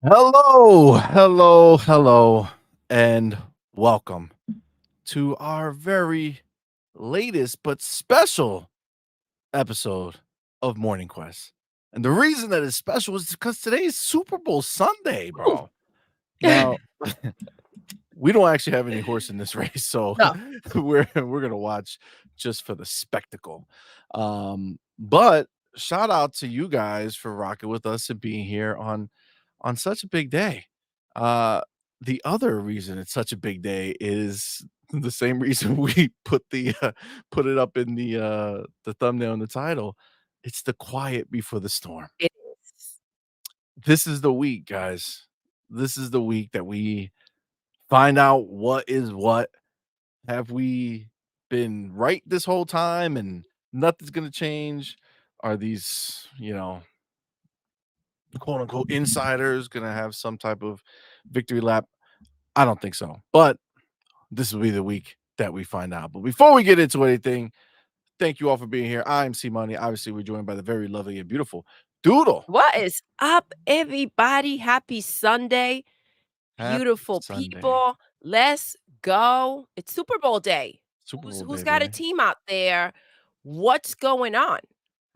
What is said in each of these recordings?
Hello, and welcome to our very latest but special episode of Morning Quest. And the reason that it's special is because today is Super Bowl Sunday, Ooh. bro. Now, we don't actually have any horse in this race, so No. we're gonna watch just for the spectacle. But shout out to you guys for rocking with us and being here on such a big day. Uh, the other reason it's such a big day is the same reason we put it up in the thumbnail and the title. It's the quiet before the storm. It is. This is the week, guys. This is the week that we find out what is what. Have we been right this whole time and nothing's gonna change? Are these, quote unquote insiders gonna have some type of victory lap? I don't think so. But this will be the week that we find out. But before we get into anything, thank you all for being here. I'm CMoney. Obviously, we're joined by the very lovely and beautiful Doodle. What is up, everybody? Happy Sunday. Happy Beautiful Sunday. people. Let's go. It's Super Bowl day. Super Who's Bowl who's day, got a baby. team out there? What's going on?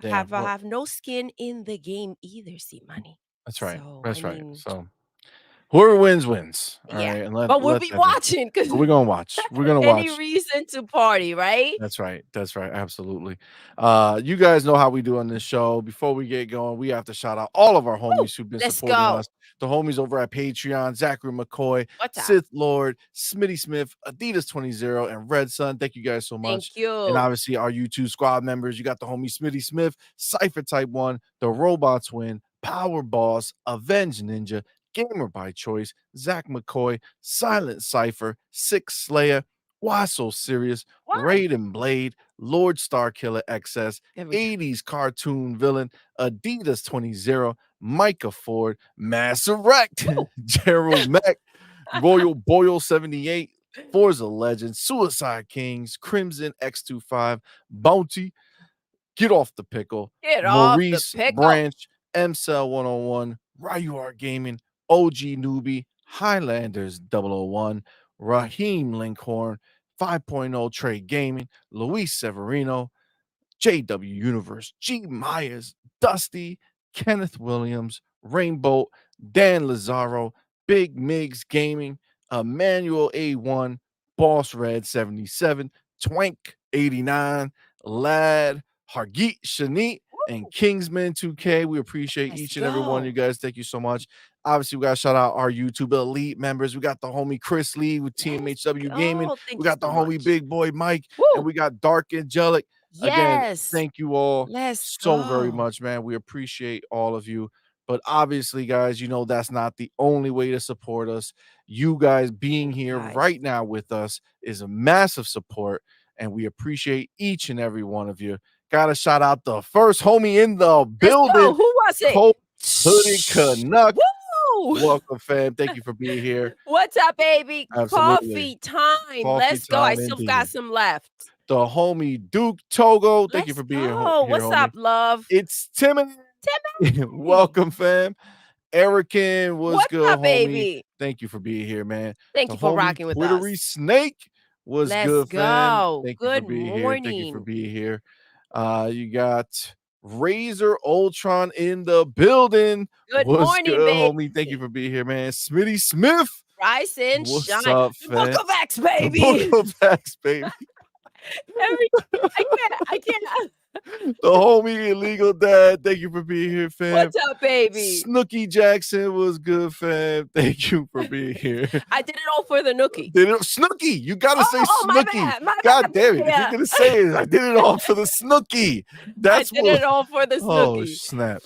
Yeah, I well, have no skin in the game either, see money. that's right. So I That's right. mean, So whoever wins, wins. All yeah. right. And But we'll let be that be. watching because We're gonna watch. We're gonna any watch. reason to party, right? That's right. That's right. Absolutely. You guys know how we do on this show. Before we get going, we have to shout out all of our Woo! homies who've been Let's supporting go. us. The homies over at Patreon, Zachary McCoy, What's up? Sith Lord, Smitty Smith, Adidas 20, and Red Sun. Thank you guys so much. Thank And you. obviously our YouTube squad members. You got the homie Smitty Smith, Cypher Type 1, the Robot Twin, Power Boss, Avenge Ninja, Gamer by Choice, Zach McCoy, Silent Cypher, Six Slayer, Why So Serious, Why? Raiden Blade, Lord Starkiller XS, Every time. 80s cartoon villain, Adidas 20, Micah Ford, Mass Erect, Woo! Gerald Mack, Royal Boyle 78, Forza Legends, Suicide Kings, Crimson X25, Bounty, Get Off the Pickle, Get off the Maurice pickle. Branch, MCell 101, Ryuar Gaming, OG Newbie, Highlanders 001, Raheem Linkhorn, 5.0 Trade Gaming, Luis Severino, JW Universe, G Myers, Dusty, Kenneth Williams, Rainbow, Dan Lazaro, Big Migs Gaming, Emmanuel A1, Boss Red 77, Twank 89, Lad, Hargeet Shanit, and Kingsman 2K. We appreciate Let's each and every one of you go. guys. Thank you so much. Obviously, we got to shout out our YouTube elite members. We got the homie Chris Lee with Let's TMHW Gaming. go. Thank We you got the so homie much. Big Boy Mike, and Woo! we got Dark Angelic. Again, Yes. thank you all Let's so very go. much, man. We appreciate all of you. But obviously, guys, that's not the only way to support us. You guys being Thank you, here guys. right now with us is a massive support, and we appreciate each and every one of you. Gotta shout out the first homie in the Let's building, go. Who was it? Coach Hoodie Canuck. Woo! Welcome, fam. Thank you for being here. What's up, baby? Absolutely. Coffee time. Coffee Let's go. I time still got indeed. some left. The homie Duke Togo. Thank you Let's for being go. here, What's up, homie. love? It's Timon. Timmy. Welcome, fam. Erican was What's good, up, homie. baby? Thank you for being here, man. Thank The you for homie rocking with Twittery us. Snake was Let's good, fam. go. Thank you for Good being here. Thank you for morning. being here. You got Razor Ultron in the building. Good What's morning, good, baby. homie? Thank you for being here, man. Smitty Smith. Rise and What's shine. up, The Book fam? of X, The baby. Book of Facts, baby. I can't. The homie Illegal Dad. Thank you for being here, fam. What's up, baby? Snooky Jackson was good, fam. Thank you for being here. I did it all for the nookie. Snooky, you gotta say my Snooky. bad. My God bad. damn it. If Yeah. you're gonna say it, I did it all for the Snooky. That's I did what it all for the Oh snooky. snap.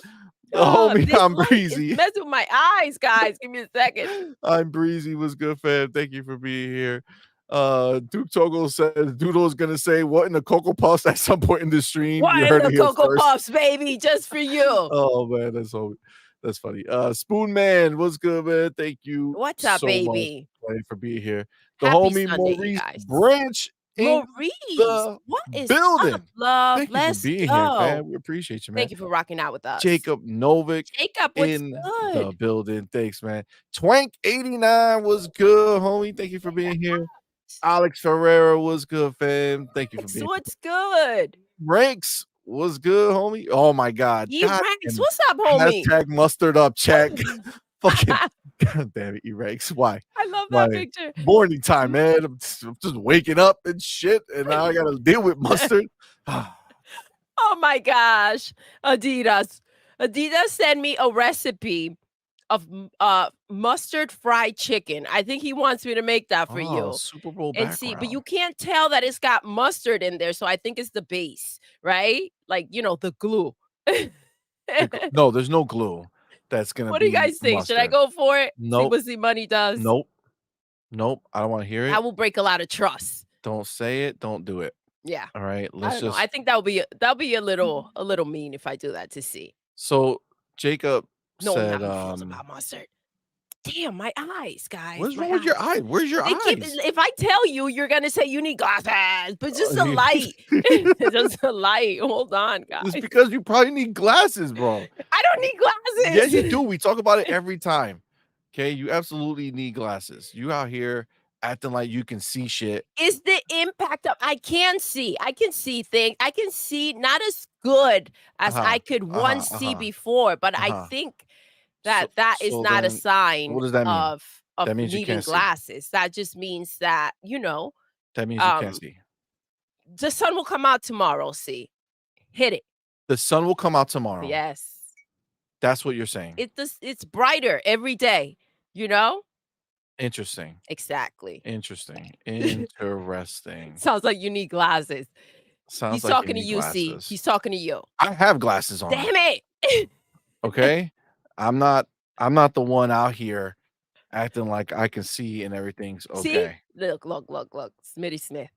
The Oh, homie this I'm light Breezy. is messing with my eyes, guys. Give me a second. I'm Breezy was good, fam. Thank you for being here. Duke Togo said Doodle is gonna say what in the Cocoa Puffs at some point in the stream. What You in heard the it here Cocoa first. Puffs, baby? Just for you. Oh man, that's funny. Spoon Man, what's good, man? Thank you What's up, so much baby? for being here. The Happy homie Sunday, you Maurice guys. Branch in Maurice, the what is up, building. love? Thank you for Let's being here, go. fam. We appreciate you, man. Thank you for rocking out with us. Jacob Novick Jacob, what's in the good? building. Thanks, man. Twank89 was good, homie. Thank you for being here. Alex Ferreira was good, fam. Thank you for Rex, being here. what's good? Ranks was good, homie. Oh my God. God E-Rex, damn it. what's up, homie? Hashtag mustard up check. Fucking God damn it, E-Rex. Why? I love Why? that picture. Morning time, man. I'm just waking up and shit, and now I gotta deal with mustard. Oh my gosh. Adidas. Adidas sent me a recipe of mustard fried chicken. I think he wants me to make that for Oh, you. Super Bowl And see, but background. you can't tell that it's got mustard in there, so I think it's the base, right? Like, the glue. No, there's no glue. That's gonna What do you be guys think? Should I mustard. go for it? See Nope. what CMoney does? Nope. Nope. I don't wanna hear it. That will break a lot of trust. Don't say it. Don't do it. Yeah. All right. I Let's don't know. I just. think that'll be a little mean if I do that to see. So Jacob Knowing said, how he feels about mustard. Damn, my eyes, guys. "What's My wrong with your eyes. eye? Where's your They keep eyes?" if I tell you, you're gonna say you need glasses, but just a light. Just a light. Hold on, guys. It's because you probably need glasses, bro. I don't need glasses. Yes, you do. We talk about it every time. Okay, you absolutely need glasses. You out here acting like you can see shit. Is the impact of I can see. I can see things. I can see not as good as I could once see before, but I Uh-huh. think So that is so not a then sign what does that mean? of That means you needing can't see. glasses. That just means that, That means you can't um, see. the sun will come out tomorrow, see. Hit it. The sun will come out tomorrow. Yes. That's what you're saying. It's brighter every day, you know? Interesting. Exactly. Interesting. Interesting. Sounds like you need glasses. Sounds He's like you talking to need you, see. glasses. He's talking to you. I have glasses on. Damn it. Okay? I'm not the one out here acting like I can see and everything's See? okay. Look. Smitty Smith.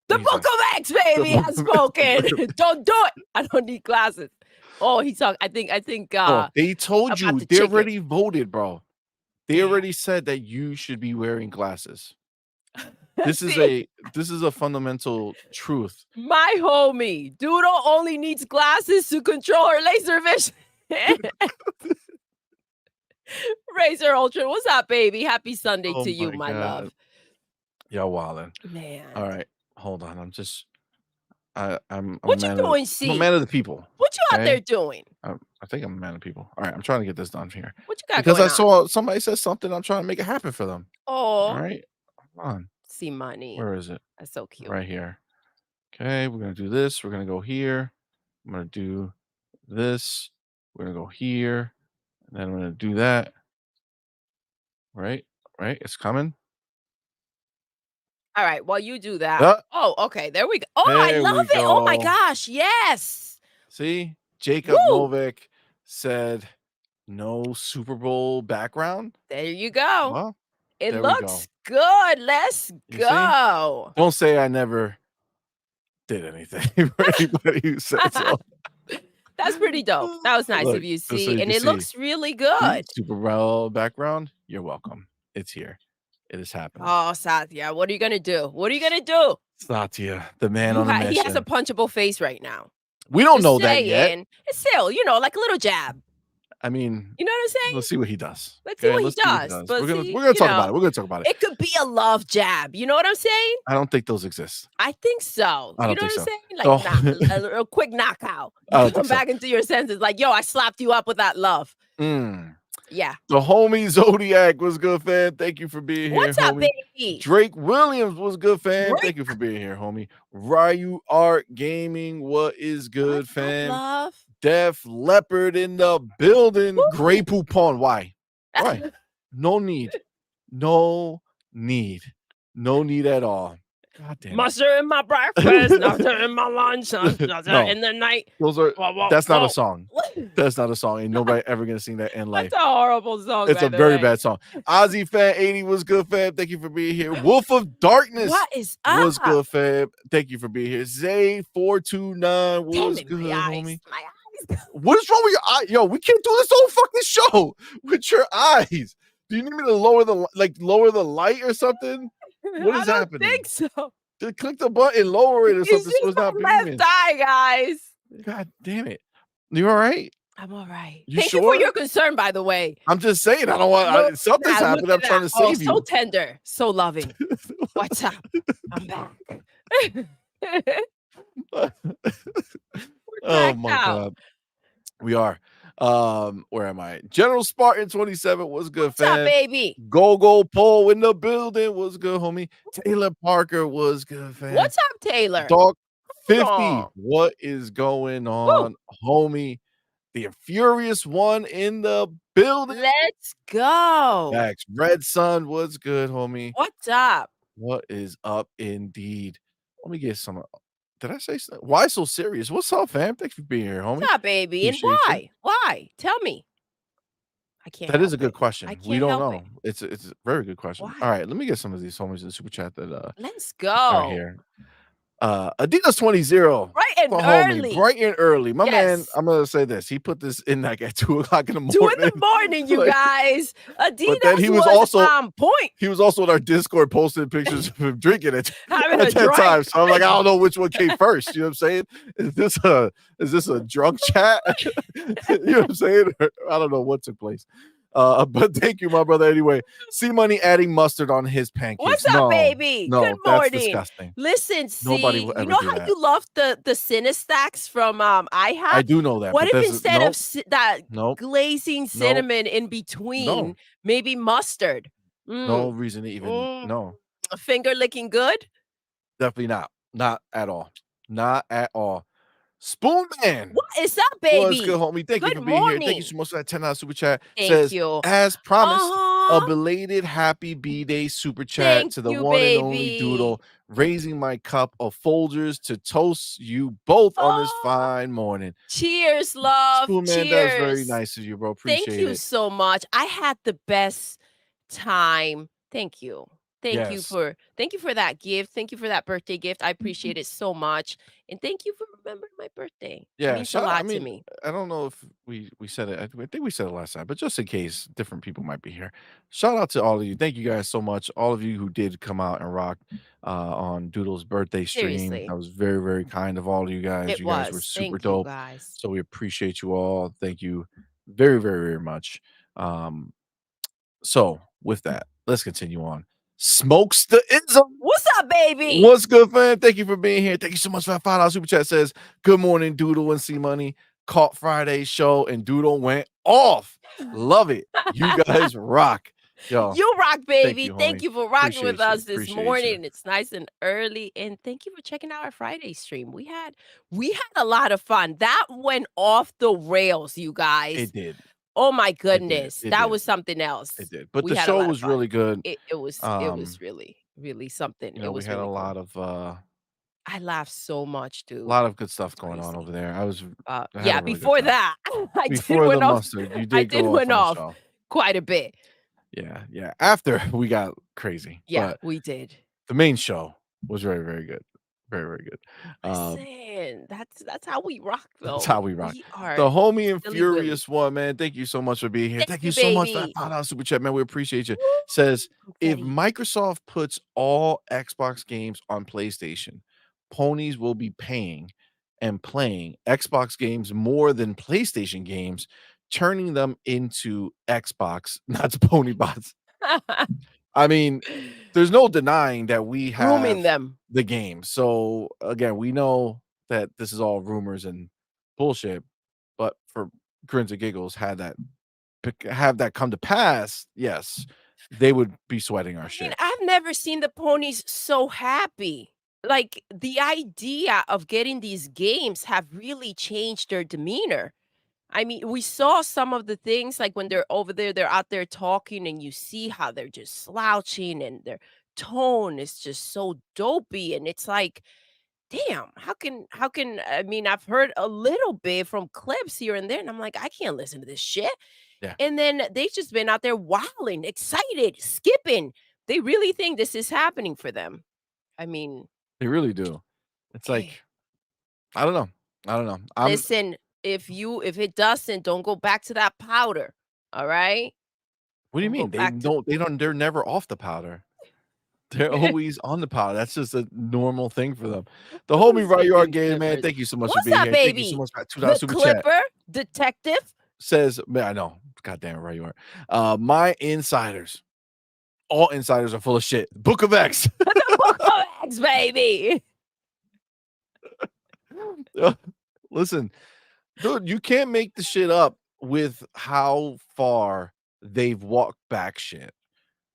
The He's Book like, of X, baby, has spoken. Don't do it. I don't need glasses. Oh, he's talking. I think oh, they told about you. the They chicken. already voted, bro. They Damn. already said that you should be wearing glasses. This is See? a fundamental truth. My homie, Doodle only needs glasses to control her laser vision. Razor Ultra, what's up, baby? Happy Sunday Oh to you, my my God. love. Y'all wildin'. Man. All right, hold on. I'm What a you man doing, I'm a C? man of the people. What you out Okay? there doing? I think I'm a man of people. All right, I'm trying to get this done here What you got because going I on? saw somebody said something. I'm trying to make it happen for them. All Oh, right, hold on. CMoney. Where is it? That's so cute. Right here. Okay, we're gonna do this. We're gonna go here. I'm gonna do this. We're gonna go here, and then I'm gonna do that. Right, it's coming. All right, while you do that. Yeah. Oh, okay, there we go. Oh, I There we love it. Oh my go. gosh, yes. See, Jacob Woo! Novick said no Super Bowl background. There you go. Well, It there we looks good. Let's You see? go. Don't say I never did anything for anybody who said so. That's pretty dope. That was nice Look, of you, just so see, you and can it see. looks really See? good. Super Bowl background. You're welcome. It's here. It has happened. Oh, Satya, what are you gonna do? What are you gonna do? Satya, the man on a mission. He has a punchable face right now. We don't Just know that yet. saying. It's still, like a little jab. I mean, You know what I'm saying? let's see what he does. Let's see what he does. But We're see, gonna talk about it. We're gonna talk about it. It could be a love jab. You know what I'm saying? I don't think those exist. I think so. I You don't know think what so. I'm saying? Like a quick knockout. I don't You come think so. back into your senses, like, yo, I slapped you up with that love. Yeah. The homie Zodiac was good, fan. Thank you for being here. What's up, homie. baby? Drake Williams was good, fan. Drake? Thank you for being here, homie. Ryu Art Gaming, what is good, What's up, fam? love? Def Leopard in the building. Woo. Grey Poupon. Why? No need. No need. No need at all. God damn it. Mustard in my breakfast, mustard in my lunch, mustard No. in the night. Those are that's not a song. What? That's not a song. Ain't nobody ever gonna sing that in life. That's a horrible song. It's by a the very way. bad song. Ozzy Fan 80 was good, fam. Thank you for being here. Wolf of Darkness What is up? was good, fam. Thank you for being here. Zay429 was Damn it, good, my eyes. homie. My eyes. What is wrong with your eye? Yo, we can't do this whole fucking show with your eyes. Do you need me to lower the light or something? What is I happening? don't think so. Just click the button, lower it or It's something so just it's not my left beaming. eye, guys. God damn it. You alright? I'm alright. You Thank you for sure? your concern, by the way. I'm just saying, I don't want Look something's at that, look happened, I'm at trying that. to Oh, save so you. tender, so loving. What's up? I'm back. We're Oh cracked my out. god. We are. Where am I? General Spartan 27 was good, What's up, fam. baby? Go Pole in the building was good, homie. Taylor Parker was good, fam. What's up, Taylor? Dog Hold 50. on. What is going Woo! on, homie? The Furious One in the building. Let's go. Max Red Sun was good, homie. What's up? What is up indeed? Let me get some did I say so? Why so serious? What's up, fam? Thanks for being here, homie. What's up, baby? And Appreciate you. why? Why? Tell me. I can't That is a help good it. I question. We can't don't help it. know. It's a very good question. Why? Alright, let me get some of these homies in the super chat that, Let's are go. here. Adidas 20, the Bright and homie, early. bright and early. My man, Yes. I'm gonna say this, he put this in, like, at 2 o'clock in the 2 in morning, the morning, you like, guys. but then Adidas he was was also on point. he was also in our Discord posting pictures of him drinking it Having at a that time. drink. So I'm like, I don't know which one came first. You know what I'm saying? Is this a drunk chat? You know what I'm saying? I don't know what took place. But thank you, my brother. Anyway, CMoney adding mustard on his pancakes. What's up, No, baby? Good no, that's morning. disgusting. Listen, Nobody see, will you ever know do how that. you love the Cinestacks from I IHOP? do know that, What but if that's instead of nope, that nope, glazing nope, cinnamon in no, between, maybe mustard? no Mm, reason to even mm, no. finger licking good? Definitely not. Not at all. Not at all. Spoon Man. What is up, What's good, baby? homie? Thank you Good for being here. Thank you morning. so much for that $10 super chat. Thank Says, you. as promised, a Uh-huh. belated happy B-Day super chat Thank to the you, one and only baby. Doodle, raising my cup of Folgers to toast you both on this Oh, fine morning. cheers, love. Spoon Man, that was very Cheers. nice of you, bro. Thank Appreciate you it. so much. I had the best time. Thank you. Yes. Thank you for that gift. Thank you for that birthday gift. I appreciate it so much. And thank you for remembering my birthday. It Yeah, means a shout out. I lot to mean, me. I don't know if we said it. I think we said it last time, but just in case different people might be here, shout out to all of you. Thank you guys so much. All of you who did come out and rock on Doodle's birthday stream. Seriously. That was very, very kind of all of you guys. It You guys were was. super Thank you, dope. guys. So we appreciate you all. Thank you very, very, very much. So with that, let's continue on. Smokes the ism. What's up, baby? What's good, fam? Thank you for being here. Thank you so much for that $5 super chat. Says, good morning, Doodle and CMoney. Caught Friday's show and Doodle went off. Love it. You guys rock. Yo, You rock, thank baby. you, Thank homie. you for rocking with Appreciate you. us this Appreciate you. morning. It's nice and early. And thank you for checking out our Friday stream. We had a lot of fun. That went off the rails, you guys. It did. Oh my It did. goodness. It That did. was something It else. did. But We the had a show lot of was fun. really good. It was really, really something. It We was had a really lot cool. of I laughed so much, a dude. lot of good stuff It's going on over crazy. there. I had a Yeah, really good before time. that, I did Before the went off mustard, you I did did go off went on the off show. quite a bit. Yeah, yeah. After we got crazy, Yeah, but we did. the main show was very, very good. Very, very good. Um, Listen, that's how we rock, that's though. how we rock. We are The homie and Silly Willy. Furious one, man. Thank you so much for being here. Thank Thank you you, so much for that baby. $5 super chat, man. We appreciate you. Woo, Says if confetti. Microsoft puts all Xbox games on PlayStation, ponies will be paying and playing Xbox games more than PlayStation games, turning them into Xbox, not pony bots. I mean, there's no denying that we Grooming have them. the game. So again, we know that this is all rumors and bullshit, but for grins and giggles, have that come to pass, yes, they would be sweating our I mean, shit. I've never seen the ponies so happy. Like, the idea of getting these games have really changed their demeanor. I mean, we saw some of the things like when they're over there, they're out there talking, and you see how they're just slouching and their tone is just so dopey. And it's like, damn, how can I mean, I've heard a little bit from clips here and there, and I'm like, I can't listen to this shit. Yeah, And then they've just been out there wilding, excited, skipping. They really think this is happening for them. I mean, they really do. It's eh. like, I don't know. I don't know. Listen, if it doesn't, don't go back to that powder. All right? What do you Don't go mean? They back to don't they're never off the powder. They're always on the pod. That's just a normal thing for them. The homie Who's Right Yard making Game, man, slippers? thank you so much for What's being up, here. Thank you so baby? much for that $2 The super chat. Clipper detective? Says, man, I know. Goddamn right you are. My insiders, all insiders are full of shit. Book of X. The book of eggs, baby. Listen, dude, you can't make the shit up with how far they've walked back shit.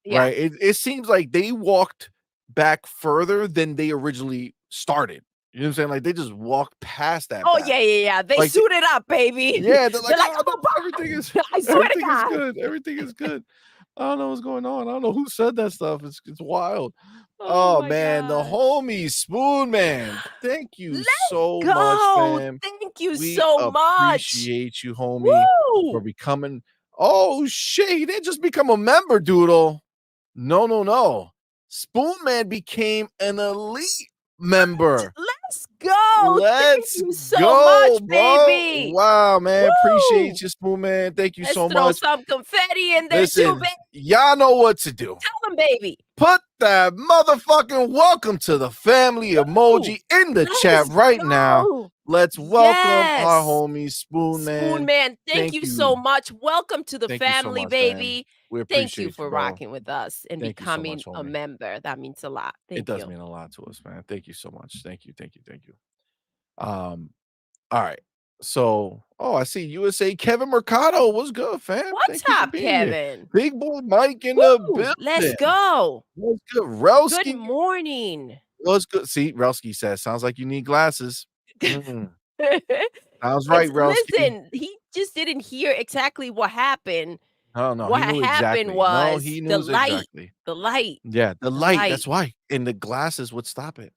Yeah. Right? It seems like they walked back further than they originally started. You know what I'm saying? Like, they just walked past that Oh, path. yeah, yeah, yeah. They Like, they suited up, baby. yeah, they're like, They're like, "Oh, I'm no, a boss. I swear to everything is God. good, everything is good." I don't know what's going on. I don't know who said that stuff. It's wild. Oh Oh, my man, the God. homie Spoon Man. Thank you Let's so much, go. fam. Thank you We so much. appreciate you, homie, for Woo! becoming oh, shit, he didn't just become a member, Doodle. No, no, no. Spoon Man became an elite member. Let's go. Thank Let's you so go, much, bro. baby. Wow, man. Appreciate Woo! you, Spoon Man. Thank you Let's so throw much. some confetti in there too, Listen, baby. y'all know what to do. Tell them, baby. Put that motherfucking welcome to the family Woo! emoji in the chat Let's right now. go. Let's welcome our Yes. homie Spoon Spoon Man. Man, thank Thank you so you. much. Welcome to the Thank you so family, much, fam. baby. We Thank you appreciate you, for bro. rocking with us and Thank you so becoming much, a homie. member. That means a lot. It Thank does you. mean a lot to us, man. Thank you so much. Thank you. Thank you. Thank you. Um, all right. So, oh, I see USA Kevin Mercado. What's good, fam? What's Thank you for up, being here. Kevin? Big boy Mike in the Woo! Let's building. go. What's good? Good Relski. morning. What's good? See, Relski says, sounds like you need glasses. Mm, sounds right, It's Relski. listen, he just didn't hear exactly what happened. Oh, no, What he knew happened exactly. No, was he the knows light, exactly. the light, Yeah, the the light. light. That's why. And the glasses would stop it.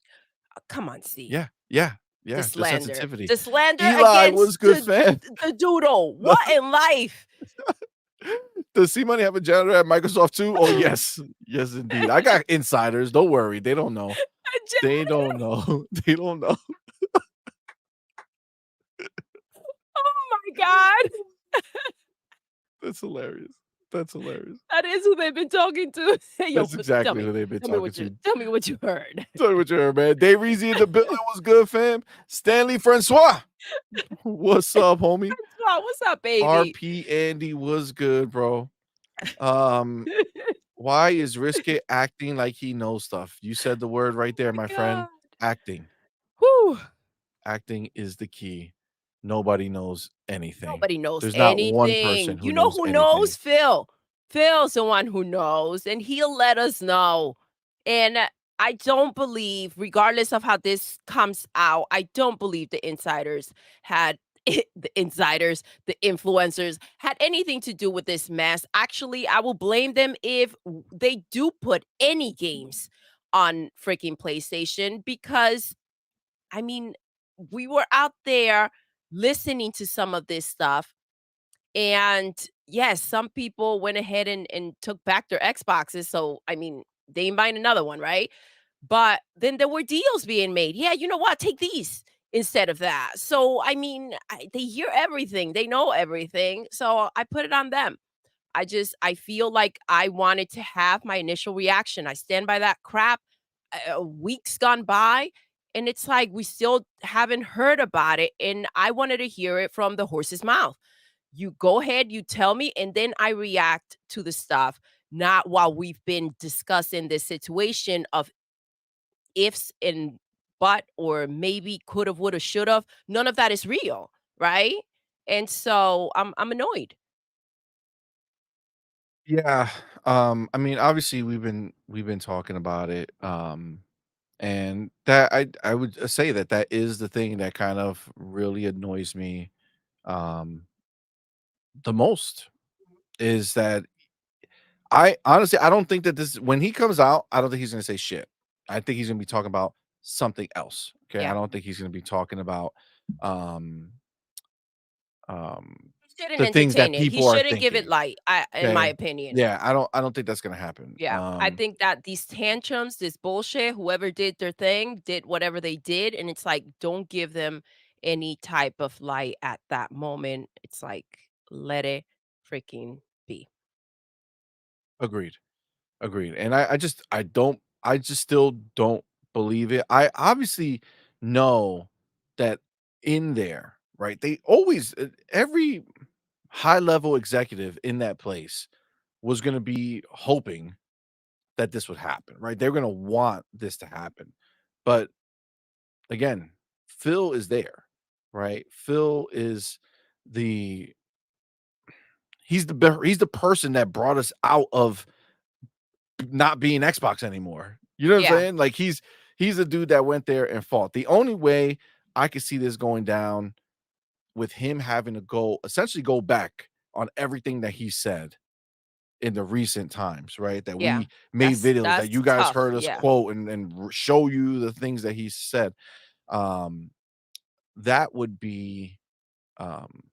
Come on, Steve. Yeah, yeah, The yeah. The slander. sensitivity. The slander Eli, against what's good, fam? the doodle. What in life? Does CMoney have a janitor at Microsoft too? Oh, yes. Yes, indeed. I got insiders. Don't worry. They don't know. A They don't know. They don't know. oh my god. That's hilarious. That's hilarious. That is who they've been talking to. Hey, yo, That's exactly who they've been talking to. tell me what you heard. Tell me what you heard, man. Dave Reezy in the building was good, fam. Stanley Francois. What's up, homie? Wow, what's up, baby? RP Andy was good, bro. Um, why is Risky acting like he knows stuff? You said the word right there, My my friend. god. Acting. Whew. Acting is the key. Nobody knows anything. Nobody knows There's not one person anything. who You know knows who knows? anything. Phil. Phil's the one who knows, and he'll let us know. And I don't believe, regardless of how this comes out, I don't believe the insiders had the insiders, the influencers had anything to do with this mess. Actually, I will blame them if they do put any games on freaking PlayStation because I mean, we were out there listening to some of this stuff. And yes, some people went ahead and took back their Xboxes. So, I mean, they might another one, right? But then there were deals being made. Yeah, you know what? Take these instead of that. So, I mean, they hear everything, they know everything. So I put it on them. I feel like I wanted to have my initial reaction. I stand by that crap. Weeks gone by, and it's like we still haven't heard about it. And I wanted to hear it from the horse's mouth. You go ahead, you tell me, and then I react to the stuff, not while we've been discussing this situation of ifs and but or maybe could have, would have, should have. None of that is real, right? And so I'm annoyed. Yeah. I mean, obviously we've been talking about it. And that I would say that that is the thing that kind of really annoys me um the most is that I honestly I don't think that this when he comes out, I don't think he's gonna say shit. I think he's gonna be talking about something else. Okay. I Yeah. don't think he's gonna be talking about um um He shouldn't the things entertain that it. He people are shouldn't give it thinking. light, in my Okay. opinion. Yeah, I don't think that's gonna happen. Yeah, I think that these tantrums, this bullshit, whoever did their thing, did whatever they did, and it's like, don't give them any type of light at that moment. It's like, let it freaking be. Agreed. Agreed. And I just I just still don't believe it. I obviously know that in there, right? They always every high level executive in that place was gonna be hoping that this would happen, right? They're gonna want this to happen. But again, Phil is there, right? Phil is the he's the person that brought us out of not being Xbox anymore. You know what I'm Yeah, saying? Like he's a dude that went there and fought. The only way I could see this going down with him having to go essentially go back on everything that he said in the recent times, right? That yeah. we made videos that That's you guys tough, heard us yeah, quote and show you the things that he said. Um, that would be um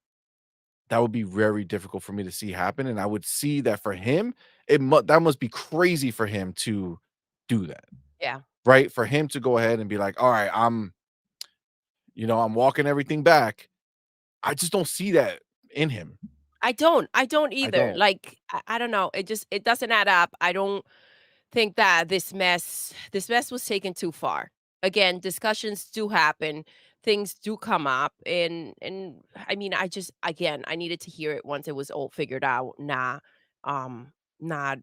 that would be very difficult for me to see happen, and I would see that for him, that must be crazy for him to do that, yeah. right? For him to go ahead and be like, "All right, I'm walking everything back." I just don't see that in him. I don't I either, don't. like, I don't know, it doesn't add up. I don't think that this mess was taken too far. Again, discussions do happen, things do come up, and I mean, I just again, I needed to hear it once it was all figured out, not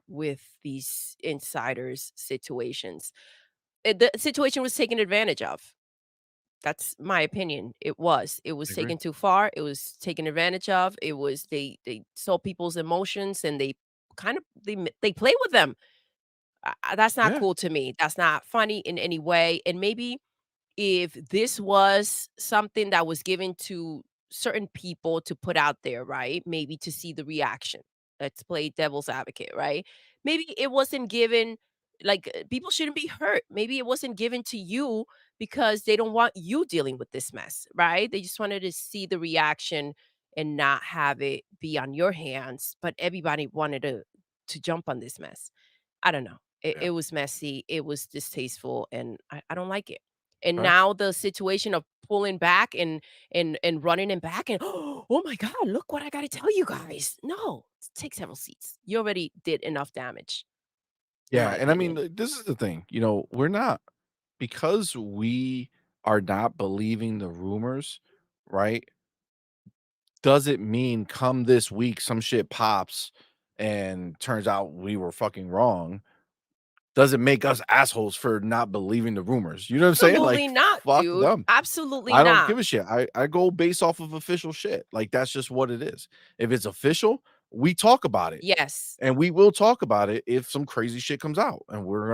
with these insiders situations. The situation was taken advantage of. That's my opinion. It was I agree. taken too far. It was taken advantage of. It was they saw people's emotions and they kind of they play with them. That's not Yeah, cool to me. That's not funny in any way. And maybe if this was something that was given to certain people to put out there, right? Maybe to see the reaction. Let's play devil's advocate, right? Maybe it wasn't given like people shouldn't be hurt. Maybe it wasn't given to you because they don't want you dealing with this mess, right? They just wanted to see the reaction and not have it be on your hands, but everybody wanted to jump on this mess. I don't know. It, yeah. it was messy. It was distasteful, and I don't like it. And Facts. now the situation of pulling back and running him back and oh my god, look what I got to tell you guys. No, take several seats. You already did enough damage, in Yeah, my and I mean, opinion. this is the thing, we're not because we are not believing the rumors, right? Doesn't mean come this week some shit pops and turns out we were fucking wrong. Doesn't make us assholes for not believing the rumors. You know what I'm saying? Absolutely Like, not, fuck dude. them. Absolutely I don't not. give a shit. I go based off of official shit. Like, that's just what it is. If it's official, we talk about it. Yes. And we will talk about it if some crazy shit comes out and we're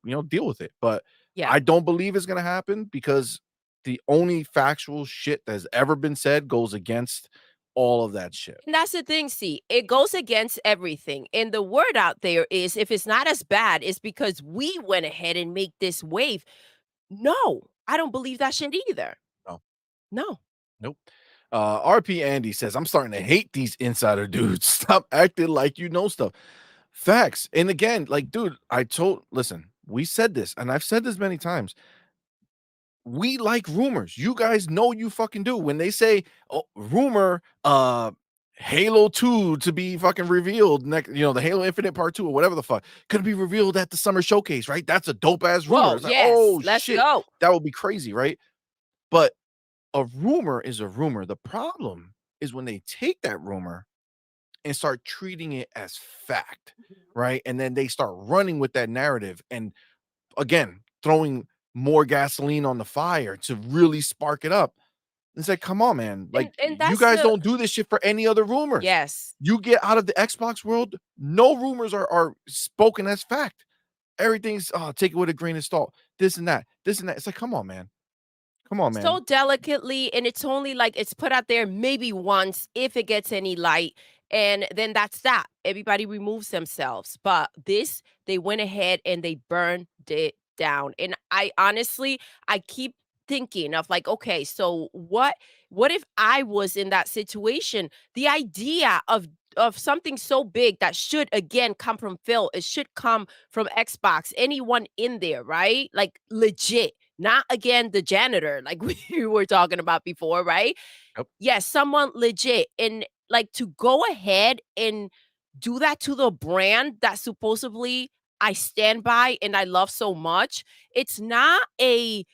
gonna, deal with it. But Yeah. I don't believe it's gonna happen because the only factual shit that has ever been said goes against all of that shit. And that's the thing, see, it goes against everything. And the word out there is if it's not as bad, it's because we went ahead and make this wave. No, I don't believe that shit either. No, No. nope. RP Andy says, I'm starting to hate these insider dudes. Stop acting like you know stuff. Facts. And again, like, dude, listen, we said this, and I've said this many times. We like rumors. You guys know you fucking do. When they say, "Oh, rumor, Halo 2 to be fucking revealed next, the Halo Infinite Part 2 or whatever the fuck, could be revealed at the summer showcase, right? That's a dope ass rumor." Whoa, It's like, yes. "Oh Let's shit, go. that would be crazy, right?" But a rumor is a rumor. The problem is when they take that rumor and start treating it as fact, Mhm. right? And then they start running with that narrative and again, throwing more gasoline on the fire to really spark it up. It's like, come on, man. Like, And you that's guys the don't do this shit for any other rumors. yes. You get out of the Xbox world, no rumors are spoken as fact. Everything's take it with a grain of salt. This and that, this and that. It's like, come on, man. Come on, man. So delicately, and it's only like it's put out there maybe once if it gets any light, and then that's that. Everybody removes themselves. But this, they went ahead and they burned it down. And I honestly, I keep thinking of like, okay, so what if I was in that situation? The idea of something so big that should again come from Phil, it should come from Xbox, anyone in there, right? Like legit, not again the janitor like we were talking about before, right? Yep. Yes, someone legit. And like to go ahead and do that to the brand that supposedly I stand by and I love so much. It's not a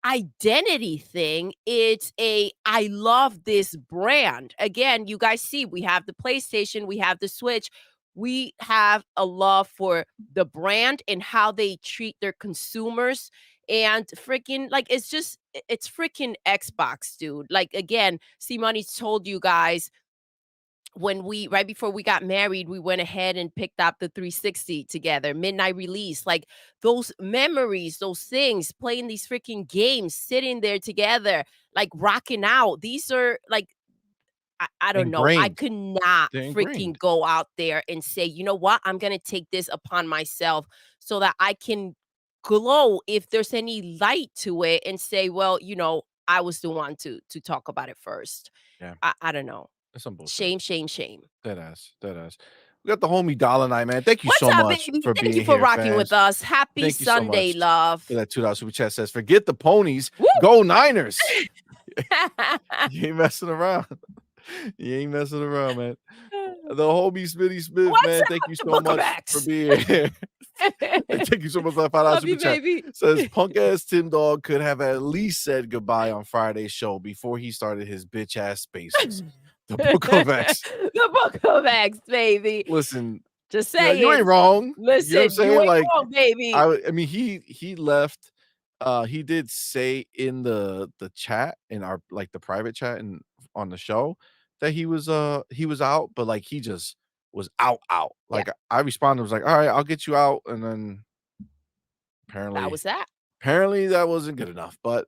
identity thing. It's a I love this brand. Again, you guys see we have the PlayStation, we have the Switch. We have a love for the brand and how they treat their consumers and freaking like it's just it's freaking Xbox, dude. Like again, C Money told you guys when we right before we got married, we went ahead and picked up the 360 together, midnight release. Like those memories, those things, playing these freaking games, sitting there together, like rocking out. These are like I don't know. I Ingrained. could not They're freaking ingrained. go out there and say, you know what? I'm gonna take this upon myself so that I can glow if there's any light to it and say, well, I was the one to talk about it first. Yeah, I don't know. that's some bullshit. Shame, shame, shame. Dead ass, dead ass. We got the homie Dollar and I, man. Thank you What's so up, much baby? for Thank you being for here, rocking with fans. us. Happy Thank you so Sunday, much for love. that $2 super chat. Says, forget the ponies, Woo! go Niners. You ain't messing around. You ain't messing around, man. The homie Smitty Smith, What's man. up, Thank you the so Book of much for X? being here. Hey, thank you so much for that $5 Love super you, chat. baby. Says punk ass Tim Dog could have at least said goodbye on Friday's show before he started his bitch ass spaces. The Book of X. The Book of X, baby. Listen, Just you ain't saying. wrong. You know what I'm Listen, you saying? ain't Like, wrong, baby. I mean, he left. He did say in the chat in our like the private chat and on the show that he was out, but like he just was out. Yeah, Like I responded, was like, all right, I'll get you out, and then that apparently was that. apparently that wasn't good enough. But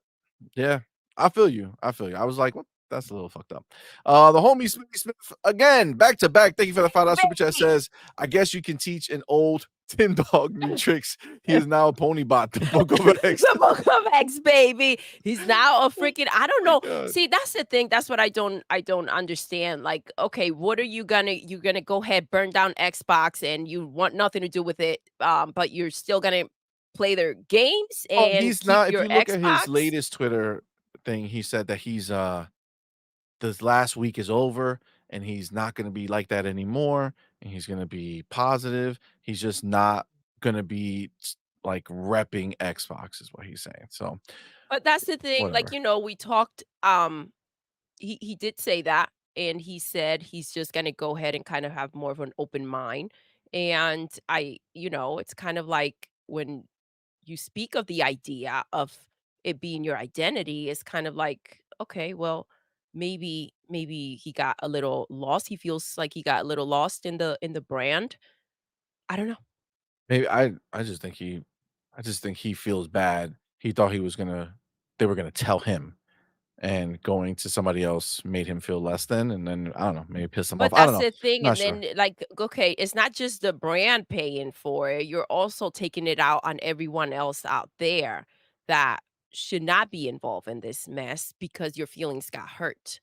yeah, I feel you. I feel you. I was like, what? That's a little fucked up. The homie Smitty Smith again, back to back. Thank you for the $5 super chat. Baby. Says, I guess you can teach an old Tim Dog new tricks. He is now a pony bot. The Book of X. The Book of X, baby. He's now a freaking I don't My know. God. See, that's the thing. That's what I don't understand. Like, okay, what are you gonna go ahead, burn down Xbox and you want nothing to do with it, but you're still gonna play their games Oh, and he's keep not. If your you look at his Xbox? latest Twitter thing, he said that he's this last week is over and he's not going to be like that anymore and he's going to be positive. He's just not going to be like repping Xbox is what he's saying. So, But that's the thing, like, whatever. we talked, he did say that, and he said he's just gonna go ahead and kind of have more of an open mind, and it's kind of like when you speak of the idea of it being your identity, it's kind of like, okay, well, maybe he got a little lost. He feels like he got a little lost in the brand. I don't know. Maybe I just think he feels bad. He thought they were going to tell him and going to somebody else made him feel less than and then I don't know, maybe piss him off. But I don't that's know. the thing, Not and sure. then, like, okay, it's not just the brand paying for it, you're also taking it out on everyone else out there that should not be involved in this mess because your feelings got hurt.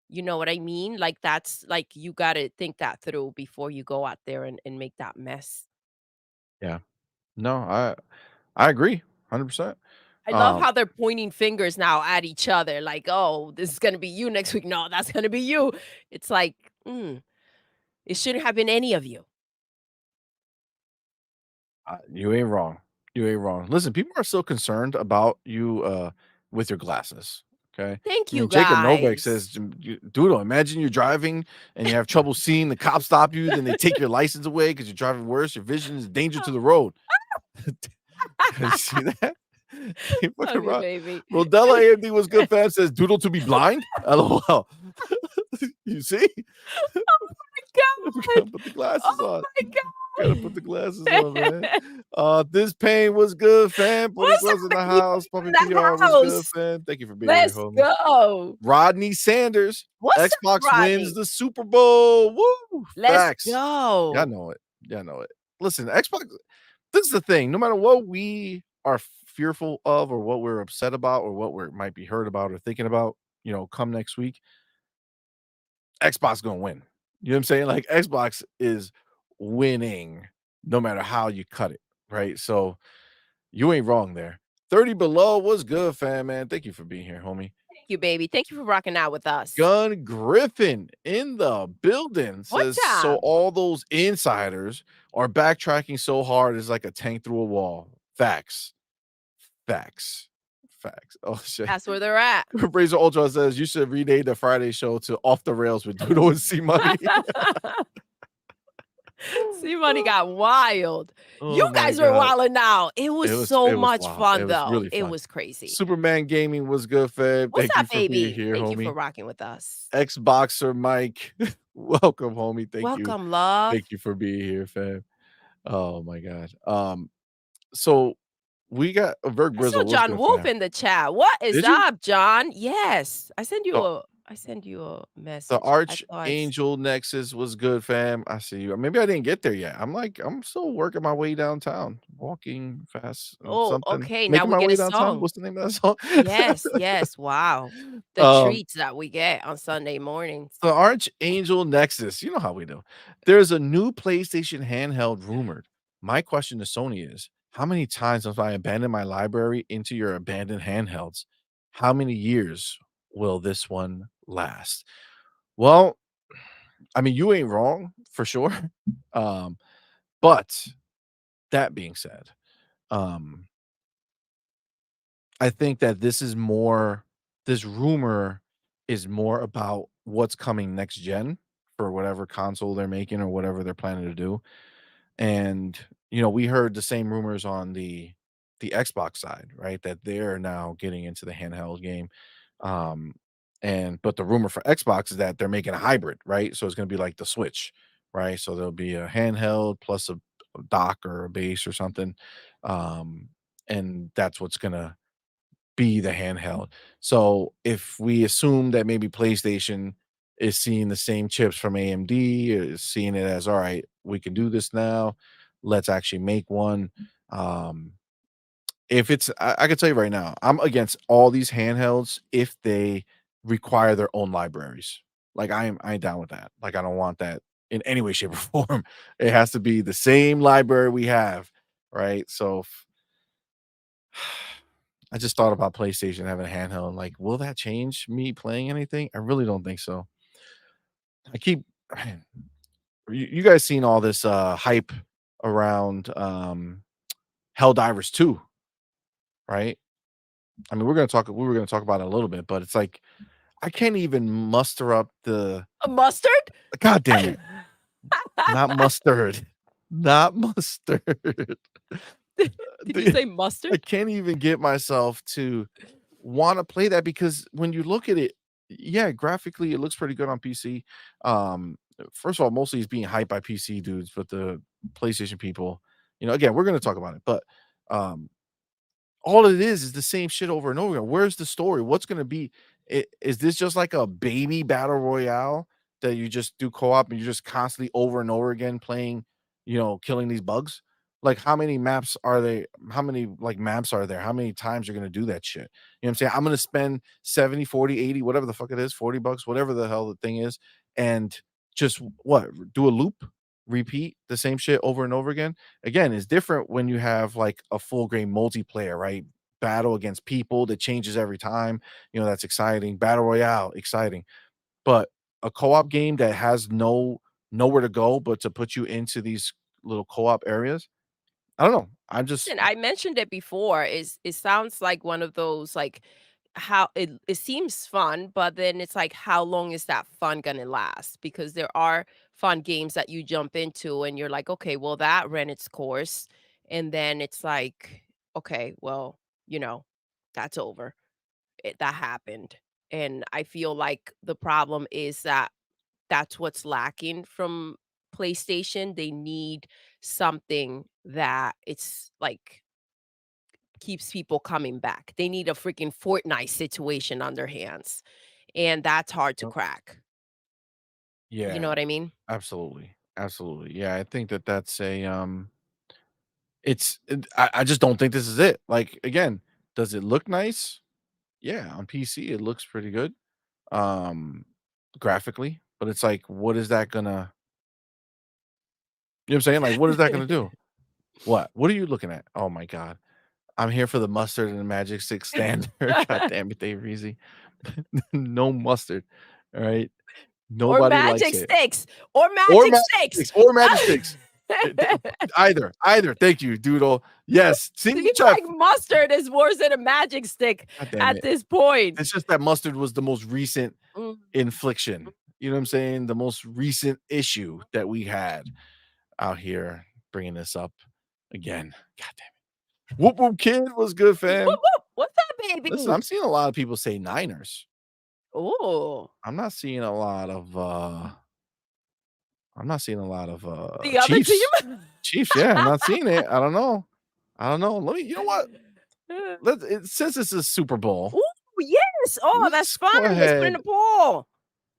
You know what I mean? Like, that's like, you gotta think that through before you go out there and make that mess. Yeah. No, I agree 100%. I love Um how they're pointing fingers now at each other, like, "Oh, this is gonna be you next week. No, that's gonna be you." It's like, it shouldn't have been any of you. You ain't wrong. You ain't wrong. Listen, people are still concerned about you with your glasses. Okay. Thank I mean, you, Jacob Novak guys. says, Doodle, imagine you're driving and you have trouble seeing, the cops stop you, then they take your license away because you're driving worse, your vision is a danger to the road. You see that? They fucking Love you, rock. baby. Rodella AMD was good fam says Doodle to be blind. LOL. You see? We Gosh. gotta put the glasses Oh on. my Gotta put the glasses on, man. god. This pain was good, fam. What's Boricua's in up, the baby? house. Puppy In the PR was good, house. fam. Thank you for being here, Let's homie. go. Rodney Sanders. What's up, Xbox wins Rodney? the Super Bowl. Woo! Let's Facts. Y'all go. know it. Y'all know it. Listen, Xbox. This is the thing. No matter what we are fearful of, or what we're upset about, or what we might be hurt about, or thinking about, come next week, Xbox gonna win. You know what I'm saying? Like Xbox is winning no matter how you cut it, right? So you ain't wrong there. 30 below was good, fam, man. Thank you for being here, homie. you, baby. Thank you for rocking out with us. Gun Griffin in the building What's says, "So up? all those insiders are backtracking so hard it's like a tank through a wall." Facts. Facts. Facts. Oh, shit. That's where they're at. Razor Ultra says, "You should rename the Friday show to Off the Rails with Doodle and CMoney." CMoney got wild. You Oh my guys were god. wilding out. It was so It was much wild. It fun, was though. really It fun. was crazy. Superman Gaming was good, fam. What's Thank you up, for being baby? here, Thank you for homie. rocking with us. Xboxer Mike, welcome, homie. Thank you. Welcome, love. Thank you for being here, fam. Oh my god. So we got a Vert I saw Grizzle. What's John good, Wolf fam? in the chat. What is Did you? up, John? Yes. The I send you a the message. Archangel Nexus was good, fam. I see you. Maybe I didn't get there yet. I'm still working my way downtown, walking fast and Oh, something. okay. Now Making we my get way a downtown. song. What's the name of that song? Yes, yes. Wow. The um treats that we get on Sunday mornings. The Archangel Nexus, you know how we do. There's a new PlayStation handheld rumored. My question to Sony is, how many times have I abandoned my library into your abandoned handhelds? How many years will this one last? Well, I mean, you ain't wrong for sure. Um, but that being said, um, I think that this rumor is more about what's coming next gen for whatever console they're making or whatever they're planning to do. And we heard the same rumors on the Xbox side, right? That they're now getting into the handheld game. Um, but the rumor for Xbox is that they're making a hybrid, right? So it's gonna be like the Switch, right? So there'll be a handheld plus a dock or a base or something. Um, and that's what's gonna be the handheld. So if we assume that maybe PlayStation is seeing the same chips from AMD, is seeing it as all right, we can do this now. Let's actually make one. Um, if it's, I can tell you right now, I'm against all these handhelds if they require their own libraries. Like I ain't down with that. Like I don't want that in any way, shape, or form. It has to be the same library we have, right? So I just thought about PlayStation having a handheld, like, will that change me playing anything? I really don't think so. I keep man, you guys seen all this hype around Helldivers 2, right? I mean, we were gonna talk about it a little bit, but it's like I can't even muster up the A mustard? god damn it. Not mustard. Not mustard. Did you say I mustard? can't even get myself to wanna play that because when you look at it, yeah, graphically, it looks pretty good on PC. First of all, mostly it's being hyped by PC dudes, but the PlayStation people, again, we're gonna talk about it, but, um, all it is the same shit over and over again. Where's the story? What's gonna be is this just like a baby battle royale that you just do co-op and you're just constantly over and over again playing, killing these bugs? Like how many maps are they? How many like maps are there? How many times you're gonna do that shit? You know what I'm saying? I'm gonna spend 70, 40, 80, whatever the fuck it is, $40, whatever the hell the thing is, and just what do a loop, repeat the same shit over and over again. Again, it's different when you have like a full game multiplayer, right? Battle against people that changes every time. That's exciting. Battle Royale, exciting. But a co-op game that has nowhere to go but to put you into these little co-op areas. I don't know. I'm just Listen, I mentioned it before. It sounds like one of those like how it seems fun, but then it's like how long is that fun gonna last? Because there are fun games that you jump into and you're like, okay, well that ran its course. And then it's like, okay, well, you know, that's over. That happened. And I feel like the problem is that that's what's lacking from PlayStation. They need something that it's like keeps people coming back. They need a freaking Fortnite situation on their hands, and that's hard to Yep. crack. You know Yeah, what I mean? absolutely. Absolutely. Yeah, I think that that's I just don't think this is it. Like again, does it look nice? Yeah, on PC it looks pretty good. um Graphically, but it's like what is that gonna I'm saying? Like what is that gonna do? What are you looking at? Oh my god. I'm here for the mustard and the magic stick standard. God damn it, Dave Reezy. No mustard, alright? Or Nobody likes magic it. sticks, or Or magic magic sticks. sticks, or magic sticks. Th either, thank you, Doodle. Yes, senior Seems chef. like mustard is worse than a magic stick God damn at it. this point. It's just that mustard was the most recent Mm. infliction. You know what I'm saying? The most recent issue that we had out here bringing this up again. God damn it. Whoop whoop kid was good, Whoop, fam. whoop. What's that, Listen, baby? I'm seeing a lot of people say Niners. Ooh. I'm not seeing a lot of I'm not seeing a lot of The other team? Chiefs. Chiefs, yeah, I'm not seeing it. I don't know. I don't know. Let me, you know what? Since it's a Super Bowl, Ooh, yes. Oh, that's let's fun. go Let's put in ahead, a poll.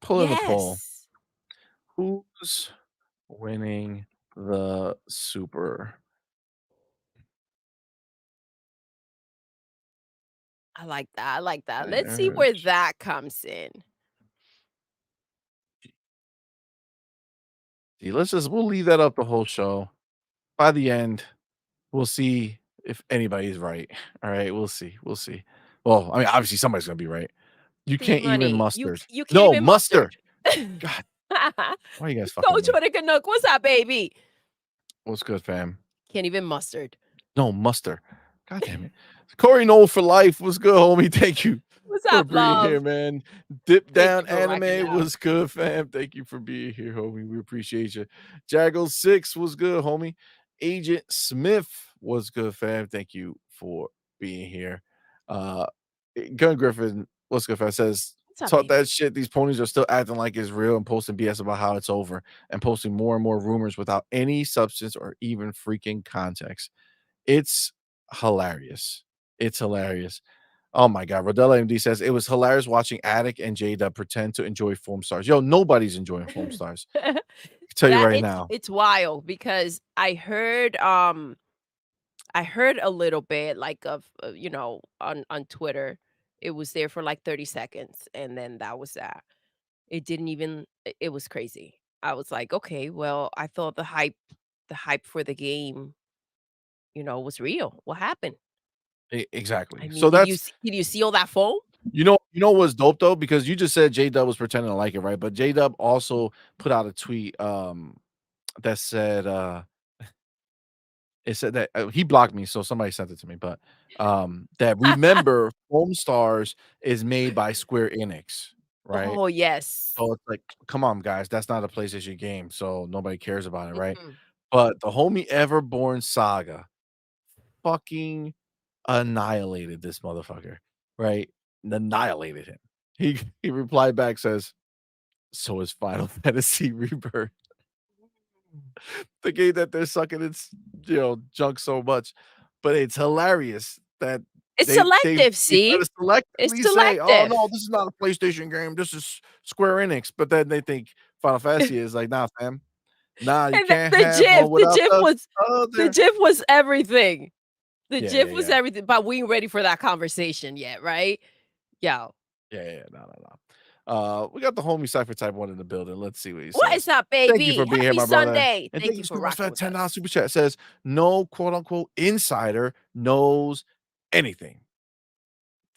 pull in the poll. Yes. Who's winning the Super I like that. I like that. Let's see Niners? where that comes in. See, we'll leave that up the whole show. By the end, we'll see if anybody's right. All right, we'll see. We'll see. Well, I mean, obviously somebody's gonna be right. You can't even CMoney. You mustard. you can't No, even muster. mustard. God, why are you guys fucking with Coach me? with a Canuck. What's up, baby? What's good, fam? Can't even mustard. No, muster. God damn it. Corey Noel for life was good, homie. Thank you What's for up, being here, love? man. Dip Thank Down you for rocking Anime out. was good, fam. Thank you for being here, homie. We appreciate you. Jaggle 6 was good, homie. Agent Smith was good, fam. Thank you for being here. Uh Gun Griffin, what's good, fam? Says, What's up, talk baby? that shit. These ponies are still acting like it's real and posting BS about how it's over and posting more and more rumors without any substance or even freaking context. It's hilarious. It's hilarious. Oh my god. Rodella MD says it was hilarious watching Attic and Jada pretend to enjoy foam stars. Yo, nobody's enjoying foam stars. I tell you That right now. it's wild because I heard a little bit like of on Twitter. It was there for like 30 seconds and then that was that. It didn't even it was crazy. I was like, "Okay, well, I thought the hype for the game, was real. What happened?" I Exactly. mean, So did you that's see did you see all that foam? you know what's dope though because you just said J Dub was pretending to like it, right? But J Dub also put out a tweet that said it said that he blocked me, so somebody sent it to me, but that remember Foam Stars is made by Square Enix, right? Oh, yes. So it's like, come on, guys, that's not a PlayStation game, so nobody cares about it, right? Mm-mm. But the homie Everborn Saga fucking annihilated this motherfucker, right? Annihilated him. He replied back, says, "So is Final Fantasy Rebirth." The game that they're sucking its, junk so much, but it's hilarious that It's selective, they try see? to It's selectively say, "Oh, selective. no, this is not a PlayStation game, this is Square Enix," but then they think Final Fantasy is like, "Nah, fam. Nah, you And then can't have one the without GIF the was the other." GIF was everything. The Yeah, yeah, GIF was yeah. everything, but we ain't ready for that conversation yet, right? Yo, Yeah, yeah, yeah. No, no, no. We got the homie Cypher Type 1 in the building. Let's see what he what says. is up, Thank you baby? for being here, Happy my brother. Sunday. And Thank thank you you for so much for rocking that with $10 us. super chat. It says, no quote unquote insider knows anything.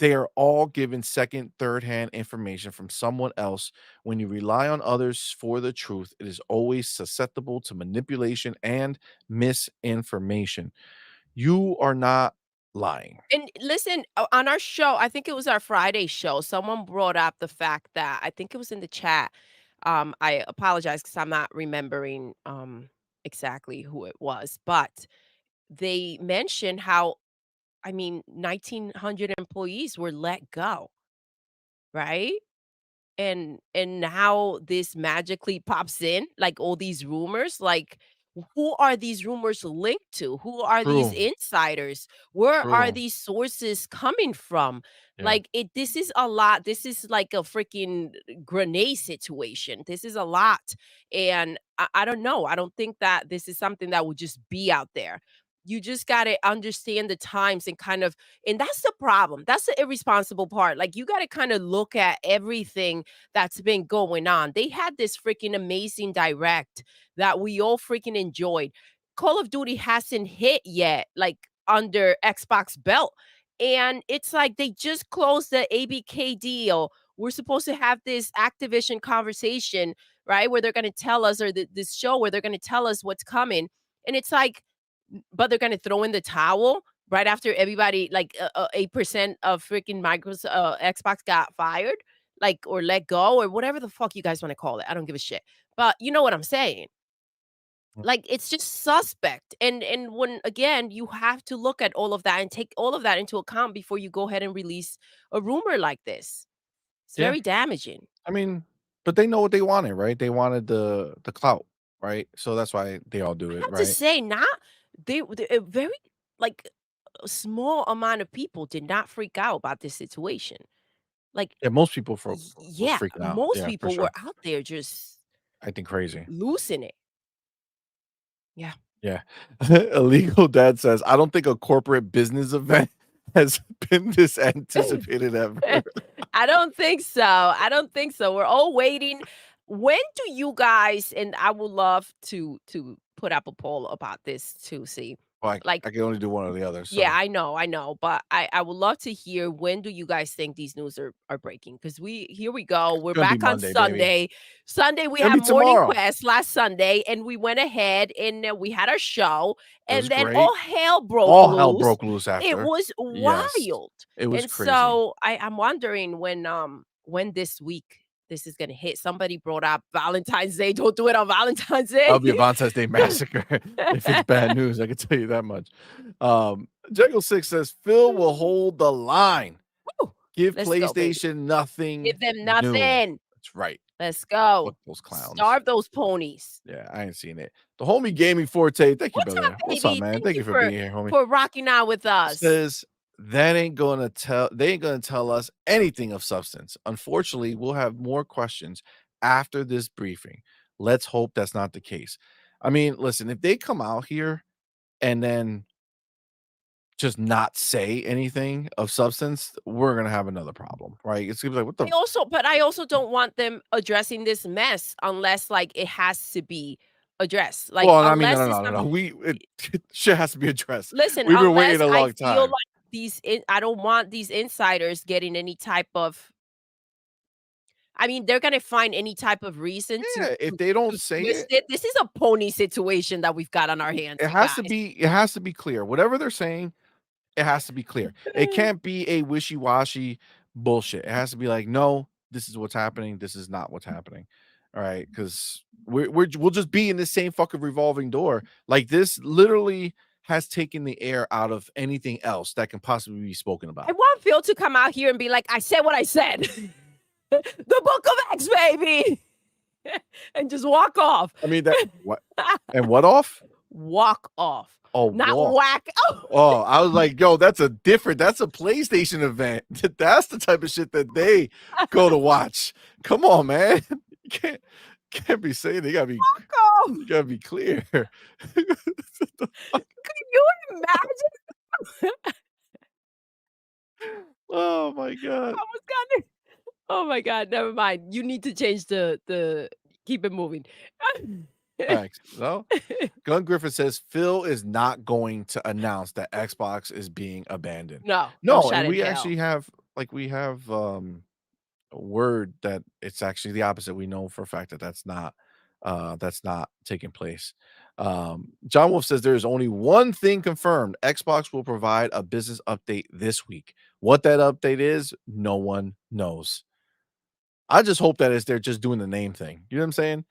They are all given second, third hand information from someone else. When you rely on others for the truth, it is always susceptible to manipulation and misinformation. You are not lying. And listen, on our show, I think it was our Friday show, someone brought up the fact that I think it was in the chat. I apologize because I'm not remembering exactly who it was, but they mentioned how, I mean, 1,900 employees were let go, right? And how this magically pops in, like all these rumors, like who are these rumors linked to? Who are these True. insiders? Where are True. these sources coming from? Yeah. Like this is a lot. This is like a freaking grenade situation. This is a lot. And I don't know. I don't think that this is something that would just be out there. You just got to understand the times and kind of, and that's the problem. That's the irresponsible part. Like you got to kind of look at everything that's been going on. They had this freaking amazing direct that we all freaking enjoyed. Call of Duty hasn't hit yet, like under Xbox belt. And it's like they just closed the ABK deal. We're supposed to have this Activision conversation, right? Where they're going to tell us, or this show where they're going to tell us what's coming. And it's like, but they're going to throw in the towel right after everybody, like 8% of freaking Microsoft, Xbox got fired, like, or let go, or whatever the fuck you guys want to call it. I don't give a shit. But you know what I'm saying? Mm. Like, it's just suspect, and when again, you have to look at all of that and take all of that into account before you go ahead and release a rumor like this. It's Yeah, very damaging. I mean, but they know what they wanted, right? They wanted the clout, right? So that's why they all do I it, have to right? say, not they a very, like, a small amount of people did not freak out about this situation. Like, Yeah, most people was yeah, freaking out. most Yeah, for people were sure. out there just Acting crazy. losing it. Yeah. Yeah. Illegal Dad says, "I don't think a corporate business event has been this anticipated ever." I don't think so. I don't think so. We're all waiting. When do you guys, and I would love to put up a poll about this to see. Well, Like, I can only do one or the other, yeah, so I know, but I would love to hear, when do you guys think these news are breaking? Because we here we go. it's We're gonna be back on Monday, baby. Sunday. Sunday we It's gonna had be Morning tomorrow. Quest last Sunday, and we went ahead and we had our show, It was and then great. all hell broke All hell loose. broke loose It after. was Yes. wild. It was And crazy. so I'm wondering when this week this is gonna hit. Somebody brought up Valentine's Day. Don't do it on Valentine's That'll be a Day. Valentine's Day massacre if it's bad news, I can tell you that much. Jekyll 6 says, "Phil will hold the line. Woo! Give Let's go, baby. PlayStation nothing Give them new." nothing. That's right. Let's Fuck go. those clowns. Starve those ponies. Yeah, I ain't seen it. The homie Gaming Forte, thank you, What's up, brother. What's up, baby? man? Thank Thank you you for being here, homie. for rocking out with us. Says they ain't gonna tell us anything of substance. Unfortunately, we'll have more questions after this briefing. Let's hope that's not the case. I mean, listen, if they come out here and then just not say anything of substance, we're gonna have another problem, right? It's gonna be like, what the I also don't want them addressing this mess unless, like, it has to be addressed. Like, well, I mean, unless it's some no. Shit has to be addressed. listen, We've been unless waiting a I long feel time. like I don't want these insiders getting any type of, I mean, they're gonna find any type of reason Yeah, if they don't to say twist it, it. This is a pony situation that we've got on our hands, you guys. it has to be clear. Whatever they're saying, it has to be clear. It can't be a wishy-washy bullshit. It has to be like, "No, this is what's happening. This is not what's happening." All right, because we'll just be in the same fucking revolving door. Like, this literally has taken the air out of anything else that can possibly be spoken I about. want Phil to come out here and be like, "I said what I said." The Book of X, baby. And just walk off. I mean, that what and what off? Walk off, Oh, not walk. whack. Oh, Oh, I was like, "Yo, that's a PlayStation event." That's the type of shit that they go to watch. Come on, man. You can't be saying walk off. you gotta be clear. Can you imagine? Oh my god. I was gonna Oh my god, never mind. You need to change the keep it moving. Facts. No, Gun Griffin says Phil is not going to announce that Xbox is being abandoned. No, no No, shot and in we hell. actually have a word that it's actually the opposite. We know for a fact that that's not taking place. John Wolf says there is only one thing confirmed. Xbox will provide a business update this week. What that update is, no one knows. I just hope that is they're just doing the name thing. You know what I'm saying?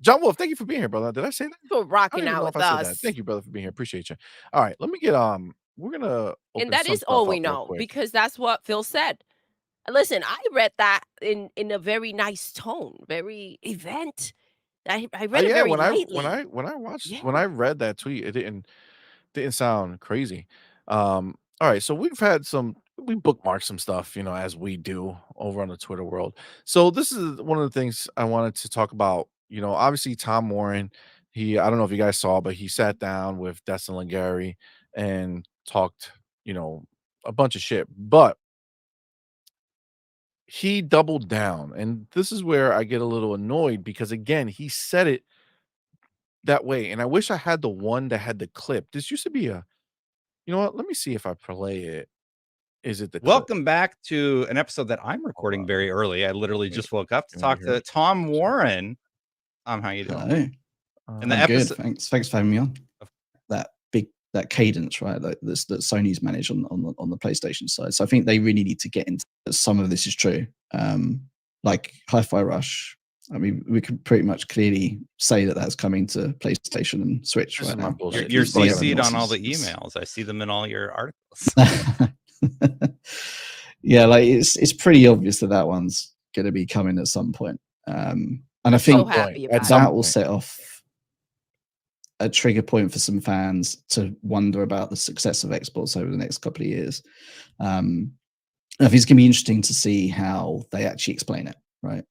John Wolf, thank you for being here, brother. Did I say that? For I don't rocking even out know if with I said that. us. Thank you, brother, for being here. Appreciate you. All right, let me get we're gonna And open that some is stuff all we up real know, quick. because that's what Phil said. Listen, I read that in a very nice tone, very event. I read it Yeah, very lightly. Yeah. when I read that tweet, it didn't sound crazy. All right, so we bookmarked some stuff, as we do over on the Twitter world. So this is one of the things I wanted to talk about. Obviously Tom Warren, I don't know if you guys saw, but he sat down with Destin Legary and talked, you know, a bunch of shit. But he doubled down, and this is where I get a little annoyed because again, he said it that way, and I wish I had the one that had the clip. This used to be a you know what? Let me see if I play it Is it the clip? Welcome back to an episode that I'm Hold recording on. very early. I literally Let me just woke up to can you talk hear to it? Tom Warren. How you doing? Hello. And the I'm good. episode Thanks for having me on. That cadence, right? That Sony's managed on the PlayStation side. So I think they really need to get into some of this is true. Like Hi-Fi Rush. I mean, we can pretty much clearly say that that's coming to PlayStation and Switch This right is my now. bullshit. you're This is like CC'd on all the it's- emails. I see them in all your articles. Yeah, like it's pretty obvious that one's going to be coming at some point. And I So think happy at about some that will point. set off a trigger point for some fans to wonder about the success of Xbox over the next couple of years. I think it's going to be interesting to see how they actually explain it, right?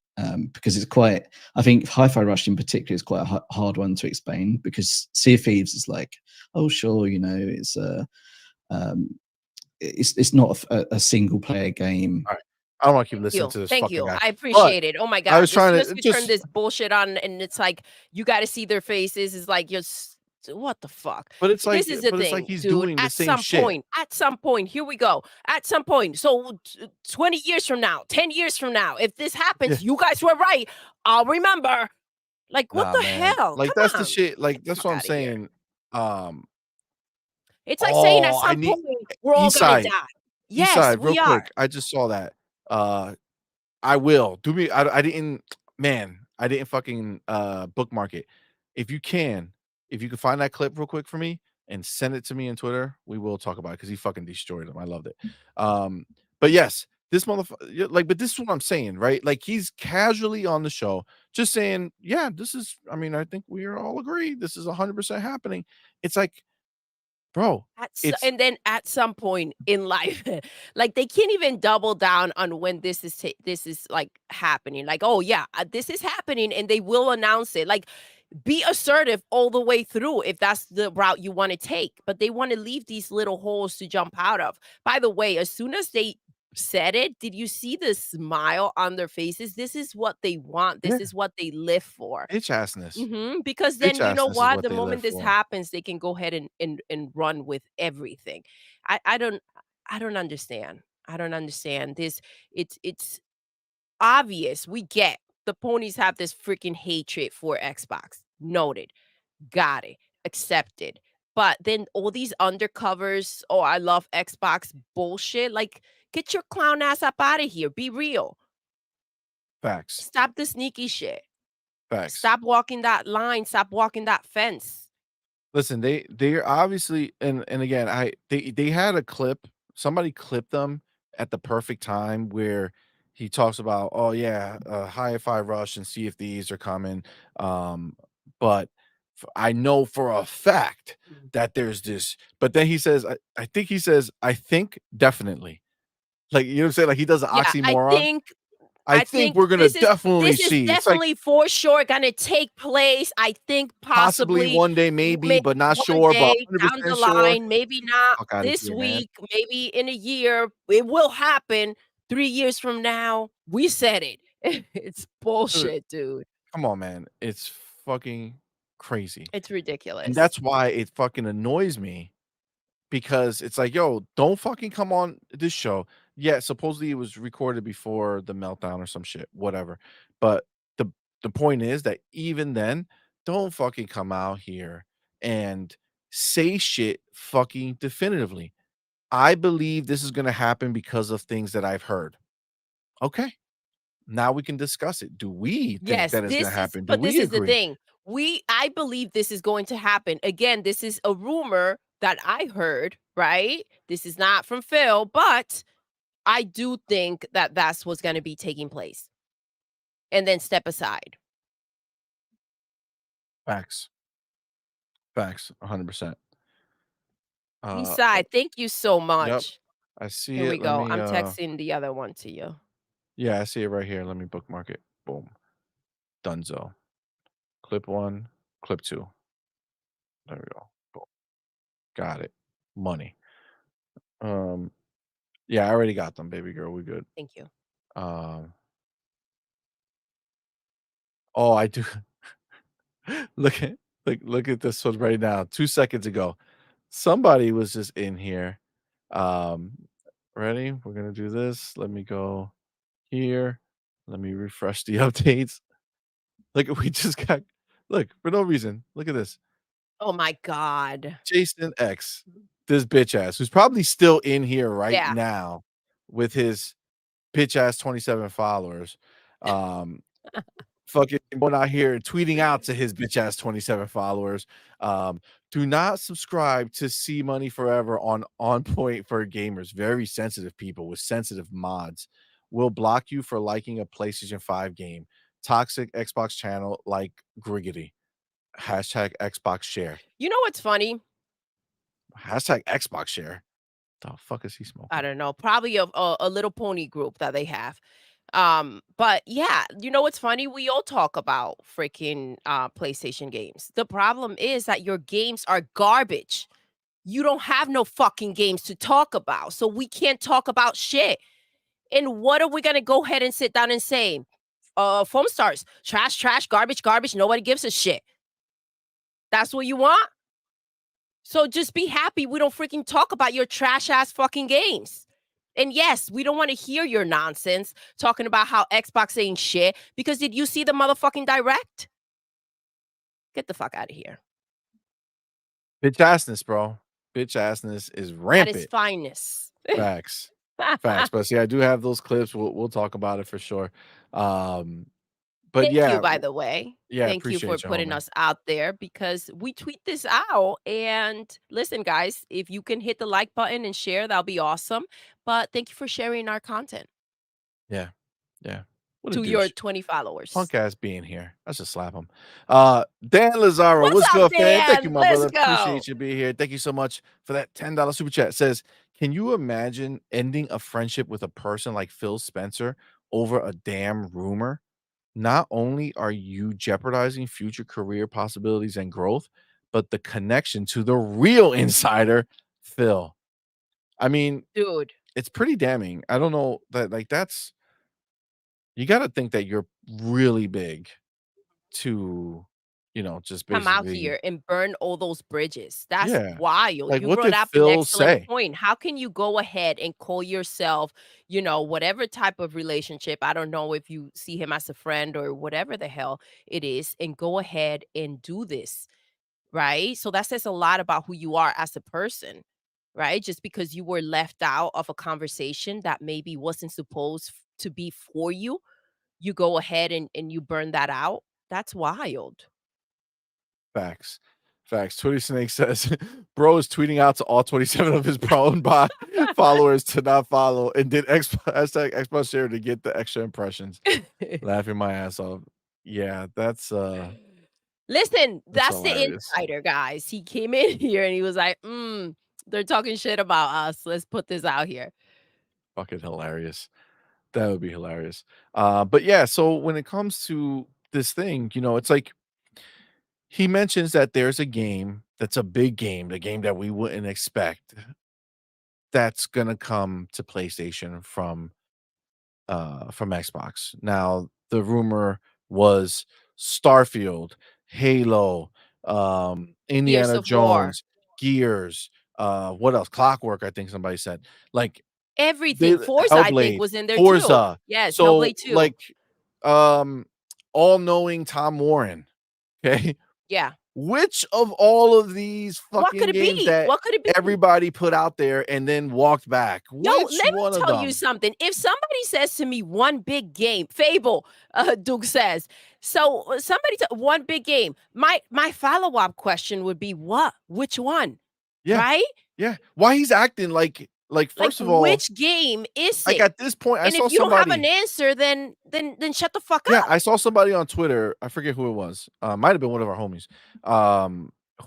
Because it's quite, I think Hi-Fi Rush in particular is quite a hard one to explain, because Sea of Thieves is like, oh sure, you know, it's not a single player game. All right. I don't want to keep listening to this Thank fucking you. guy. I But appreciate it. Oh my I was god. As soon trying as to you turn just this bullshit on and it's like you gotta see their faces, it's like what the fuck? but it's This like is the thing, he's dude. doing the same shit. At some point, here we go. At some point, so 20 years from now, 10 years from now, if this Yeah. happens, you guys were right. I'll remember. Like, what Nah, the man. hell? Like, Come that's the on. shit. Like, Get the that's fuck what I'm out of here. saying. Um, It's like saying at I some need point we're all gonna Eastside. die. Yes, Eastside, real we are. quick. I just saw that. I will. Do me I didn't man, I didn't fucking bookmark it. If you can, if you can find that clip real quick for me and send it to me on Twitter, we will talk about it because he fucking destroyed him. I loved it. But yes, this motherfucker, like, but this is what I'm saying, right? Like, he's casually on the show, just saying, yeah, this is, I mean, I think we are all agree this is 100% happening. It's like, bro, it's And then at some point in life, like they can't even double down on when this is like happening. Like, oh yeah, this is happening, and they will announce it. Like, be assertive all the way through if that's the route you want to take. But they want to leave these little holes to jump out of. By the way, as soon as they said it, did you see the smile on their faces? This is what they want. yeah, This is what they live for. bitch assness. Because Bitch then you know assness is what? what The they live moment this for. happens, they can go ahead and run with everything. I don't understand. I don't understand this. It's obvious. We get the ponies have this freaking hatred for Xbox. Noted. Got it. Accepted. But then all these undercovers, oh, I love Xbox bullshit. Like, get your clown ass up out of here. Be real. Facts. Stop the sneaky shit. Facts. Stop walking that line. Stop walking that fence. Listen, they're obviously, and again, they had a clip. Somebody clipped them at the perfect time where he talks about, oh yeah, Hi-Fi Rush and see if these are coming. But I know for a fact that there's this. But then he says, I think he says, I think definitely. Like, you know what I'm saying? Like, he does an Yeah, oxymoron. I I think think we're gonna definitely this is see. It's like definitely for sure gonna take place. I think possibly possibly one day, maybe, but not one sure, but day down the 100% sure. line, maybe not Fuck out of this here, man. week, maybe in a year. It will happen 3 years from now. We said it. It's bullshit, dude. Come on, man. It's fucking crazy. It's And ridiculous. that's why it fucking annoys me because it's like, yo, don't fucking come on this show. Yeah, supposedly it was recorded before the meltdown or some shit, whatever. But the the point is that even then, don't fucking come out here and say shit fucking definitively. I believe this is gonna happen because of things that I've heard. Okay. Now we can discuss it. Do we think Yes, that is gonna happen? Do this we is the agree? thing. I believe this is going to happen. Again, this is a rumor that I heard, right? This is not from Phil, but I do think that that's what's going to be taking place. And then step aside. Facts. Facts. 100%. Eastside, thank you so Yep. much. I see Here we it. Let go. me I'm texting the other one to you. yeah, I see it right here. Let me bookmark it. Boom. Dunzo. Clip 1, clip 2. There we go. Boom. Got it. Money. Yeah, I already got them, baby girl. We good. Thank you. Um oh, I do look at look at this one right now. 2 seconds ago. Somebody was just in here. Um ready? We're gonna do this. Let me go here. Let me refresh the updates. Like we just got look for no reason. Look at this. Oh my god. Jason X, this bitch ass, who's probably still in here right Yeah. now with his bitch ass 27 followers. Fucking going out here and tweeting out to his bitch ass 27 followers. Do not subscribe to CMoney Forever on Point for Gamers. Very sensitive people with sensitive mods will block you for liking a PlayStation 5 game. Toxic Xbox channel like Griggity. Hashtag Xbox share. You know what's funny? Hashtag Xbox share. The fuck is he smoking? I don't know. Probably a little pony group that they have. But yeah, you know what's funny? We all talk about freaking PlayStation games. The problem is that your games are garbage. You don't have no fucking games to talk about. So we can't talk about shit. And what are we gonna go ahead and sit down and say? Foam stars, trash, trash, garbage, garbage. Nobody gives a shit. That's what you want? So just be happy we don't freaking talk about your trash ass fucking games. And yes, we don't want to hear your nonsense talking about how Xbox ain't shit because did you see the motherfucking direct? Get the fuck out of here. Bitch assness, bro. Bitch assness is At its rampant. finest. Facts. Facts. But see, I do have those clips. We'll talk about it for sure. But Thank yeah, you, by the way. yeah, Thank you for appreciate you, putting homie. us out there because we tweet this out. And listen, guys, if you can hit the like button and share, that'll be awesome. But thank you for sharing our content Yeah, yeah. What a to your douche. 20 followers. Punk ass being here. Let's just slap him. Dan Lazaro, what's up, good, fan? Thank you, Dan? my Let's brother. go. Appreciate you being here. Thank you so much for that $10 super chat. Says, can you imagine ending a friendship with a person like Phil Spencer over a damn rumor? Not only are you jeopardizing future career possibilities and growth, but the connection to the real insider, Phil. I mean, Dude. it's pretty damning. I don't know that like that's you got to think that you're really big to, just Come out basically, here and burn all those bridges. That's yeah. wild. Like, You what brought did up an Phil excellent say? point. How can you go ahead and call yourself, whatever type of relationship? I don't know if you see him as a friend or whatever the hell it is, and go ahead and do this, right? So that says a lot about who you are as a person, right? Just because you were left out of a conversation that maybe wasn't supposed to be for you, you go ahead and you burn that out. That's wild. Facts. Facts. Twitty Snake says, bro is tweeting out to all 27 of his pro and bot followers to not follow and did hashtag Xbox share to get the extra impressions. Laughing my ass off. Yeah, that's Listen, that's the hilarious. insider, guys. He came in here and he was like, they're talking shit about us. Let's put this out here. Fucking hilarious. That would be hilarious. But yeah, so when it comes to this thing, it's like he mentions that there's a game that's a big game, the game that we wouldn't expect that's gonna come to PlayStation from Xbox. Now, the rumor was Starfield, Halo, Gears Indiana of War. Jones, Gears, what else? Clockwork, I think somebody said. Like Everything. Forza, I think, Hellblade, was in there too. Forza. Yes, So Hellblade 2. like all-knowing Tom Warren. Okay. Yeah. Which of all of these What could fucking it games be? that What could it be? everybody put out there and then walked back? Yo, Which let me one of tell them? you something. If somebody says to me one big game, Fable, Duke says. So one big game. My follow-up question would be what? Which one? Yeah. Right? Yeah. Why he's acting like first of all, which game is like it? at this point, I And saw if you don't have an somebody. answer, then shut the fuck Yeah, up. I saw somebody on Twitter. I forget who it was. Might have been one of our homies.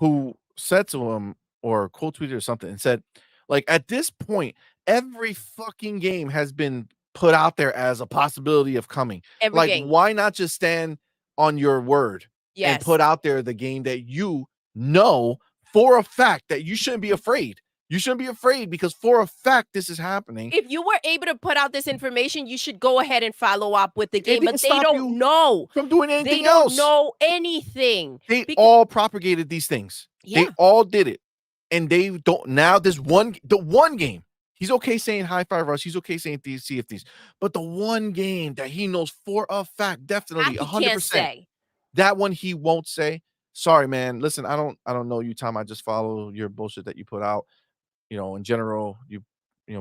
Who said to him or quote tweeted or something and said, like, at this point, every fucking game has been put out there as a possibility of coming. Every Like, game. why not just stand on your word and Yes. put out there the game that you know for a fact that you shouldn't be afraid? You shouldn't be afraid because for a fact this is happening. If you were able to put out this information, you should go ahead and follow up with the It game. didn't But they stop you don't know. from doing They anything don't else. know anything. They all propagated these things. Yeah. They all did it. And they don't now the one game. He's okay saying Hi-Fi Rush. He's okay saying these CFDs. But the one game that he knows for a fact, definitely He can't 100%, say. that one he won't say. Sorry, man. Listen, I don't know you, Tom. I just follow your bullshit that you put out. In general, you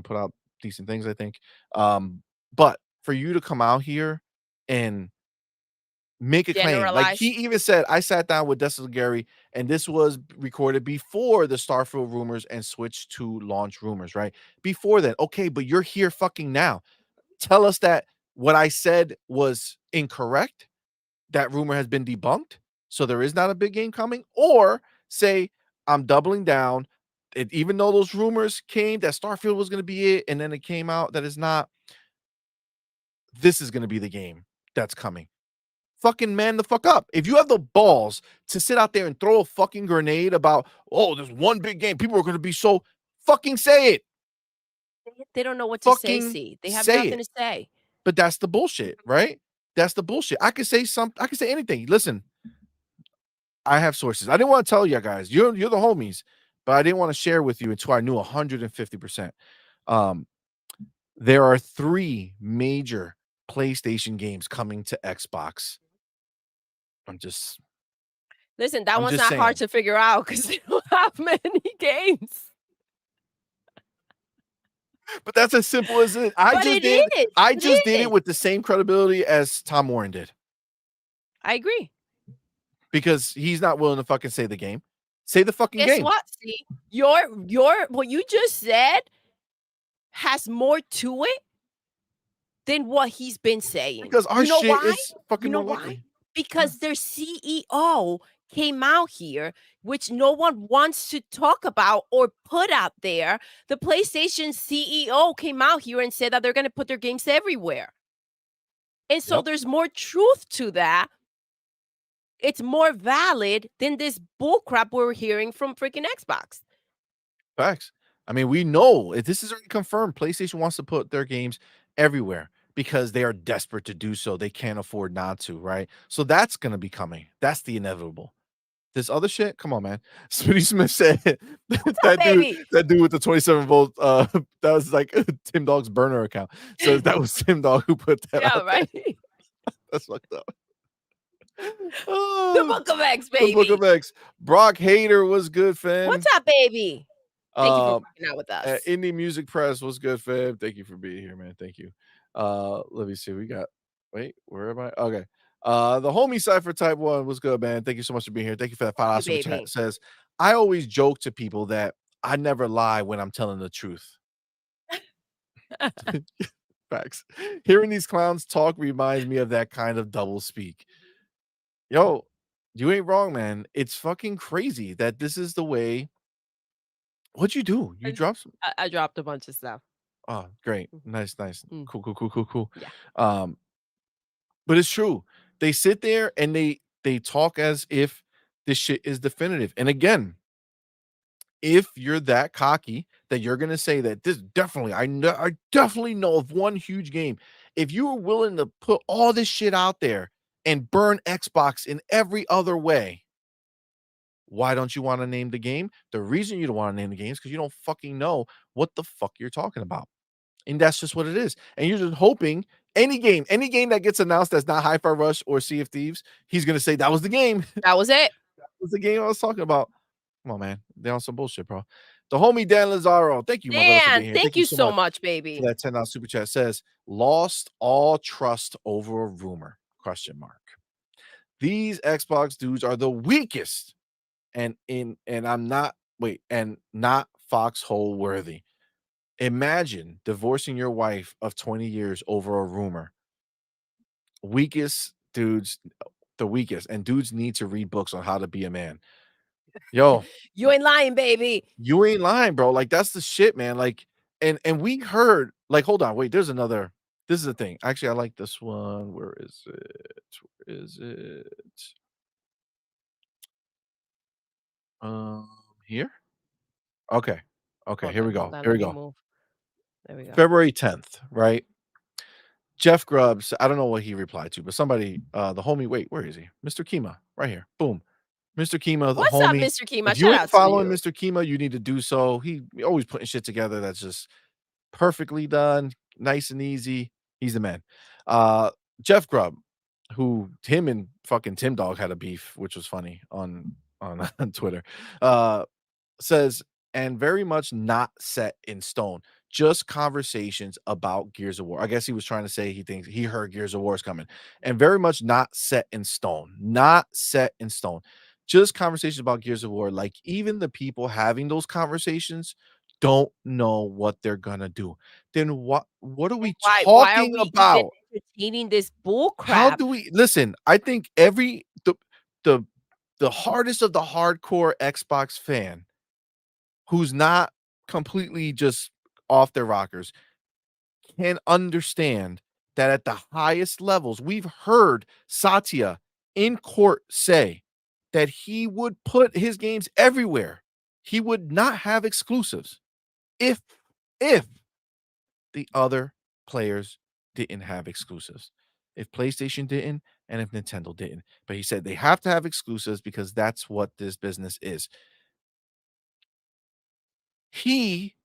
put out decent things, I think. But for you to come out here and make a claim. Like he Generalize. even said, I sat down with Destin Gary, and this was recorded before the Starfield rumors and switched to launch rumors, right? Before that. Okay, but you're here fucking now. Tell us that what I said was incorrect. That rumor has been debunked. So there is not a big game coming, or say I'm doubling down. Even though those rumors came that Starfield was going to be it, and then it came out that it's not, this is going to be the game that's coming. Fucking man the fuck up. If you have the balls to sit out there and throw a fucking grenade about, oh, there's one big game, people are going to be so, fucking say it. They don't know what to say, Fucking see. They have say nothing it. to say. But that's the bullshit, right? That's the bullshit. I could say something. I could say anything. Listen, I have sources. I didn't want to tell you guys. You're the homies, but I didn't want to share with you until I knew 150%. There are 3 major PlayStation games coming to Xbox. Listen, that I'm one's just not hard saying. to figure out because they don't have many games. But that's as simple as it. I But just it did. is. I It just did is. it with the same credibility as Tom Warren did, I agree. because he's not willing to fucking say the game. Say the fucking Guess game. what? See, your what you just said has more to it than what he's been saying. Because our You know shit why? is fucking You know more why? likely. Because their CEO came out here, which no one wants to talk about or put out there. The PlayStation CEO came out here and said that they're going to put their games everywhere. And so Yep. there's more truth to that. It's more valid than this bullcrap we're hearing from freaking Xbox. Facts. I mean, we know this is already confirmed. PlayStation wants to put their games everywhere because they are desperate to do so. They can't afford not to, right? So that's going to be coming. That's the inevitable. This other shit, come on, man. Smitty Smith said that baby? dude with the 27-volt, that was like Tim Dog's burner account. So that was Tim Dog who put that Yeah, out right. there. That's fucked up. The Oh, Book of X, the Book baby. of X. Brock Hader was good, fam. What's up, baby? Thank you for working out with us. Indie Music Press was good, fam. Thank you for being here, man. Thank you. Let me see. Wait, where am I? Okay. The homie Cypher Type 1 was good, man. Thank you so much for being here. Thank you for that $5 super baby. chat. Says, I always joke to people that I never lie when I'm telling the truth. Facts. Hearing these clowns talk reminds me of that kind of double speak. Yo, you ain't wrong, man. It's fucking crazy that this is the way. What'd you do? You dropped some. I dropped a bunch of stuff. Oh, great. Mhm. Nice. Mm. Cool. Yeah. But it's true. They sit there and they talk as if this shit is definitive. And again, if you're that cocky that you're gonna say that this definitely, I definitely know of one huge game. If you were willing to put all this shit out there and burn Xbox in every other way, why don't you want to name the game? The reason you don't want to name the game is because you don't fucking know what the fuck you're talking about. And that's just what it is. And you're just hoping any game that gets announced that's not Hi-Fi Rush or Sea of Thieves, he's gonna say that was the game. That was it. That was the game I was talking about. Come on, man. They're on some bullshit, bro. The homie Dan Lazaro. Thank you, my brother, for Dan, being here. thank you so much, for baby. that $10 super chat. Says, lost all trust over a rumor. ? These Xbox dudes are the weakest. And I'm not not foxhole worthy. Imagine divorcing your wife of 20 years over a rumor. Weakest dudes, the weakest, and dudes need to read books on how to be a man. Yo, You ain't lying, baby. you ain't lying, bro. Like, that's the shit, man. Like, and we heard, like, hold on, wait, there's another. This is the thing. Actually, I like this one. Where is it? Here? Okay. Hold Here on, we go. hold on, Here we let me go. move. There we go. February 10th, right? Jeff Grubbs, I don't know what he replied to, but somebody, the homie, wait, where is he? Mr. Kima, right here. Boom. Mr. Kima, the What's up, homie. Mr. Kima? If you Shout ain't out to following you. Mr. Kima, you need to do so. He always putting shit together that's just perfectly done, nice and easy. He's the man. Jeff Grubb, who him and fucking Tim Dog had a beef, which was funny on on Twitter. Says, and very much not set in stone, just conversations about Gears of War. I guess he was trying to say he thinks he heard Gears of War is coming, and very much not set in stone, not set in stone, just conversations about Gears of War. Like, even the people having those conversations don't know what they're gonna do. Then what are we Why are talking we even about? entertaining this bull How crap? do we listen? I think the the hardest of the hardcore Xbox fan who's not completely just off their rockers can understand that at the highest levels, we've heard Satya in court say that he would put his games everywhere. He would not have exclusives if if the other players didn't have exclusives. If PlayStation didn't and if Nintendo didn't. But he said they have to have exclusives because that's what this business is. He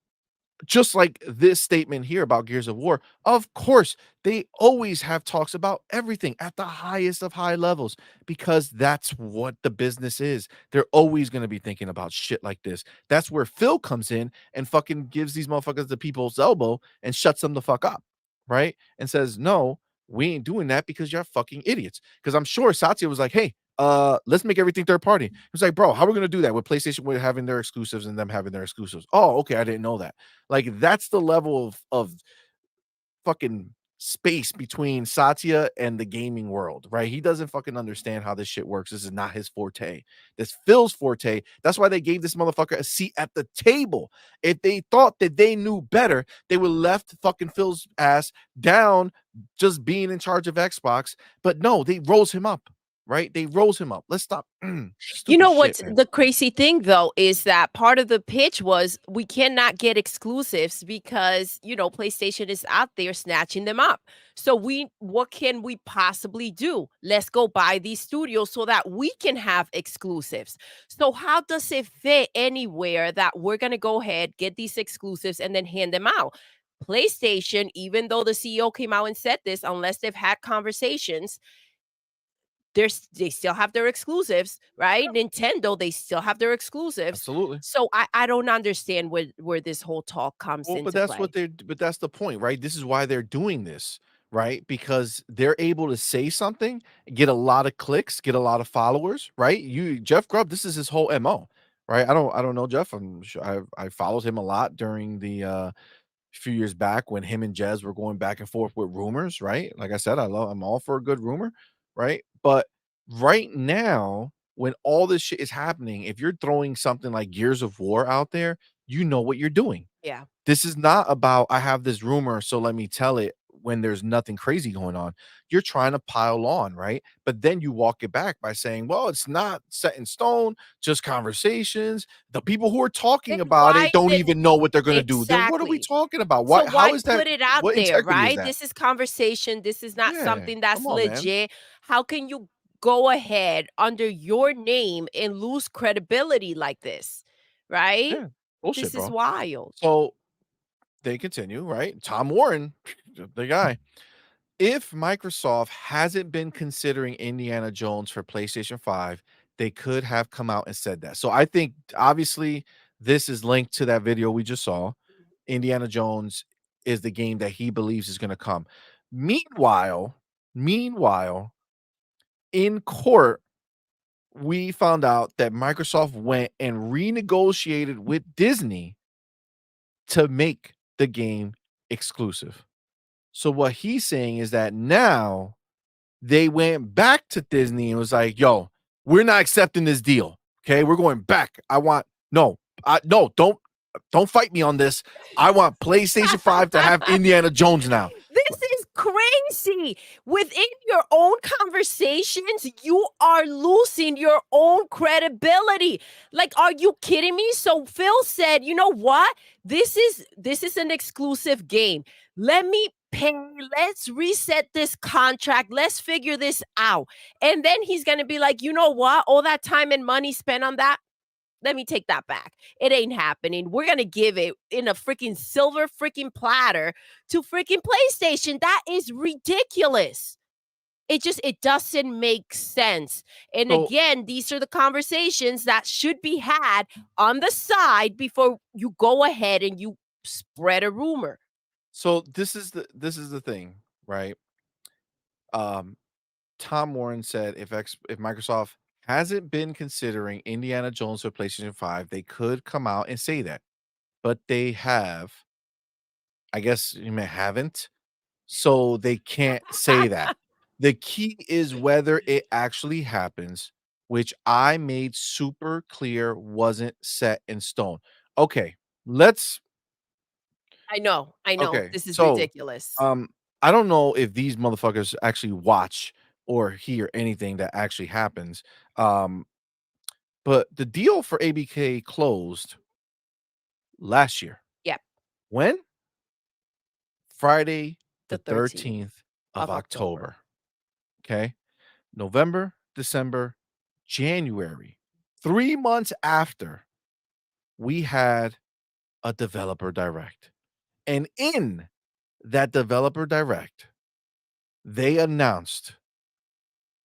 Just like this statement here about Gears of War, of course, they always have talks about everything at the highest of high levels because that's what the business is. They're always going to be thinking about shit like this. That's where Phil comes in and fucking gives these motherfuckers the people's elbow and shuts them the fuck up, right? And says, "No, we ain't doing that because you're fucking idiots." Because I'm sure Satya was like, "Hey, let's make everything third party." He was like, "Bro, how are we gonna do that with PlayStation with having their exclusives and them having their exclusives?" Oh, okay, I didn't know that. Like, that's the level of fucking space between Satya and the gaming world, right? He doesn't fucking understand how this shit works. This is not his forte. This Phil's forte. That's why they gave this motherfucker a seat at the table. If they thought that they knew better, they would left fucking Phil's ass down just being in charge of Xbox. But no, they rose him up, right? They rose him up. Let's stop. You Stupid know shit, what's man. the crazy thing though is that part of the pitch was we cannot get exclusives because, PlayStation is out there snatching them up. So what can we possibly do? Let's go buy these studios so that we can have exclusives. So how does it fit anywhere that we're going to go ahead, get these exclusives and then hand them out? PlayStation, even though the CEO came out and said this, unless they've had conversations, they still have their exclusives, right? Nintendo, they still have their exclusives. Absolutely. So I don't understand where this whole talk comes Well, into play. but that's the point, right? This is why they're doing this, right? Because they're able to say something, get a lot of clicks, get a lot of followers, right? Jeff Grubb, this is his whole MO, right? I don't know Jeff. I'm sure I followed him a lot during the few years back when him and Jez were going back and forth with rumors, right? Like I said, I'm all for a good rumor, right? But right now, when all this shit is happening, if you're throwing something like Gears of War out there, you know what you're doing. Yeah. This is not about I have this rumor, so let me tell it when there's nothing crazy going on. You're trying to pile on, right? But then you walk it back by saying, well, it's not set in stone, just conversations. The people who are Then talking about why it don't then even know what they're going to do. Then what are we exactly. talking about? So Why why how is that put it out what there, integrity is right? that? This is conversation. This is not Yeah, something come that's on, man. legit. How can you go ahead under your name and lose credibility like this? Right? Yeah, bullshit, This is bro. wild. So they continue, right? Tom Warren, the guy. If Microsoft hasn't been considering Indiana Jones for PlayStation 5, they could have come out and said that. So I think obviously this is linked to that video we just saw. Indiana Jones is the game that he believes is going to come. Meanwhile, in court, we found out that Microsoft went and renegotiated with Disney to make the game exclusive. So what he's saying is that now they went back to Disney and was like, "Yo, we're not accepting this deal. Okay, we're going back. I want no, don't fight me on this. I want PlayStation 5 to have Indiana Jones now." This is crazy. Within your own conversations, you are losing your own credibility. Like, are you kidding me? So Phil said, "You know what? This is an exclusive game. Let me pay. Let's reset this contract. Let's figure this out." And then he's going to be like, "You know what? All that time and money spent on that, let me take that back. It ain't happening. We're gonna give it in a freaking silver freaking platter to freaking PlayStation. That is ridiculous. It doesn't make sense. And So again, these are the conversations that should be had on the side before you go ahead and you spread a rumor. so this is the thing, right? Um, Tom Warren said if Microsoft hasn't been considering Indiana Jones for PlayStation 5, they could come out and say that. But they have. I guess you may haven't. So they can't say that. The key is whether it actually happens, which I made super clear wasn't set in stone. Okay, let's I know. okay. This is So, ridiculous. um, I don't know if these motherfuckers actually watch or hear anything that actually happens. Um, but the deal for ABK closed last year. Yep, When? Friday the the 13th 13th of of October. October. Okay. November, December, January. 3 months after, we had a developer direct. And in that developer direct, they announced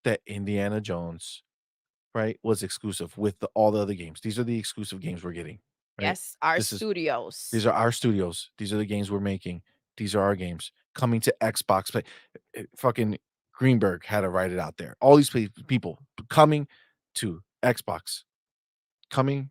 that Indiana Jones, right, was exclusive with all the other games. These are the exclusive games we're getting, right? Yes, our This is studios. These are our studios. These are the games we're making. These are our games coming to Xbox. Play. Fucking Greenberg had to write it out there. All these people coming to Xbox, coming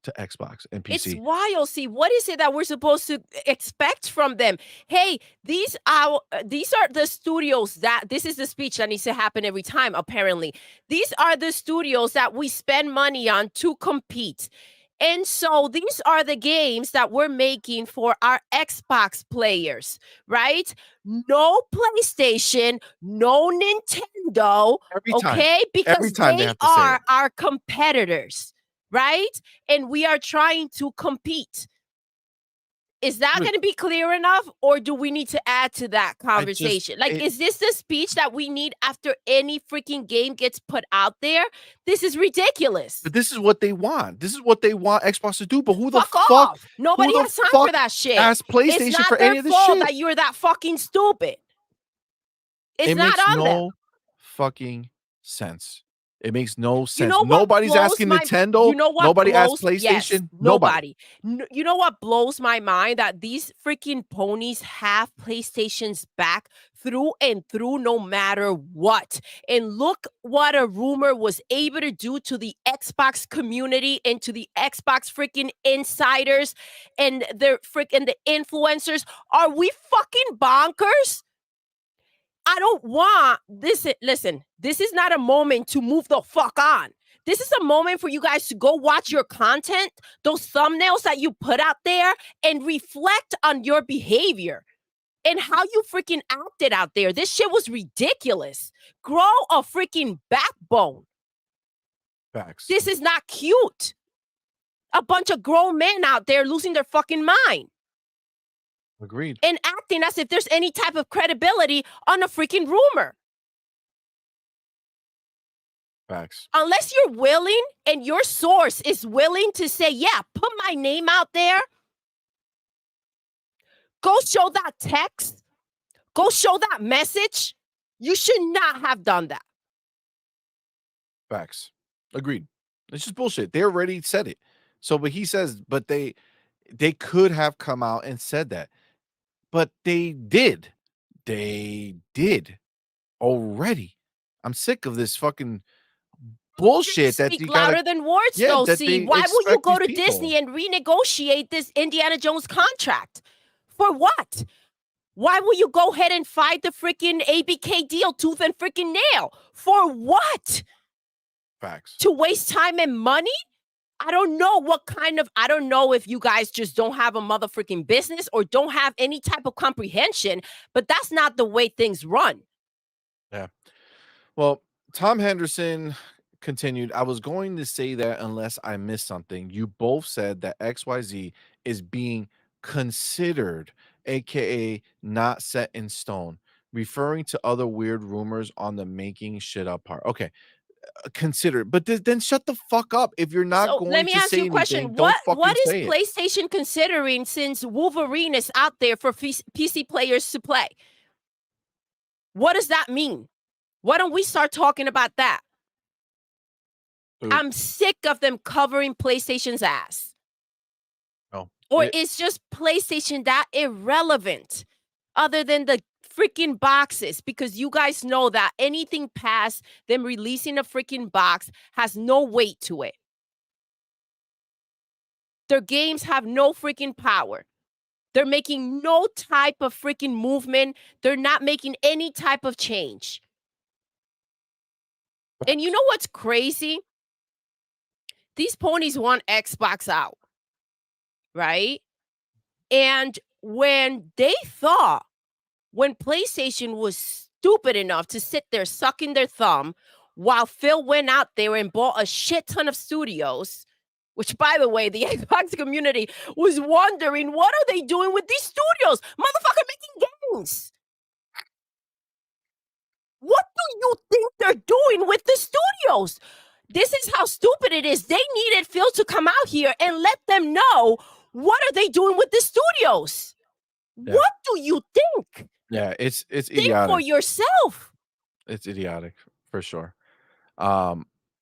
to Xbox and It's PC. wild. See, what is it that we're supposed to expect from them? Hey, these are the studios that this is the speech that needs to happen every time, apparently. These are the studios that we spend money on to compete. And so these are the games that we're making for our Xbox players, right? No PlayStation, no Nintendo, okay? Every Because time they they have to say are it. our competitors, right? And we are trying to compete. Is that Dude, going to be clear enough, or do we need to add to that I just conversation? Like, it, is this the speech that we need after any freaking game gets put out there? This is ridiculous. but this is what they want. This is what they want Xbox to do. But who the Fuck fuck? off. Who Nobody the has time for fuck that shit. asked It's PlayStation not for their any of this fault shit? that you're that fucking stupid. It's It not makes on them. no fucking sense. It makes no You sense. know what Nobody's blows asking my Nintendo. you know what Nobody asked blows yes, PlayStation. Nobody. nobody. You know what blows my mind? That these freaking ponies have PlayStation's back through and through no matter what. And look what a rumor was able to do to the Xbox community and to the Xbox freaking insiders and their freaking the influencers. Are we fucking bonkers? I don't want this. Listen, this is not a moment to move the fuck on. This is a moment for you guys to go watch your content, those thumbnails that you put out there, and reflect on your behavior and how you freaking acted out there. This shit was ridiculous. Grow a freaking backbone. Facts. This is not cute. A bunch of grown men out there losing their fucking mind Agreed. and acting as if there's any type of credibility on a freaking rumor. Facts. Unless you're willing and your source is willing to say, yeah, put my name out there, go show that text, go show that message, you should not have done that. Facts. Agreed. It's just bullshit. They already said it. So, but he says, but they could have come out and said that. But they did. They did already. I'm sick of this fucking bullshit that Speak you gotta louder than words, yeah, though, that see. they Why will you expect go these to people. Disney and renegotiate this Indiana Jones contract? For what? Why will you go ahead and fight the freaking ABK deal tooth and freaking nail? For what? Facts. To waste time and money? I don't know if you guys just don't have a motherfucking business or don't have any type of comprehension, but that's not the way things run. Yeah. Well, Tom Henderson continued, I was going to say that unless I missed something. You both said that XYZ is being considered, aka not set in stone, referring to other weird rumors on the making shit up part. Okay. consider it. But then shut the fuck up. If you're not So going let me to ask say you a question. anything, don't fucking What is say it. PlayStation considering since Wolverine is out there for PC players to play? What does that mean? Why don't we start talking about that? Dude. I'm sick of them covering PlayStation's ass. No. Or it's just PlayStation that irrelevant other than the freaking boxes, because you guys know that anything past them releasing a freaking box has no weight to it. Their games have no freaking power. They're making no type of freaking movement. They're not making any type of change. And you know what's crazy? These ponies want Xbox out, right? And when they thought, when PlayStation was stupid enough to sit there sucking their thumb while Phil went out there and bought a shit ton of studios, which, by the way, the Xbox community was wondering, what are they doing with these studios? Motherfucker, making games. What do you think they're doing with the studios? This is how stupid it is. They needed Phil to come out here and let them know, what are they doing with the studios? Yeah. What do you think? Yeah, it's Think idiotic. for yourself. It's idiotic for sure.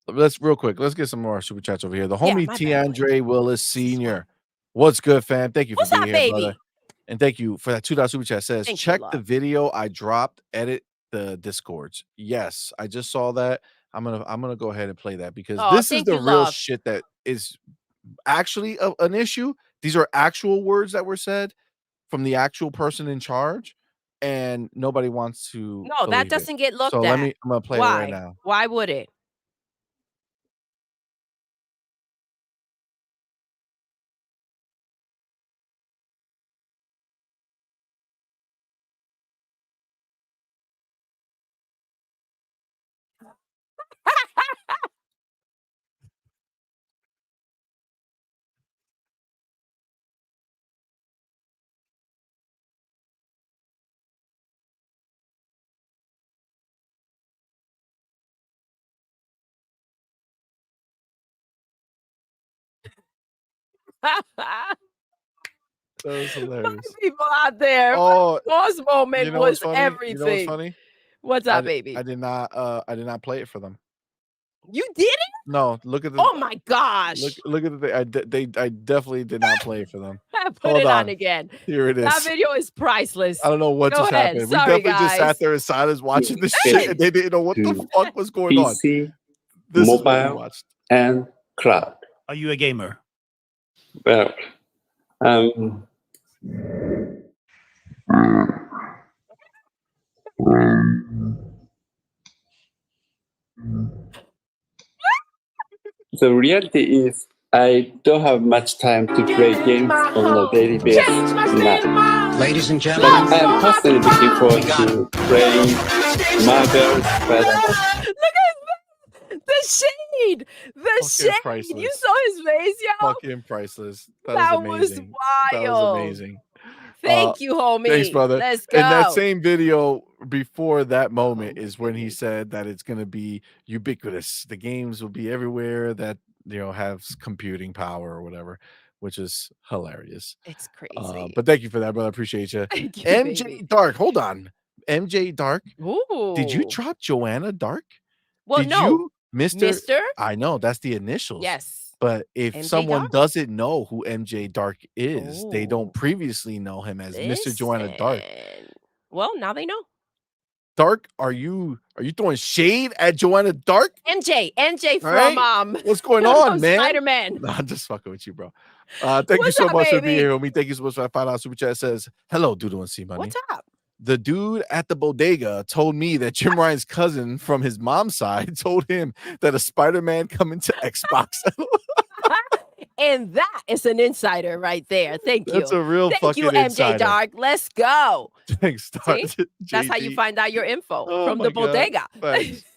Let's get some more super chats over here. The Yeah, homie my T. bad, Andre Willis Sr. What's good, fam? Thank you for What's being up, here, brother. baby? And thank you for that $2 super chat. Says, Thank you, check the love. video I dropped, edit the Discords. Yes, I just saw that. I'm gonna go ahead and play that because Oh, this is thank the you, real love. shit that is actually an issue. These are actual words that were said from the actual person in charge, and nobody wants to No, that believe it. doesn't get looked So at. I'm gonna play it right now. Why would it? That was My hilarious. people out there. Oh, Pause moment you know was what's funny? everything. You know what's funny? What's up, baby? I did not play it for them. You didn't? No, look at the Oh my gosh. look at the thing. I definitely did not play it for them. Put Hold it on on. again. Here it That is. video is priceless. I don't know what Go just ahead. happened. We Sorry, definitely just sat guys. there in silence watching this shit, and they didn't know what the fuck was going on. PC, This is what we mobile, watched. and cloud. Are you a gamer? Well, the reality is I don't have much time to play games on a daily basis now. Ladies and But gentlemen, I am personally looking forward to playing Marvel Spider-Man. Look at the shade. The Fucking shade. You priceless. saw his face, yo. Fucking priceless. That was was amazing. wild. That was amazing. Thank you, homie. Thanks, brother. Let's go. And that same video before that moment is when he said that it's going to be ubiquitous. The games will be everywhere that, have computing power or whatever, which is hilarious. It's crazy. But thank you for that, brother. I appreciate you. Thank you, MJ baby. Dark, hold on. MJ Dark, Ooh. did you drop Joanna Dark? Well, Did no. you, Mr. Mr.? I know that's the initials. Yes. But if MJ someone Dark? doesn't know who MJ Dark is, they Ooh. don't previously know him as Mr. Joanna Dark. Listen. Well, now they know. Dark, are you throwing shade at Joanna Dark? MJ from Right? What's going on, man? Spider-Man. No, I'm just fucking with you, bro. Thank you What's so up, much for being baby? here, homie. Thank you so much for that $5 super chat. It says, hello, Doodle and CMoney. What's up? The dude at the bodega told me that Jim Ryan's cousin from his mom's side told him that a Spider-Man coming to Xbox. And that is an insider right there. Thank you. That's a real Thank fucking you, MJ insider. Dark. Let's go. Thanks, Dark. See? That's how you JD. find out your info Oh from my the God. bodega.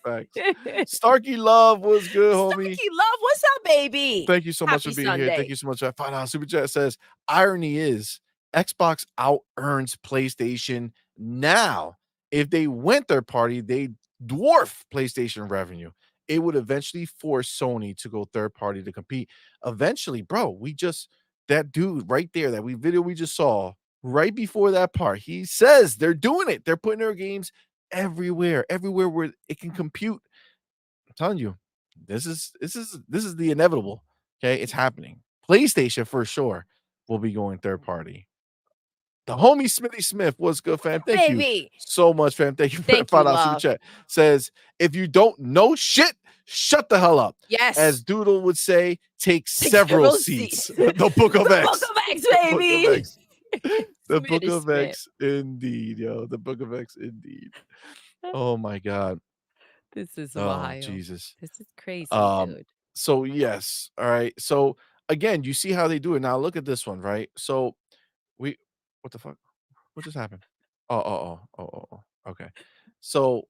Facts. Starkey Love was good, homie. Starkey Love, what's up, baby? Thank you so much for Happy being here. Thank Sunday. you so much. That $5 super chat says, irony is Xbox out earns PlayStation now. If they went their party, they dwarf PlayStation revenue. it would eventually force Sony to go third party to compete. Eventually, bro, that dude right there, that video we just saw right before that part, he says they're doing it. They're putting their games everywhere where it can compute. I'm telling you, this is the inevitable. Okay, it's happening. PlayStation for sure will be going third party. The homie Smithy Smith, what's good, fam? Thank you Baby. so much, fam. Thank you for Thank that you, $5 super love. chat. Says, if you don't know shit, shut the hell up. Yes. As Doodle would say, take several seats. The Book of The X. Book of X, The Book of baby. X. The Book Smitty of Smith. X, indeed, yo. The Book of X, indeed. Oh my God. This is Oh, wild. Jesus. This is crazy, Um, dude. so yes, all right. So again, you see how they do it. Now look at this one, right? So what the fuck? What just happened? Oh. Okay. So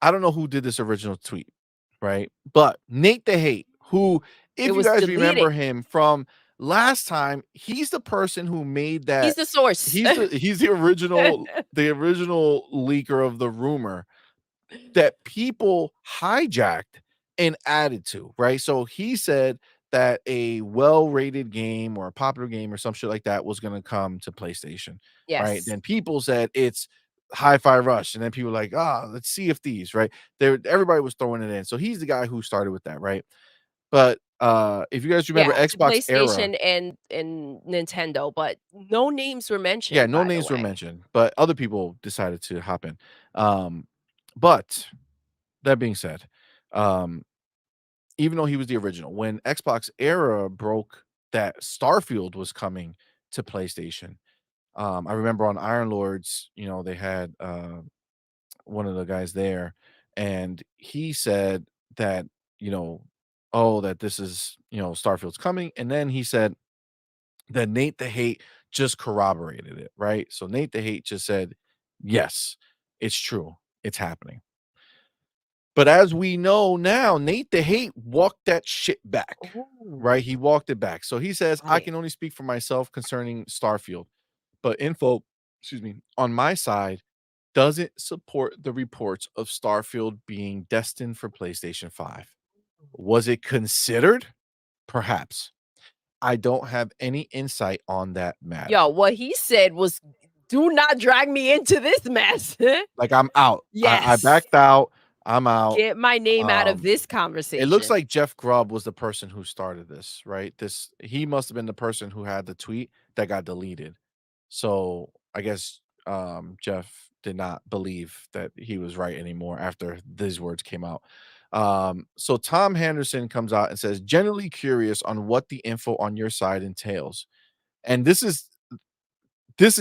I don't know who did this original tweet, right? But Nate the Hate, who, if It you was guys remember deleted. him from last time, he's the person who made that. He's the source. He's the original leaker of the rumor that people hijacked and added to, right? So he said that a well-rated game or a popular game or some shit like that was going to come to PlayStation, right? Yes. Then people said it's Hi-Fi Rush, and then people were like, let's see if these, right? Everybody was throwing it in. So he's the guy who started with that, right? But if you guys remember Yeah, Xbox era, PlayStation and Nintendo, but no names were mentioned. yeah, no by the names were way. mentioned, but other people decided to hop in. But that being said, um, even though he was the original, when Xbox era broke that Starfield was coming to PlayStation, I remember on Iron Lords, they had one of the guys there, and he said that, you know, oh, that this is, Starfield's coming. And then he said that Nate the Hate just corroborated it, right? So Nate the Hate just said, yes, it's true. It's happening. But as we know now, Nate the Hate walked that shit back, right? He walked it back. So he says, I Right. can only speak for myself concerning Starfield, but info, on my side doesn't support the reports of Starfield being destined for PlayStation 5. Was it considered? Perhaps. I don't have any insight on that matter. Yo, what he said was, "Do not drag me into this mess." Like, I'm out. I Yes. backed out. I'm out. Get my name out of this It conversation. looks like Jeff Grubb was the person who started this, right? He must have been the person who had the tweet that got deleted. So I guess Jeff did not believe that he was right anymore after these words came out. So Tom Henderson comes out and says, generally curious on what the info on your side entails. And this is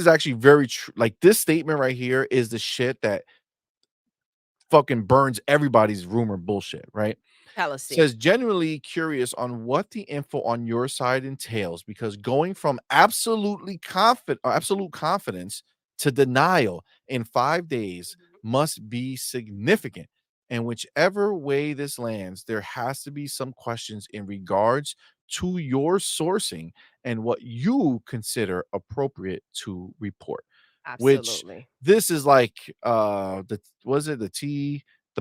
actually very true. Like, this statement right here is the shit that fucking burns everybody's rumor bullshit, right? Jealousy. Says genuinely curious on what the info on your side entails, because going from absolute confidence to denial in 5 days must be significant. And whichever way this lands, there has to be some questions in regards to your sourcing and what you consider appropriate to report. Which Absolutely. this is like the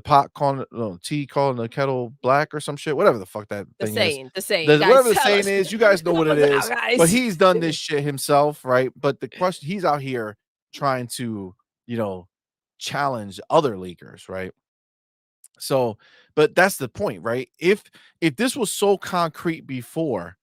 pot calling tea calling the kettle black or some shit, whatever the fuck that The thing saying, is. guys, Whatever the tell saying us. is, you guys know what it Help us is. out, guys. But he's done this shit himself, right? But the question, he's out here trying to, challenge other leakers, right? So, but that's the point, right? If this was so concrete before,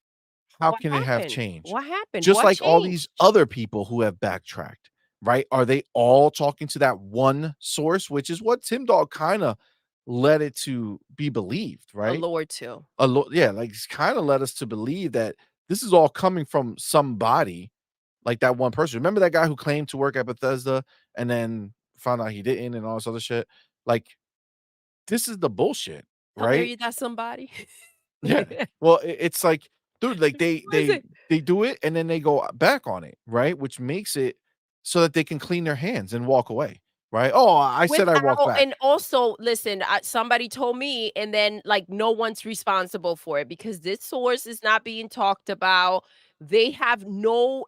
how What can it have happened? changed? What happened? Just What like all these changed? other people who have backtracked, right? Are they all talking to that one source, which is what Tim Dog kind of led it to be believed, right? Allure to. Yeah, like, it's kind of led us to believe that this is all coming from somebody, like that one person. Remember that guy who claimed to work at Bethesda and then found out he didn't and all this other shit? Like, this is the bullshit, How dare right? you that somebody? Yeah. Well, it's like, dude, like What is it? they do it and then they go back on it, right? Which makes it so that they can clean their hands and walk away, right? Oh, I said I walked back. And also, listen, somebody told me, and then like no one's responsible for it because this source is not being talked about. They have no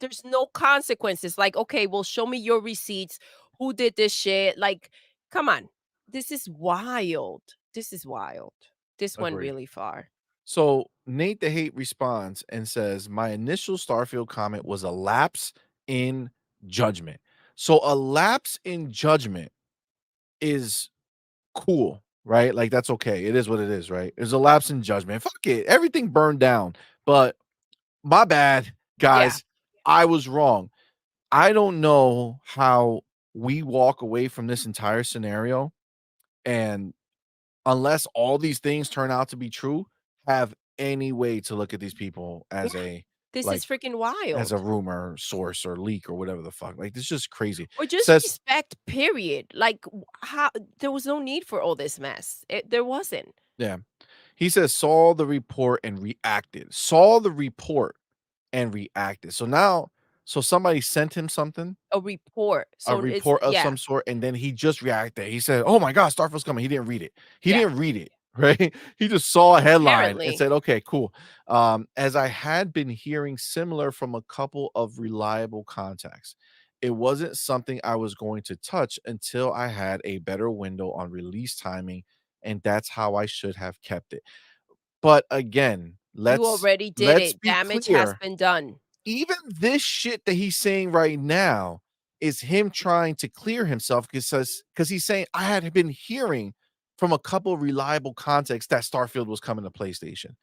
there's no consequences. Like, okay, well, show me your receipts. Who did this shit? Like, come on. This is wild. This is wild. This went Agreed. really far. So Nate the Hate responds and says, "My initial Starfield comment was a lapse in judgment." So a lapse in judgment is cool, right? Like that's okay. It is what it is, right? There's a lapse in judgment. Fuck it. Everything burned down. But my bad, Yeah. guys. I was wrong. I don't know how we walk away from this entire scenario and unless all these things turn out to be true, have any way to look at these people as Yeah. a This like is freaking as a wild. rumor source or leak or whatever the fuck. Like this is just crazy. Or just Says respect, period. Like, how there was no need for all this mess. There wasn't. yeah. He says saw the report and reacted. Saw the report and reacted. So now so somebody sent him something, A report. a So it's report of yeah, some sort, and then he just reacted. He said, "Oh my god, Starfield's coming." He didn't read it. He yeah. didn't read it, right? He just saw a headline and Apparently. said, "Okay, cool." As I had been hearing similar from a couple of reliable contacts, it wasn't something I was going to touch until I had a better window on release timing, and that's how I should have kept it. But again, You already did let's it. be Damage has clear, been done. even this shit that he's saying right now is him trying to clear himself because he's saying I had been hearing from a couple of reliable contacts that Starfield was coming to PlayStation.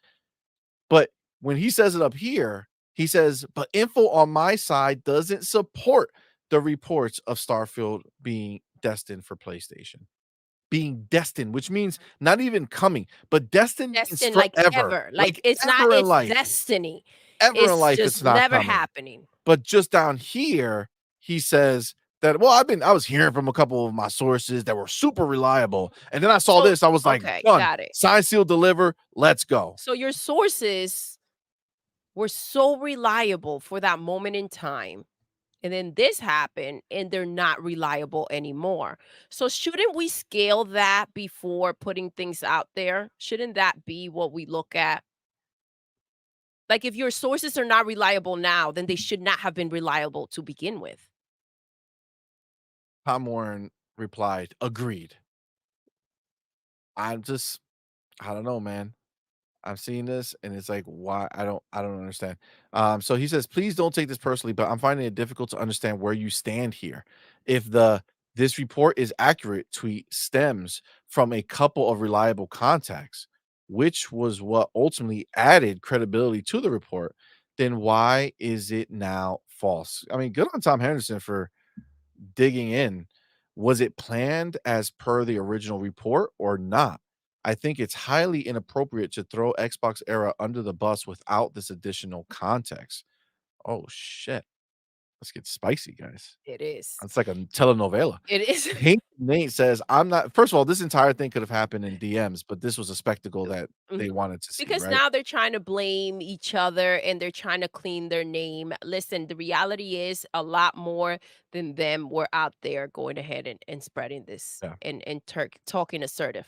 But when he says it up here, he says, but info on my side doesn't support the reports of Starfield being destined for PlayStation. Being destined, which means not even coming, but destined means Destined like forever. ever. Like it's not Ever in it's life. destiny. Ever in It's life, just it's not never coming. happening. But just down here, he says that, well, I was hearing from a couple of my sources that were super reliable. And then I saw So this. I was like, okay, done. got it. Sign, seal, deliver. Let's go. So your sources were so reliable for that moment in time. And then this happened and they're not reliable anymore. So shouldn't we scale that before putting things out there? Shouldn't that be what we look at? Like if your sources are not reliable now, then they should not have been reliable to begin with. Tom Warren replied, agreed. I don't know, man. I'm seeing this and it's like, why? I don't understand. So he says, please don't take this personally, but I'm finding it difficult to understand where you stand here. If this report is accurate tweet stems from a couple of reliable contacts, which was what ultimately added credibility to the report, then why is it now false? I mean, good on Tom Henderson for digging in. Was it planned as per the original report or not? I think it's highly inappropriate to throw Xbox era under the bus without this additional context. Oh shit. Let's get spicy, guys. It is. It's like a telenovela. It is. Hank Nate says, I'm not first of all, this entire thing could have happened in DMs, but this was a spectacle that they Mhm. wanted to see, Because right? now they're trying to blame each other and they're trying to clean their name. Listen, the reality is a lot more than them were out there going ahead and spreading this Yeah. and talking assertive.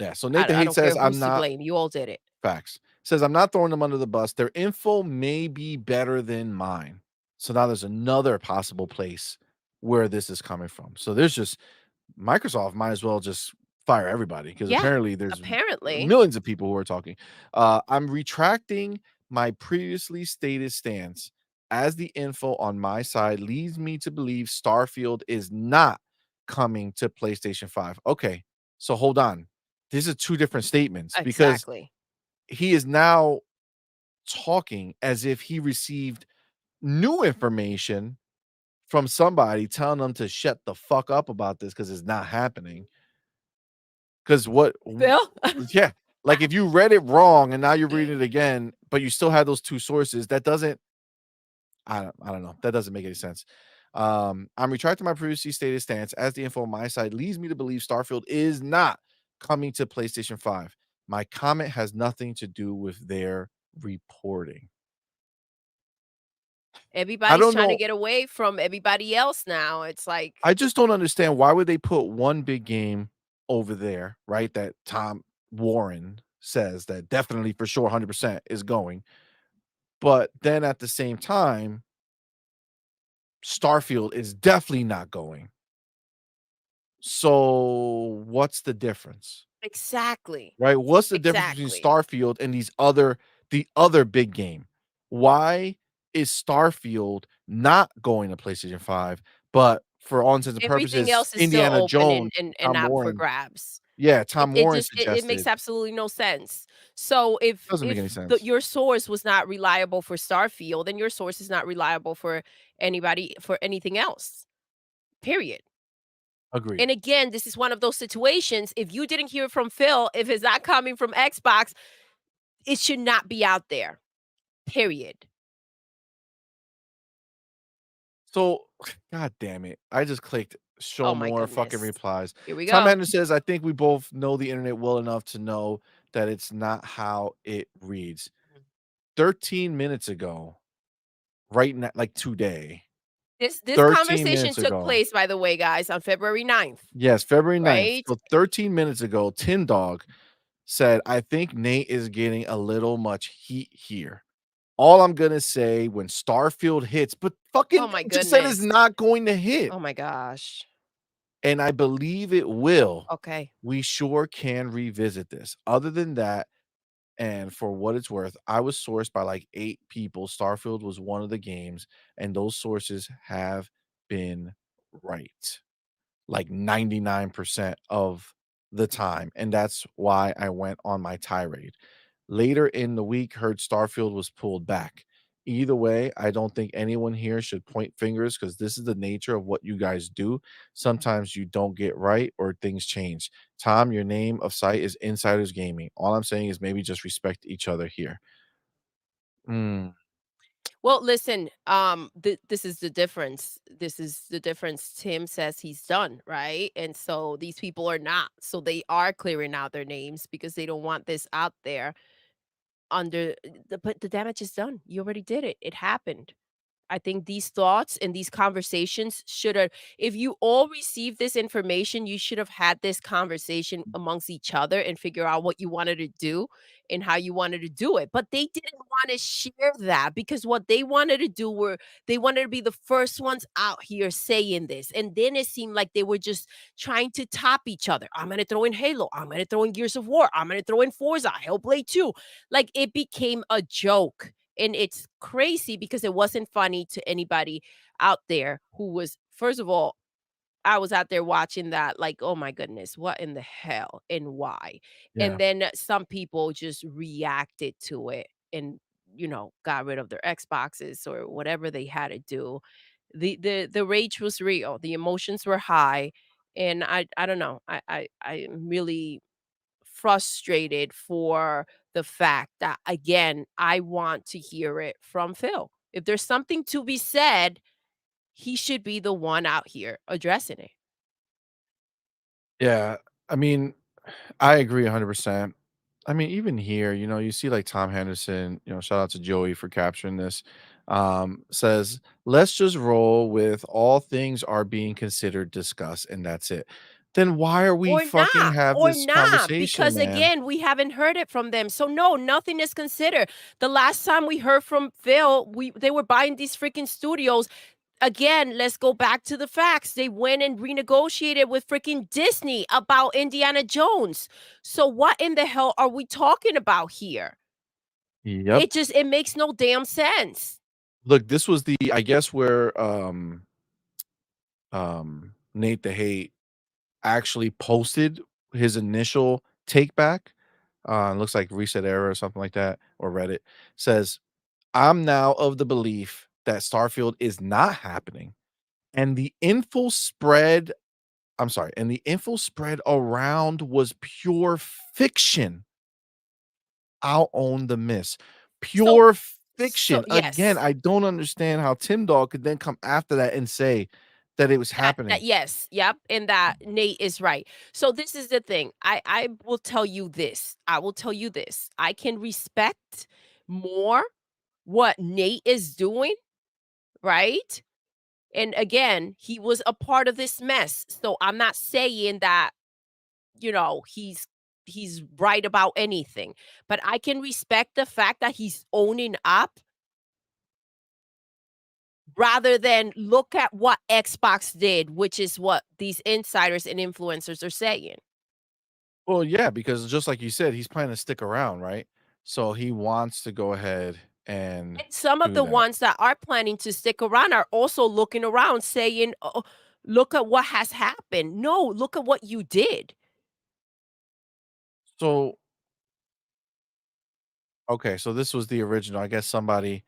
Yeah. So Nate the I Hate don't care says, I'm who's to not blame. You all did it. facts. Says, I'm not throwing them under the bus. Their info may be better than mine. So now there's another possible place where this is coming from. So there's just Microsoft might as well just fire everybody because Yeah, apparently there's apparently. millions of people who are talking. I'm retracting my previously stated stance as the info on my side leads me to believe Starfield is not coming to PlayStation 5. Okay, so hold on. These are two different statements because Exactly. he is now talking as if he received new information from somebody telling them to shut the fuck up about this because it's not happening. Because Phil? yeah, like if you read it wrong and now you're reading it again, but you still had those two sources, that doesn't, I don't know, that doesn't make any sense. I'm retracting my previously stated stance as the info on my side leads me to believe Starfield is not coming to PlayStation 5. My comment has nothing to do with their reporting. I Everybody's don't trying to know. get away from everybody else now. It's like I just don't understand why would they put one big game over there, right? That Tom Warren says that definitely for sure 100% is going. But then at the same time, Starfield is definitely not going. So what's the difference? Exactly. Right? What's the difference between Exactly. Starfield and the other big game? Why is Starfield not going to PlayStation 5, but for all intents and Everything purposes, else is still Indiana open Jones, and Tom up for Warren grabs. yeah, It Tom it Warren just it makes suggested. absolutely no sense. So if Doesn't make any sense. your source was not reliable for Starfield, then your source is not reliable for anybody for anything else. Period. Agreed. And again, this is one of those situations. If you didn't hear it from Phil, if it's not coming from Xbox, it should not be out there. Period. So, god damn it. I just clicked show Oh my more fucking goodness. replies. Here we Tom go. Henderson says, I think we both know the internet well enough to know that it's not how it reads. 13 minutes ago, right now, like today, This 13 conversation minutes took ago. place, by the way, guys, on February 9th, Yes, February 9th. right? So 13 minutes ago, Tim Dog said, I think Nate is getting a little much heat here. All I'm gonna say when Starfield hits, but Oh fucking my just said it's goodness. not going to hit. Oh my gosh. And I believe it will. Okay. We sure can revisit this. Other than that, and for what it's worth, I was sourced by like 8 people. Starfield was one of the games, and those sources have been right. Like 99% of the time. And that's why I went on my tirade. Later in the week, heard Starfield was pulled back. Either way, I don't think anyone here should point fingers because this is the nature of what you guys do. Sometimes you don't get right or things change. Tom, your name of site is Insiders Gaming. All I'm saying is maybe just respect each other here. Mm, Well, listen, this is the difference. This is the difference. Tim says he's done, right? And so these people are not. So they are clearing out their names because they don't want this out there under but the damage is done. You already did it. It happened. I think these thoughts and these conversations should have, if you all received this information, you should have had this conversation amongst each other and figure out what you wanted to do and how you wanted to do it. But they didn't want to share that because what they wanted to do were they wanted to be the first ones out here saying this. And then it seemed like they were just trying to top each other. I'm going to throw in Halo. I'm going to throw in Gears of War. I'm going to throw in Forza, Hellblade 2. Like it became a joke. And it's crazy because it wasn't funny to anybody out there who was, first of all, I was out there watching that, like, oh my goodness, what in the hell and why? yeah. And then some people just reacted to it and, got rid of their Xboxes or whatever they had to do. The rage was real. The emotions were high. And I don't know. I'm really frustrated for the fact that again, I want to hear it from Phil. If there's something to be said, he should be the one out here addressing it. Yeah. I mean, I agree 100%. I mean, even here, you see like Tom Henderson, shout out to Joey for capturing this. Says, let's just roll with all things are being considered, discussed, and that's it. Then why are we fucking have Or this not, conversation, because man? again, we haven't heard it from them. So no, nothing is considered. The last time we heard from Phil, they were buying these freaking studios. Again, let's go back to the facts. They went and renegotiated with freaking Disney about Indiana Jones. So what in the hell are we talking about here? Yep. It makes no damn sense. Look, this was I guess where Nate the Hate actually posted his initial take back. Looks like Reset Era or something like that, or Reddit says, I'm now of the belief that Starfield is not happening. And the info spread, I'm sorry, and the info spread around was pure fiction. I'll own the miss. So Pure so fiction. Again, yes. I don't understand how Tim Dog could then come after that and say that it was That happening. yes, yep, and that Nate is right. So this is the thing. I will tell you this. I will tell you this. I can respect more what Nate is doing, right? And again, he was a part of this mess. So I'm not saying that, he's right about anything, but I can respect the fact that he's owning up rather than look at what Xbox did, which is what these insiders and influencers are saying. Well, yeah, because just like you said, he's planning to stick around, right? So he wants to go ahead and And some of do the that. ones that are planning to stick around are also looking around saying, "Oh, look at what has happened." No, look at what you did. So, okay, so this was the original. I guess somebody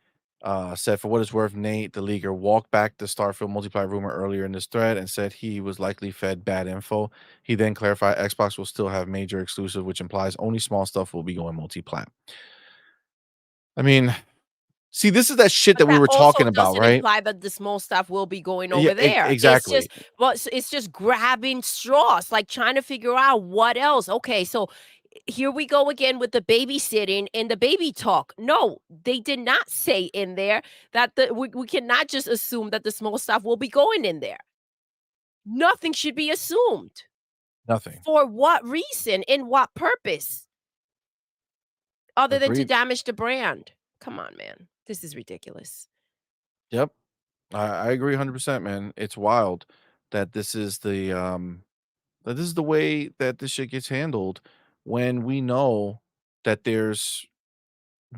said, for what it's worth, Nate, the leaguer, walked back the Starfield multiplayer rumor earlier in this thread and said he was likely fed bad info. He then clarified Xbox will still have major exclusive, which implies only small stuff will be going multi-plat. I mean, see, this is that shit But that we that were also talking about, doesn't right? imply that the small stuff will be going Yeah, over there. exactly. It's just grabbing straws, like trying to figure out what else. Okay, so here we go again with the babysitting and the baby talk. No, they did not say in there that we cannot just assume that the small stuff will be going in there. Nothing should be assumed. Nothing. For what reason? In what purpose? Other than to Agreed. damage the brand. Come on, man. This is ridiculous. Yep. I agree 100%, man. It's wild that this is the way that this shit gets handled when we know that there's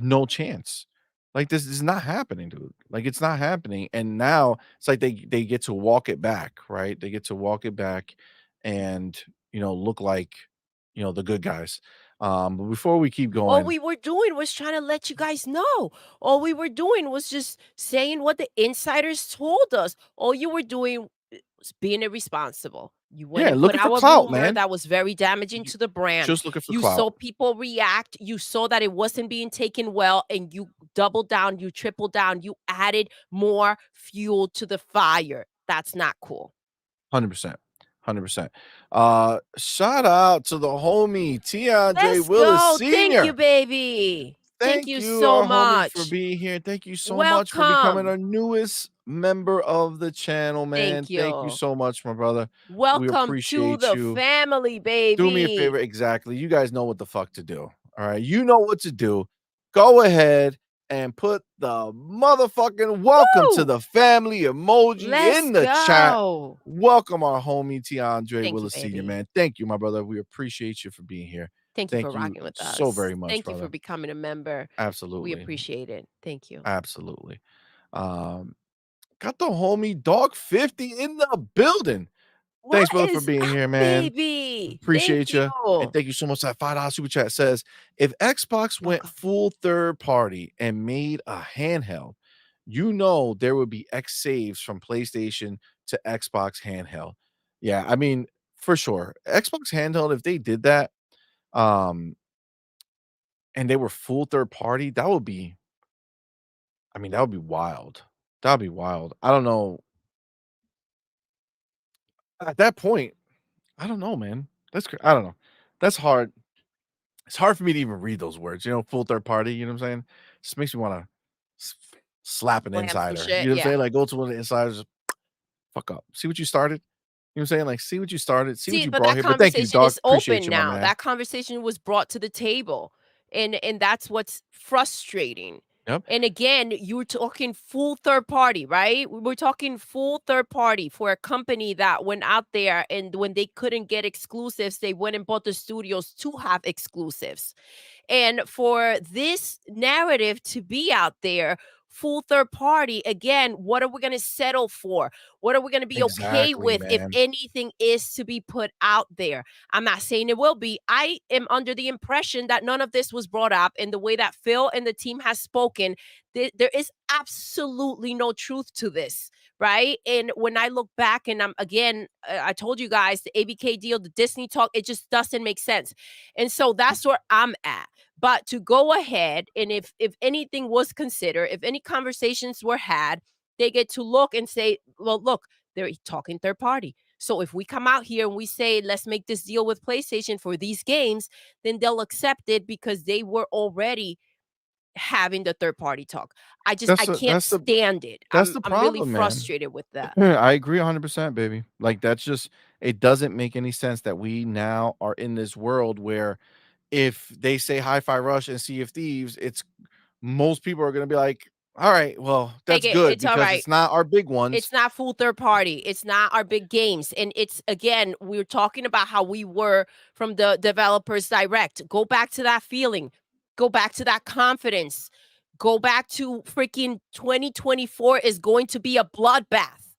no chance. Like, this is not happening, dude. Like, it's not happening. And now it's like they get to walk it back, right? They get to walk it back and, look like, the good guys. But before we keep All going, we were doing was trying to let you guys know. All we were doing was just saying what the insiders told us. All you were doing was being irresponsible. You went yeah, and put looking for out a clout, rumor man. that was very damaging You to the brand. just looking for You clout. saw people react. You saw that it wasn't being taken well, and you doubled down, you tripled down, you added more fuel to the fire. That's not cool. 100%. 100%. Shout out to the homie Tiandre Let's Willis go. Thank you, Sr. baby. Thank Thank you you, so our homie, for much. being here. Thank you so much for becoming Welcome. our newest member of the channel, man. Thank Thank you you. so much, my brother. We Welcome to appreciate the you. family, Do me a baby. favor. Exactly. You guys know what the fuck to do. All right. You know what to do. Go ahead and put the motherfucking welcome to Woo! the family emoji Let's in the chat. go. Welcome our homie Tiandre Thank you, Willis Sr., baby. man. Thank you, my brother. We appreciate you for being here. Thank you for Thank you rocking with so us. very much, Thank you for brother. becoming a member. We Absolutely. appreciate it. Thank you. Absolutely. Got the homie Dog 50 in the building. What Thanks, brother, for is being up, here, man. baby? Appreciate Thank you. And you. thank you so much. That $5 super chat says, if Xbox went Welcome. full third party and made a handheld, there would be X saves from PlayStation to Xbox handheld. Yeah, I mean, for sure. Xbox handheld, if they did that, and they were full third party, that would be, I mean, that would be wild. That would be wild. I don't know. At that point, I don't know, man. I don't know. That's hard. It's hard for me to even read those words, full third party, you know what I'm saying? Just makes me wanna slap an Slam some insider. You shit. know what I'm Yeah. saying? Like, go to one of the insiders, fuck up. See what you started? You know what I'm saying? Like, see what you started, see what See, you but brought that here. But thank you, conversation dog. is Appreciate open you, my now. man. That conversation was brought to the table. And that's what's frustrating. Yep. And again, you were talking full third party, right? We're talking full third party for a company that went out there and when they couldn't get exclusives, they went and bought the studios to have exclusives. And for this narrative to be out there, full third party, again, what are we going to settle for? What are we going to be okay Exactly, with if man. anything is to be put out there? I'm not saying it will be. I am under the impression that none of this was brought up in the way that Phil and the team has spoken. There is absolutely no truth to this. Right. And when I look back and I told you guys the ABK deal, the Disney talk, it just doesn't make sense. And so that's where I'm at. But to go ahead and if anything was considered, if any conversations were had, they get to look and say, well, look, they're talking third party. So if we come out here and we say, let's make this deal with PlayStation for these games, then they'll accept it because they were already having the third party talk. I can't stand it. That's the I'm really problem, man. frustrated with that. I agree 100%, baby. Like, that's just, it doesn't make any sense that we now are in this world where if they say Hi-Fi Rush and Sea of Thieves, it's most people are gonna be like, All right. Well, that's Take it. good It's all because right. it's not our big ones. It's not full third party. It's not our big games. And it's, again, we're talking about how we were from the developers direct. Go back to that feeling. Go back to that confidence. Go back to freaking 2024 is going to be a bloodbath.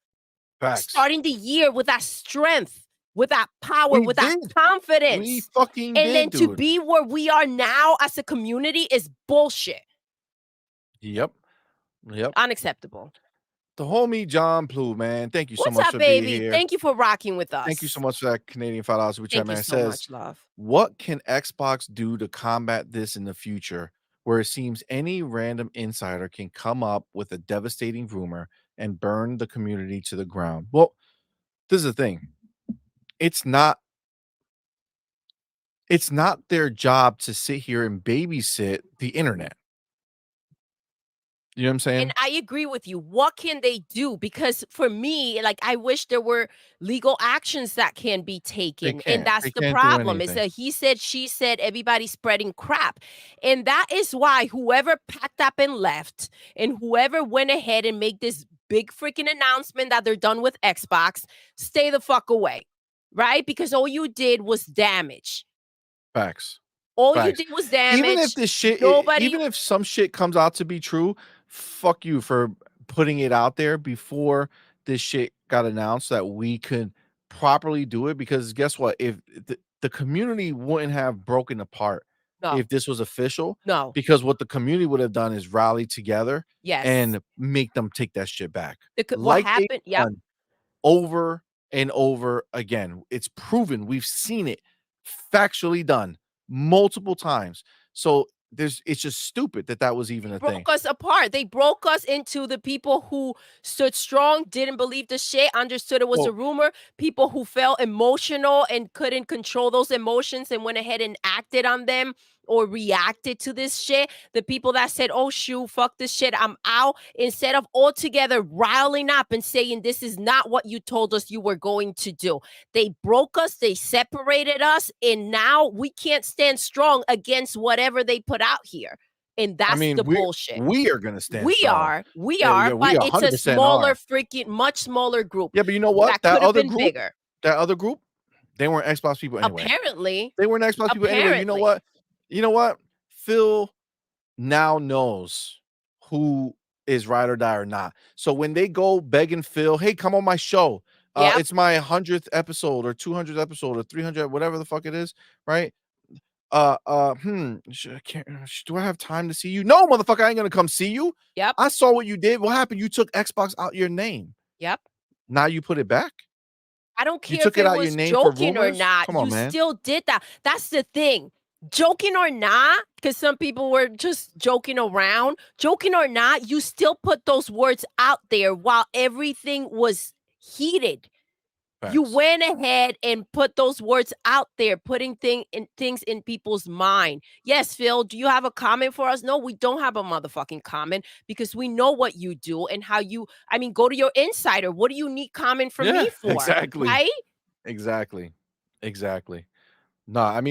Facts. Starting the year with that strength, with that power, We with that did. confidence. We fucking And did, then to dude. be where we are now as a community is bullshit. Yep. Yep. Unacceptable. The homie John Plu, man. Thank you so What's much up, for being baby? here. Thank you for rocking with us. Thank you so much for that Canadian $5 super chat, Thank man. you It so says, much, love. what can Xbox do to combat this in the future where it seems any random insider can come up with a devastating rumor and burn the community to the ground? Well, this is the thing. It's not their job to sit here and babysit the internet. You know what I'm saying? And I agree with you. What can they do? Because for me, like, I wish there were legal actions that can be taken. And that's They the can't do problem. Is anything. that he said, she said, everybody's spreading crap. And that is why whoever packed up and left and whoever went ahead and made this big freaking announcement that they're done with Xbox, stay the fuck away. Right? Because all you did was damage. Facts. All you Facts. did was damage. Even if this shit, Nobody. even if some shit comes out to be true, fuck you for putting it out there before this shit got announced that we could properly do it. Because guess what? If the community wouldn't have broken apart No. if this was official, No. because what the community would have done is rally together Yes. and make them take that shit back. What Like they've happened? Yep. done over and over again. It's proven. We've seen it factually done multiple times. So it's just stupid that was even a thing. Broke us apart. They broke us into the people who stood strong, didn't believe the shit, understood it was a rumor, people who felt emotional and couldn't control those emotions and went ahead and acted on them or reacted to this shit. The people that said, oh shoot, fuck this shit, I'm out, instead of all together riling up and saying, this is not what you told us you were going to do. They broke us, they separated us, and now we can't stand strong against whatever they put out here. And that's the bullshit. We are gonna stand We strong. are, but it's a smaller freaking, much smaller group. Yeah, but you know what? That other group, bigger. That other group, they weren't Xbox people anyway. Apparently. They weren't Xbox people anyway. You know what? You know what? Phil now knows who is ride or die or not. So when they go begging Phil, hey, come on my show. It's my 100th episode or 200th episode or 300, whatever the fuck it is, right? Do I have time to see you? No, motherfucker, I ain't gonna come see you. Yep. I saw what you did. What happened? You took Xbox out your name. Yep. Now you put it back. I don't care if it was joking or not. Come on, you still did that. That's the thing. Joking or not, because some people were just joking around. Joking or not, you still put those words out there while everything was heated. Facts. You went ahead and put those words out there, putting things in people's mind. Yes, Phil, do you have a comment for us? No, we don't have a motherfucking comment because we know what you do and how you, go to your insider. What do you need comment from me for? Exactly. Right? Exactly. No,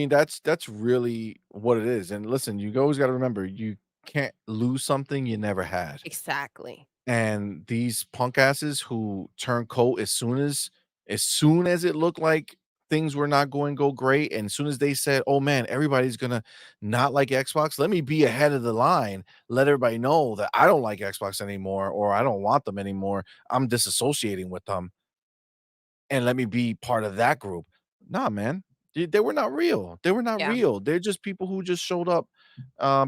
that's really what it is. And listen, you always got to remember, you can't lose something you never had. Exactly. And these punk asses who turn coat as soon as it looked like things were not going to go great, and as soon as they said, oh man, everybody's gonna not like Xbox, let me be ahead of the line, let everybody know that I don't like Xbox anymore, or I don't want them anymore, I'm disassociating with them, and let me be part of that group. Nah, man, they were not real. They were not real. They're just people who just showed up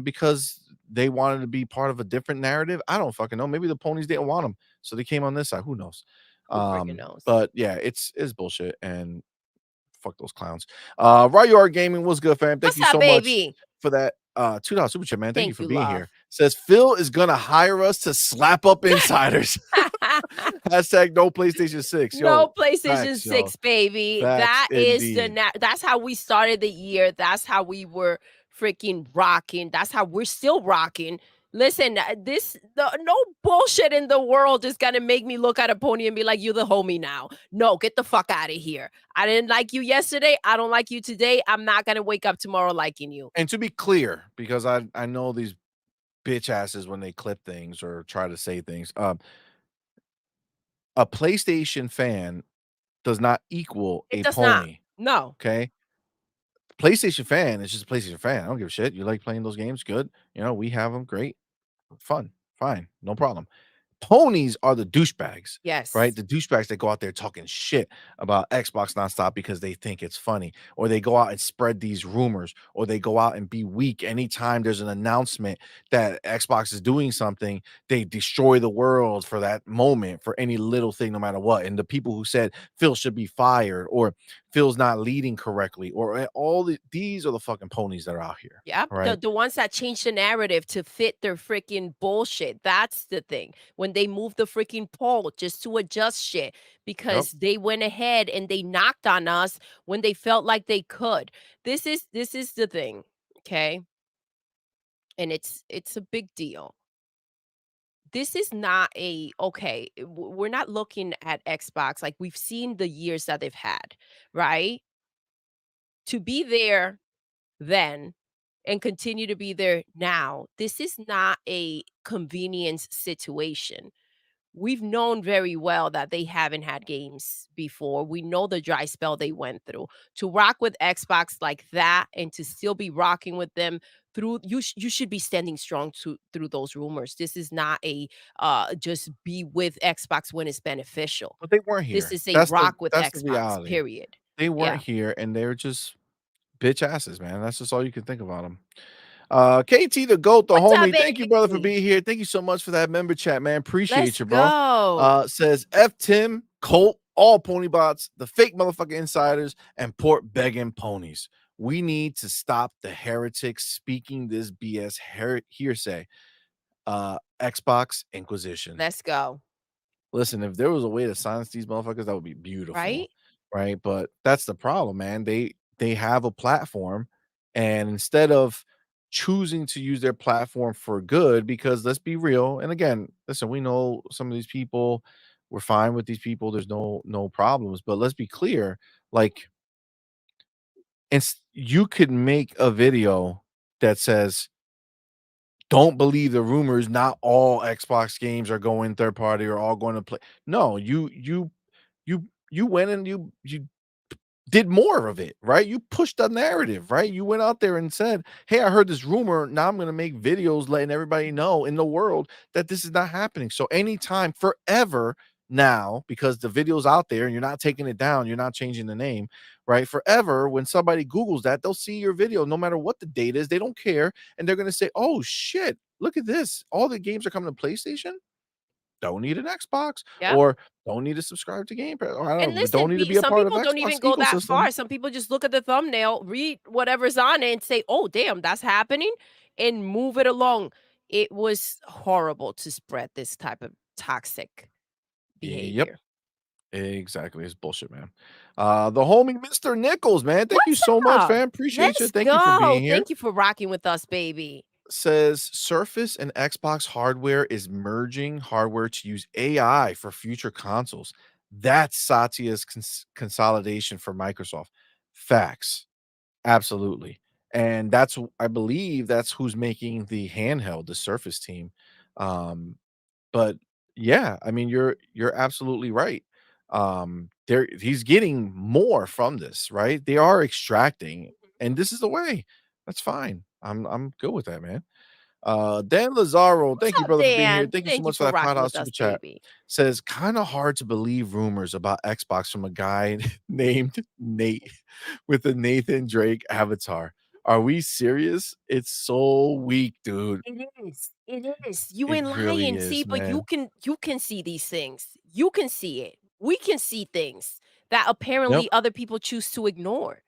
because they wanted to be part of a different narrative. I don't fucking know. Maybe the ponies didn't want them, so they came on this side. Who knows? Who freaking knows? But yeah, it's bullshit, and fuck those clowns. Ryar Gaming was good, fam. Thank you so much for that $2 super chat, man. Thank you for being here. Says Phil is gonna hire us to slap up insiders. Hashtag no PlayStation 6. No PlayStation 6, baby. That is that's how we started the year. That's how we were freaking rocking. That's how we're still rocking. Listen, no bullshit in the world is gonna make me look at a pony and be like, you the homie now. No, get the fuck out of here. I didn't like you yesterday. I don't like you today. I'm not gonna wake up tomorrow liking you. And to be clear, because I know these bitch asses when they clip things or try to say things. A PlayStation fan does not equal It a does not. pony. No. Okay. PlayStation fan is just a PlayStation fan. I don't give a shit. You like playing those games? Good. You know, we have them. Great. Fun. Fine. No problem. Ponies are the douchebags, right? Yes. The douchebags that go out there talking shit about Xbox nonstop because they think it's funny, or they go out and spread these rumors, or they go out and be weak. Anytime there's an announcement that Xbox is doing something, they destroy the world for that moment, for any little thing, no matter what. And the people who said Phil should be fired, or Phil's not leading correctly, or these are the fucking ponies that are out here. Yep. Right. The ones that change the narrative to fit their freaking bullshit. That's the thing. When they move the freaking poll just to adjust shit because they went ahead and they knocked on us when they felt like they could. This is the thing. Okay. And it's a big deal. This is not we're not looking at Xbox like we've seen the years that they've had, right? To be there then and continue to be there now, this is not a convenience situation. We've known very well that they haven't had games before. We know the dry spell they went through. To rock with Xbox like that and to still be rocking with them through you should be standing strong through those rumors. This is not a just be with Xbox when it's beneficial. But they weren't This here. is a rock with That's the Xbox, reality. period. They weren't Yeah. here, and they're just bitch asses, man. That's just all you can think about them. KT the GOAT, the What's up, homie. Thank you, brother, for baby? being here. Thank you so much for that member chat, man. Appreciate Let's you, bro. go. Says F Tim, Colt, all pony bots, the fake motherfucking insiders, and port begging ponies. We need to stop the heretics speaking this BS hearsay. Xbox Inquisition. Let's go. Listen, if there was a way to silence these motherfuckers, that would be beautiful. Right? Right. But that's the problem, man. They have a platform, and instead of choosing to use their platform for good, because let's be real, and again, listen, we know some of these people, we're fine with these people, there's no problems, but let's be clear, like you could make a video that says don't believe the rumors. Not all Xbox games are going third party or all going to play. No, you went and you did more of it, right? You pushed the narrative, right? You went out there and said, "Hey, I heard this rumor. Now I'm going to make videos letting everybody know in the world that this is not happening." So anytime, forever now, because the video's out there and you're not taking it down, you're not changing the name, right? Forever, when somebody Googles that, they'll see your video no matter what the date is. They don't care, and they're going to say, "Oh shit, look at this! All the games are coming to PlayStation. Don't need an Xbox, Yep. or don't need to subscribe to Game Pass, or I And don't know, don't listen, need to be a some part of people don't Xbox even go that ecosystem." far. Some people just look at the thumbnail, read whatever's on it, and say, "Oh, damn, that's happening," and move it along. It was horrible to spread this type of toxic Yep. behavior. Exactly. It's bullshit, man. The homie Mr. Nichols, man. Thank you What's so much, up? fam. Appreciate you. Let's Thank you for go. being here. Thank you for rocking with us, baby. Says Surface and Xbox hardware is merging hardware to use AI for future consoles. That's Satya's consolidation for Microsoft. Facts. Absolutely. And I believe that's who's making the handheld, the Surface team. But yeah, I mean, you're absolutely right. He's getting more from this, right? They are extracting, and this is the way. That's fine. I'm good with that, man. Dan Lazaro, What's thank you, up, brother, for being here. Dan? Thank you so Thank you much for for that rocking $5 with us, super chat. baby. Says kind of hard to believe rumors about Xbox from a guy named Nate with the Nathan Drake avatar. Are we serious? It's so weak, dude. It is. It is. You It ain't really lying. See, is, but you man. can see these things. You can see it. We can see things that Yep. apparently other people choose to ignore.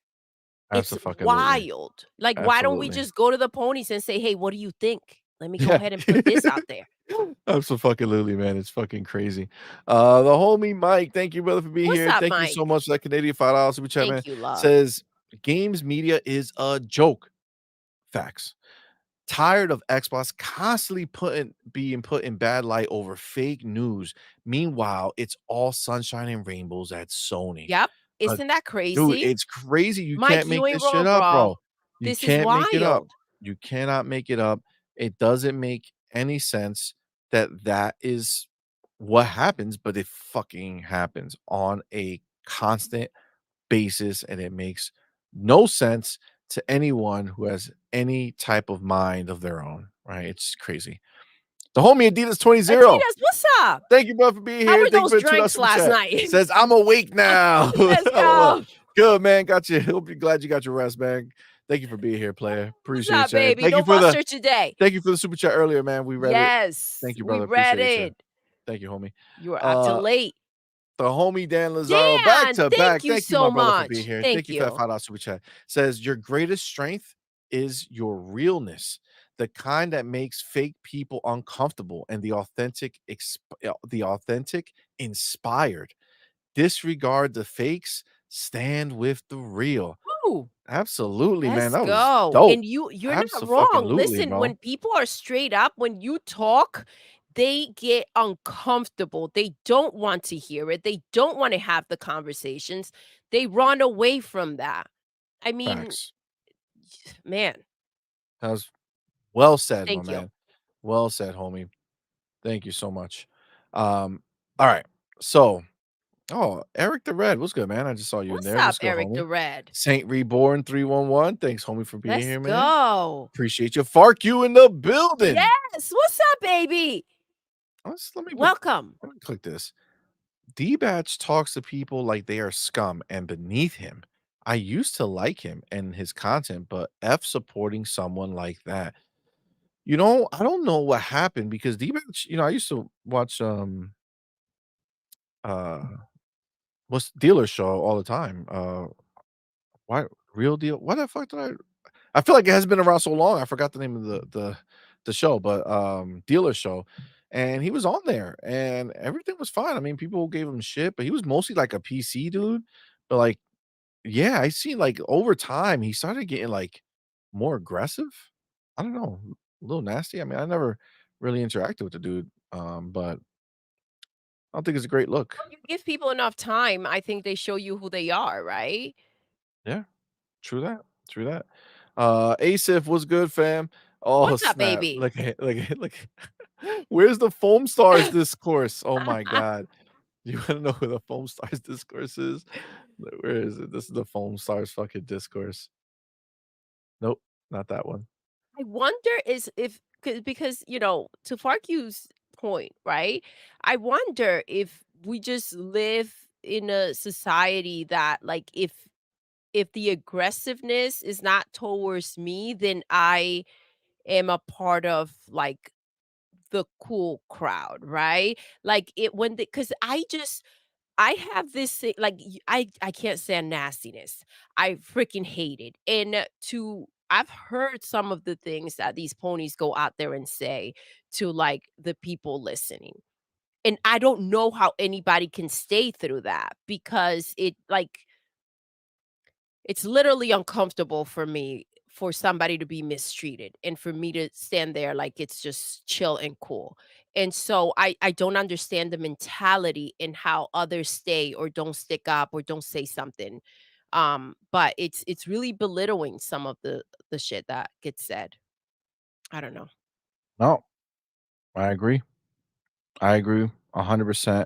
It's Absolutely. wild. Like, why don't we Absolutely. just go to the ponies and say, "Hey, what do you think? Let me go Yeah. ahead and put this out there." Absolutely, man. It's fucking crazy. The homie Mike, thank you, brother, for being What's here. up, Thank you so Mike? much for that Canadian $5 super chat, man. Thank you, love. Says games media is a joke. Facts. Tired of Xbox constantly being put in bad light over fake news. Meanwhile, it's all sunshine and rainbows at Sony. Yep. Uh, Isn't that dude, crazy? it's crazy. You Mike, can't you make ain't this shit wrong, up, bro. bro. You This is can't make it up. wild. You cannot make it up. It doesn't make any sense that is what happens, but it fucking happens on a constant basis, and it makes no sense to anyone who has any type of mind of their own, right? It's crazy. The homie Adidas 20. Adidas, what's up? Thank you, bro, for being How here. were Thank you those for the $2 drinks super last chat. night? Says I'm awake now. Let's Well, go. good, man. Got you. Hope you're glad you got your rest, man. Thank you for being here, player. What's Appreciate up, you. baby? Thank No you for the Buster today. thank you for the super chat earlier, man. We read it. Yes, Thank you, we brother. read Appreciate you. it. Thank you, homie. You were acting late. The homie Dan Lazaro, back Dan, to thank back. you Thank you, so my brother, for being much. here. Thank Thank you for that you. $5 super chat. Says your greatest strength is your realness, the kind that makes fake people uncomfortable, and the authentic inspired. Disregard the fakes, stand with the real. Ooh, Absolutely, man. let's That was go. dope. And you're not wrong. Abso-fucking-lutely, Listen, bro. when people are straight up, when you talk, they get uncomfortable. They don't want to hear it. They don't want to have the conversations. They run away from that. I mean, Facts. man, That was well said, my thank you. man. Well said, homie. Thank you so much. All right. So, Eric the Red, what's good, man? I just saw you What's in there. up, What's good, Eric homie? the Red? Saint Reborn 311. Thanks, homie, for being Let's here, man. go. Appreciate you. Fark you in the building. Yes. What's up, baby? Welcome. Let me click this. D-Batch talks to people like they are scum and beneath him. I used to like him and his content, but F supporting someone like that. I don't know what happened because D-Batch, I used to watch uh what's Dealer Show all the time. Why Real Deal? What the fuck did I feel like it has been around so long. I forgot the name of the show, but Dealer Show. And he was on there and everything was fine. I mean, people gave him shit, but he was mostly like a PC dude. But like, yeah, I see like over time he started getting like more aggressive. I don't know, a little nasty. I mean, I never really interacted with the dude. But I don't think it's a great look. You give people enough time, I think they show you who they are, right? Yeah, true that. True that. Asif, what's good, fam? Oh, What's up, snap. baby? Look. Where's the Foam Stars discourse? Oh my god. You want to know where the Foam Stars discourse is? Where is it? This is the Foam Stars fucking discourse. Nope, not that one. I wonder because to Farku's point, right? I wonder if we just live in a society that like if the aggressiveness is not towards me, then I am a part of like the cool crowd, right? Like it when because I have this thing, like I can't stand nastiness. I freaking hate it. And I've heard some of the things that these ponies go out there and say to like the people listening. And I don't know how anybody can stay through that because it's literally uncomfortable for me for somebody to be mistreated and for me to stand there like it's just chill and cool. And so I don't understand the mentality in how others stay or don't stick up or don't say something. But it's really belittling some of the shit that gets said. I don't know. No, I agree. I agree 100%.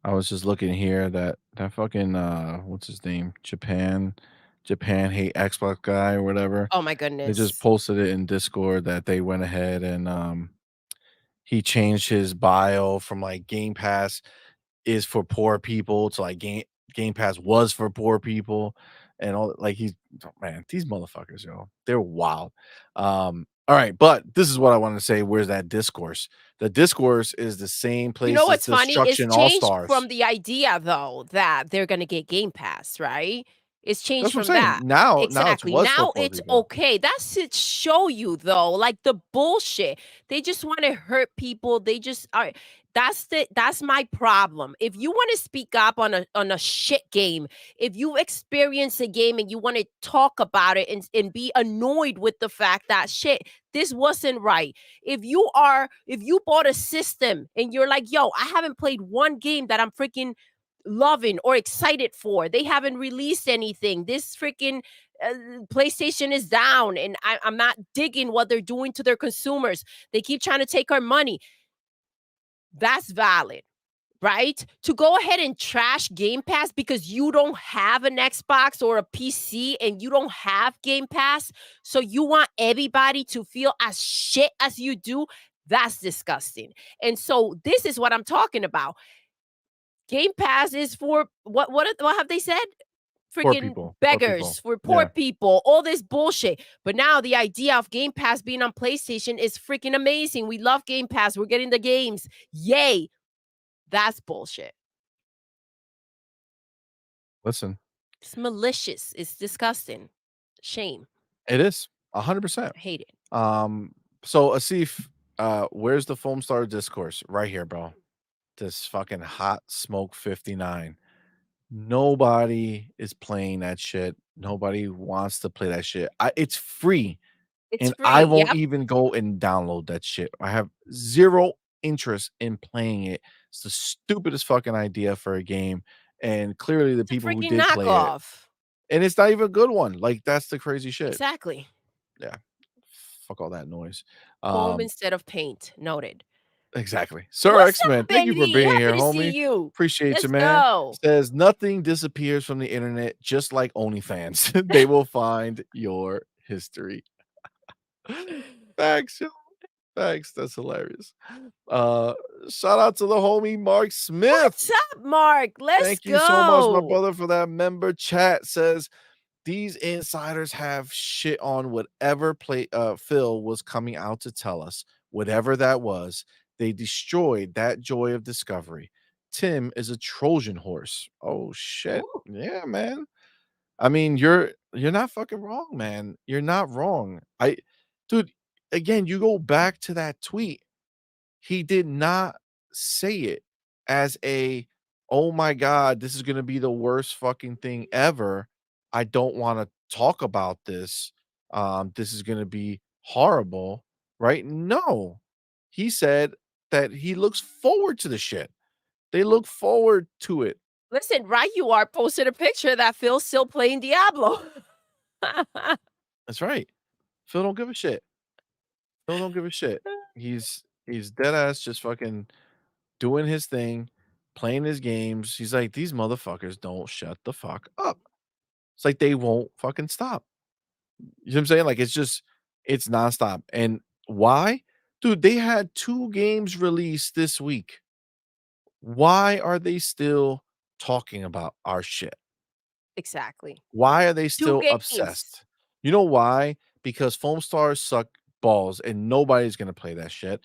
I was just looking here that fucking what's his name? Japan hate Xbox guy or whatever. Oh my They just goodness. posted it in Discord that they went ahead and he changed his bio from like Game Pass is for poor people to like Game Pass was for poor people and all like man, these motherfuckers, they're wild. All right, but this is what I want to say. Where's that discourse? The discourse is the same You place know as what's funny? It's Destruction All changed Stars. from the idea though that they're gonna get Game Pass, right? It's changed That's what from I'm that. saying. Now it's Exactly. was for Now poor it's people. okay. That should show you though, like the bullshit. They just want to hurt people. They just are. That's my problem. If you want to speak up on a shit game, if you experience a game and you want to talk about it and be annoyed with the fact that shit, this wasn't right. If you bought a system and you're like, yo, I haven't played one game that I'm freaking loving or excited for. They haven't released anything. This freaking PlayStation is down, and I'm not digging what they're doing to their consumers. They keep trying to take our money. That's valid, right? To go ahead and trash Game Pass because you don't have an Xbox or a PC and you don't have Game Pass, so you want everybody to feel as shit as you do, that's disgusting. And so this is what I'm talking about. Game Pass is for what have they said? Poor Freaking people. Poor people. beggars, for poor people, all this bullshit. But now the idea of Game Pass being on PlayStation is freaking amazing. We love Game Pass. We're getting the games. Yay. That's bullshit. Listen, It's malicious. It's disgusting. Shame. it is 100%. I hate it. So Asif, where's the Foam Star discourse? Right here, bro. This fucking hot smoke 59. Nobody is playing that shit. Nobody wants to play that shit. It's free. It's And free. I won't Yep. even go and download that shit. I have zero interest in playing it. It's the stupidest fucking idea for a game. And clearly the It's a people who freaking did play it, knockoff. and it's not even a good one. Like, that's the crazy shit. Exactly. Yeah. Fuck all that noise. Foam instead of paint. Noted. Exactly. Sir What's X-Men, up, thank you for baby? being Happy here, to see homie. you. Appreciate Let's you, man. go. Says nothing disappears from the internet, just like OnlyFans. They will find your history. Thanks, yo. Thanks. That's hilarious. Shout out to the homie Mark Smith. What's up, Mark? Let's Thank go. you so much, my brother, for that member chat. Says these insiders have shit on whatever Phil was coming out to tell us, whatever that was. They destroyed that joy of discovery. Tim is a Trojan horse. Oh shit. Ooh. Yeah, man. I mean, you're not fucking wrong, man. You're not wrong. Dude, again, you go back to that tweet. He did not say it as a, "Oh my god, this is gonna be the worst fucking thing ever. I don't wanna talk about this. This is gonna be horrible," right? No. He said that he looks forward to the shit. They look forward to it. Listen, right you are posted a picture that Phil's still playing Diablo. That's right. Phil don't give a shit. Phil don't give a shit. He's dead ass just fucking doing his thing, playing his games. He's like, these motherfuckers don't shut the fuck up. It's like they won't fucking stop. You know what I'm saying? Like it's nonstop. And why? Dude, they had 2 games released this week. Why are they still talking about our shit? Exactly. Why are they 2 still games. obsessed? You know why? Because Foam Stars suck balls and nobody's gonna play that shit.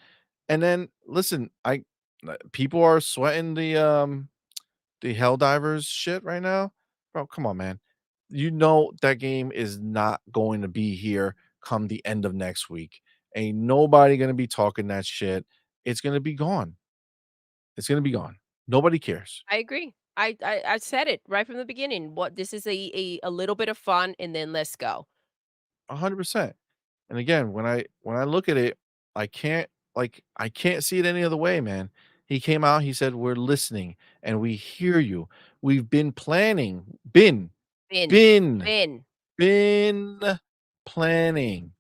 And then listen, people are sweating the Helldivers shit right now. Bro, come on, man. You know that game is not going to be here come the end of next week. Ain't nobody gonna be talking that shit. It's gonna be gone. It's gonna be gone. Nobody cares. I agree. I said it right from the beginning. What this is a little bit of fun and then let's go. 100%. And again, when I look at it, I can't see it any other way, man. He came out, he said, "We're listening and we hear you. We've been planning, been Bin. been planning,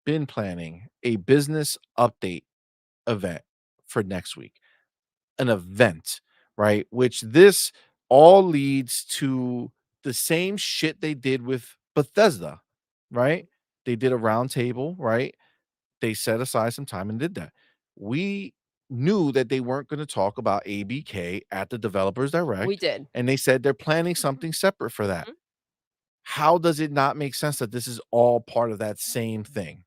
been planning a business update event for next week." An event, right? Which this all leads to the same shit they did with Bethesda, right? They did a roundtable, right? They set aside some time and did that. We knew that they weren't going to talk about ABK at the Developers We Direct, did. and they said they're planning something separate for that. Mhm. How does it not make sense that this is all part of that same thing?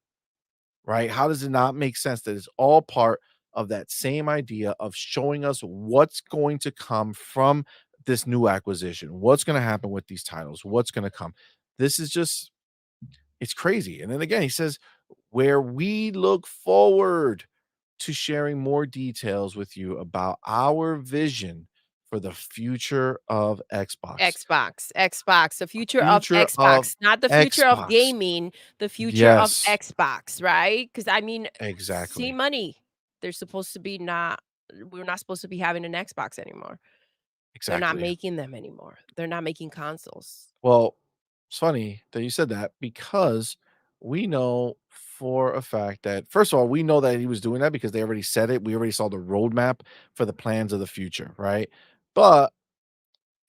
Right? How does it not make sense that it's all part of that same idea of showing us what's going to come from this new acquisition? What's going to happen with these titles? What's going to come? This is just, it's crazy. And then again, he says, where we look forward to sharing more details with you about our vision for the future of Xbox. Xbox, the future of Future of Xbox, not the future of Xbox. gaming, the future of Yes. Xbox, right? Because I mean, Exactly. CMoney, they're supposed to be we're not supposed to be having an Xbox anymore. They're not Exactly. making them anymore. They're not making consoles. Well, It's funny that you said that because we know for a fact that, first of all, we know that he was doing that because they already said it. We already saw the roadmap for the plans of the future, right? But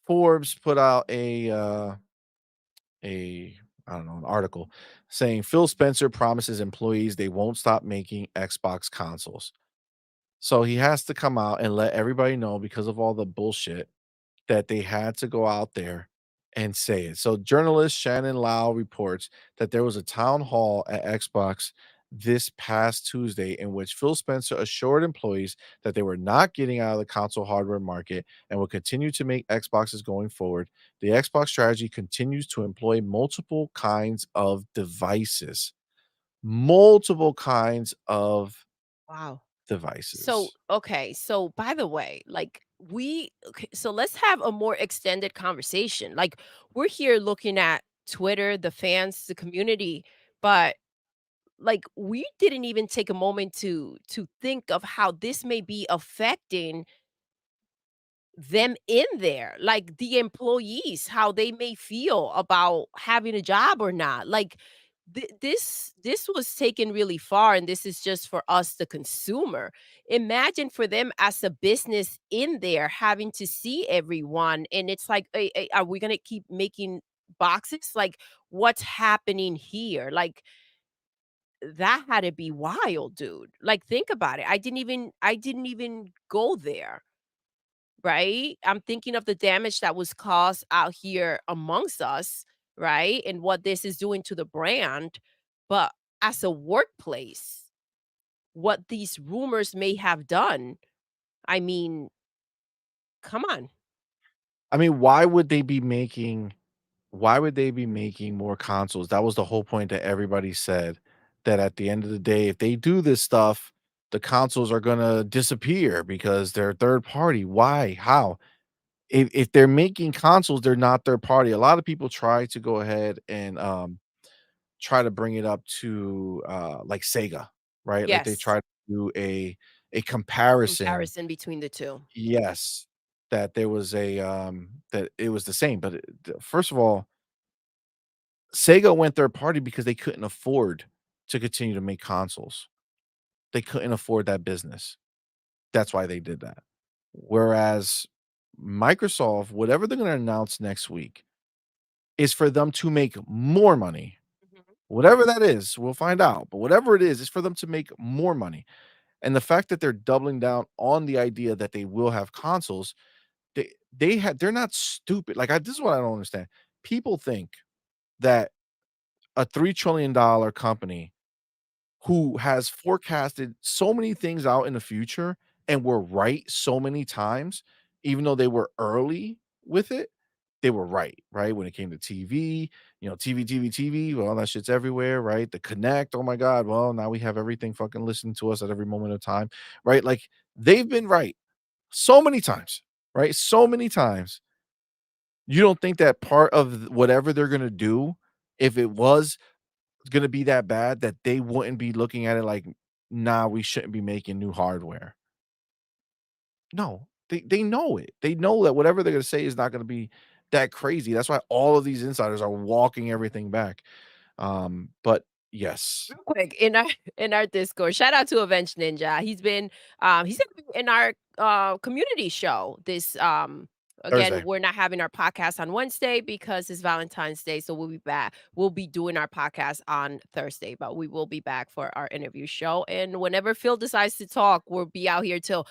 Forbes put out a I don't know, an article saying Phil Spencer promises employees they won't stop making Xbox consoles. So he has to come out and let everybody know because of all the bullshit that they had to go out there and say it. So journalist Shannon Lau reports that there was a town hall at Xbox this past Tuesday in which Phil Spencer assured employees that they were not getting out of the console hardware market and will continue to make Xboxes going forward. The Xbox strategy continues to employ multiple kinds of devices. Multiple kinds of Wow. So, devices. okay. So, by the way, like okay, so let's have a more extended conversation. Like, we're here looking at Twitter, the fans, the community, but like we didn't even take a moment to think of how this may be affecting them in there, like the employees, how they may feel about having a job or not. Like this was taken really far, and this is just for us, the consumer. Imagine for them as a business in there having to see everyone, and it's like, are we gonna keep making boxes? Like, what's happening here? Like that had to be wild, dude. Like, think about it. I didn't even go there. Right? I'm thinking of the damage that was caused out here amongst us, right? And what this is doing to the brand. But as a workplace, what these rumors may have done, I mean, come on. I mean, why would they be making more consoles? That was the whole point that everybody said, that at the end of the day, if they do this stuff, the consoles are gonna disappear because they're third party. Why? How? If they're making consoles, they're not third party. A lot of people try to go ahead and try to bring it up to like Sega, right? Like they Yes. try to do a comparison. Comparison between the two. Yes, that there was that it was the same. But first of all, Sega went third party because they couldn't afford to continue to make consoles. They couldn't afford that business. That's why they did that. Whereas Microsoft, whatever they're going to announce next week, is for them to make more money. Mhm. Whatever that is, we'll find out. But whatever it is for them to make more money. And the fact that they're doubling down on the idea that they will have consoles, they're not stupid. Like this is what I don't understand. People think that a $3 trillion company who has forecasted so many things out in the future and were right so many times, even though they were early with it, they were right, right? When it came to TV, TV, well, that shit's everywhere, right? The Connect, oh my God, well, now we have everything fucking listening to us at every moment of time, right? Like they've been right so many times, right? So many times. You don't think that part of whatever they're gonna do, if it was gonna be that bad, that they wouldn't be looking at it like, "Nah, we shouldn't be making new hardware." No, they know it. They know that whatever they're gonna say is not gonna be that crazy. That's why all of these insiders are walking everything back. But yes, Real quick, in our Discord, shout out to Avenge Ninja. He's gonna be in our community show this again, Thursday. we're not having our podcast on Wednesday because it's Valentine's Day, so we'll be back. We'll be doing our podcast on Thursday, but we will be back for our interview show. And whenever Phil decides to talk, we'll be out here till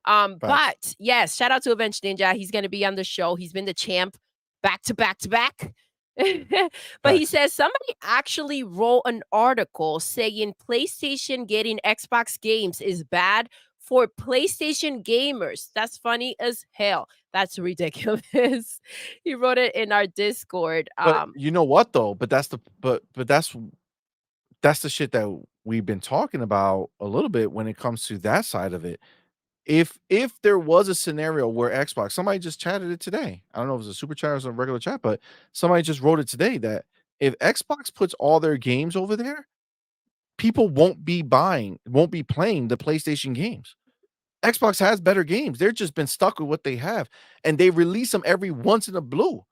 Facts, but yes, shout out to Avenge Ninja. He's gonna be on the show. He's been the champ back to back to back. But he facts. says somebody actually wrote an article saying PlayStation getting Xbox games is bad for PlayStation gamers. That's funny as hell. That's ridiculous. He wrote it in our Discord. But you know what though? But that's the shit that we've been talking about a little bit when it comes to that side of it. If there was a scenario where Xbox, somebody just chatted it today. I don't know if it was a super chat or some regular chat, but somebody just wrote it today that if Xbox puts all their games over there, people won't be playing the PlayStation games. Xbox has better games. They've just been stuck with what they have, and they release them every once in a blue.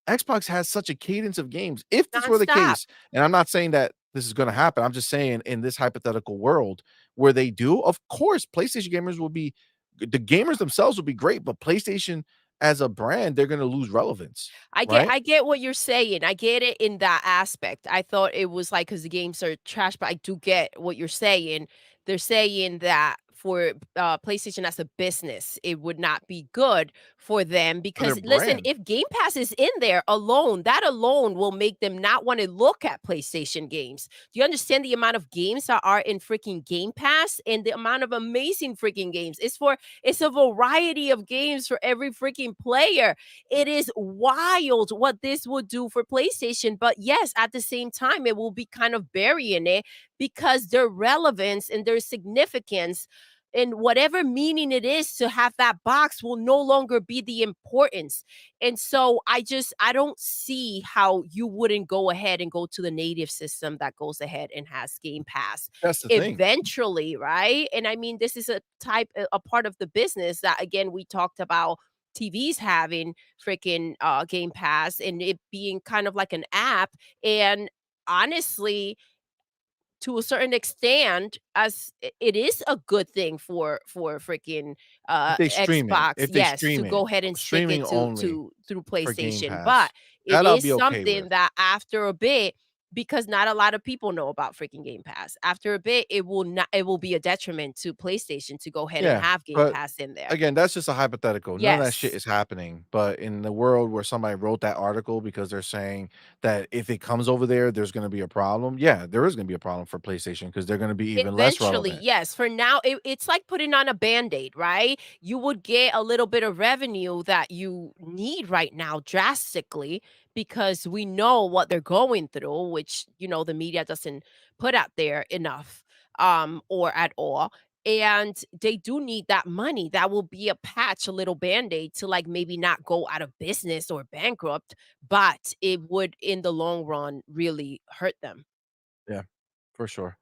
Xbox has such a cadence of games. If this were the Nonstop. case, and I'm not saying that this is going to happen, I'm just saying in this hypothetical world where they do, of course, PlayStation gamers will be the gamers themselves will be great, but PlayStation as a brand, they're going to lose relevance, right? I get what you're saying. I get it in that aspect. I thought it was like because the games are trash, but I do get what you're saying. They're saying that for PlayStation as a business, it would not be good for them For their because listen, brand. if Game Pass is in there alone, that alone will make them not want to look at PlayStation games. Do you understand the amount of games that are in freaking Game Pass and the amount of amazing freaking games? It's a variety of games for every freaking player. It is wild what this would do for PlayStation, but yes, at the same time, it will be kind of burying it because their relevance and their significance and whatever meaning it is to have that box will no longer be the importance. And so I don't see how you wouldn't go ahead and go to the native system that goes ahead and has Game Pass That's the thing. eventually, right? And I mean, this is a part of the business that again we talked about TVs having freaking Game Pass and it being kind of like an app. And honestly, to a certain extent, as it is a good thing for freaking Xbox, If they yes, to stream it, go ahead and stick streaming it only to through for Game PlayStation. But Pass, it that I'll is be okay something with. that after a bit, because not a lot of people know about freaking Game Pass. After a bit, it will be a detriment to PlayStation to go ahead and Yeah, have Game but Pass in there. again, that's just a hypothetical. None of that shit Yes. is happening. But in the world where somebody wrote that article because they're saying that if it comes over there, there's going to be a problem. Yeah, there is going to be a problem for PlayStation because they're going to be even less Eventually, relevant. yes. For now, it's like putting on a Band-Aid, right? You would get a little bit of revenue that you need right now drastically because we know what they're going through, which, the media doesn't put out there enough, or at all. And they do need that money. That will be a patch, a little Band-Aid to like maybe not go out of business or bankrupt, but it would in the long run really hurt them. Yeah, for sure.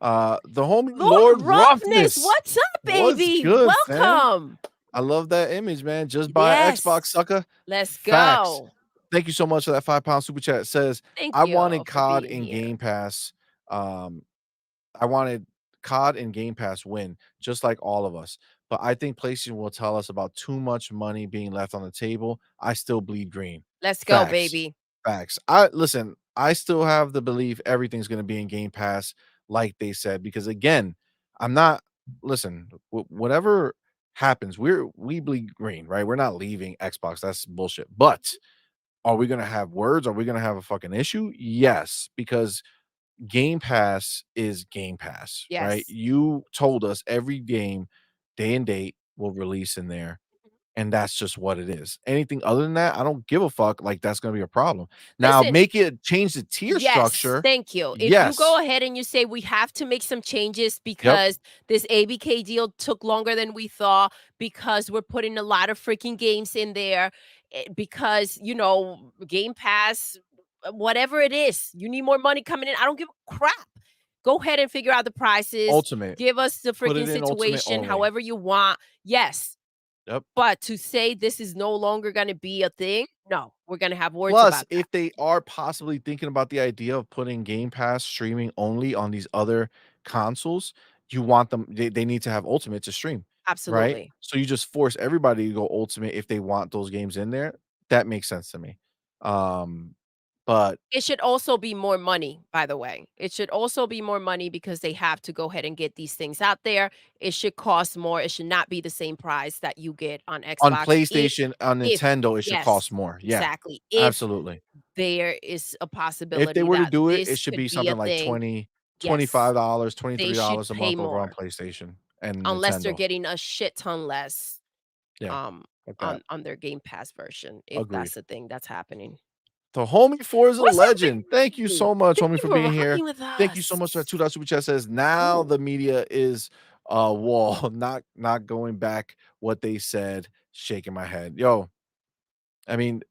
The homie Lord Lord Roughness, Roughness. what's up, What's baby? good, fam? Welcome. I love that image, man. Just buy an Xbox, Yes. sucker. Let's Facts. go. Thank you so much for that £5 super chat. It says, Thank I you wanted for COD being in here. Game Pass. Um, I wanted COD and Game Pass win, just like all of us. But I think PlayStation will tell us about too much money being left on the table. I still bleed green. Let's go, Facts. baby. Facts. I still have the belief everything's going to be in Game Pass, like they said, because again, I'm not listen, whatever happens, we bleed green, right? We're not leaving Xbox. That's bullshit. But are we going to have words? Are we going to have a fucking issue? Yes, because Game Pass is Game Pass, right? Yes. You told us every game, day and date will release in there, and that's just what it is. Anything other than that, I don't give a fuck. Like that's gonna be a problem. Now, Listen, make it change the tier yes, structure. thank you. If you Yes. go ahead and you say we have to make some changes Yep. because this ABK deal took longer than we thought, because we're putting a lot of freaking games in there, because, Game Pass, whatever it is, you need more money coming in. I don't give a crap. Go ahead and figure out the prices. Ultimate. Give us the Put freaking it in Ultimate situation only. however you want. Yes. Yep. But to say this is no longer going to be a thing, no, we're going to have words Plus, about that. if they are possibly thinking about the idea of putting Game Pass streaming only on these other consoles, you want them they need to have Ultimate to stream, right? Absolutely. So you just force everybody to go Ultimate if they want those games in there. That makes sense to me. But It should also be more money, by the way. It should also be more money because they have to go ahead and get these things out there. It should cost more. It should not be the same price that you get on on Xbox. PlayStation, on If Nintendo, it should yes, cost more. Yeah, exactly. If absolutely. there is a If they possibility were to that do it, it this should could be be a something like thing, 20 yes, $25, they should $23 a pay month over on more PlayStation and unless they're Nintendo. getting a shit ton less Yeah, um like that. on their Game Pass version, if Agreed. that's the thing that's happening. The homie Forza What's up, legend. Thank you baby? so much, Thank homie, you for for being here. rocking with Thank you so much for that us. $2 super chat. Says now Ooh. the media is wall, not going back what they said. Shaking my head. Yo, I mean,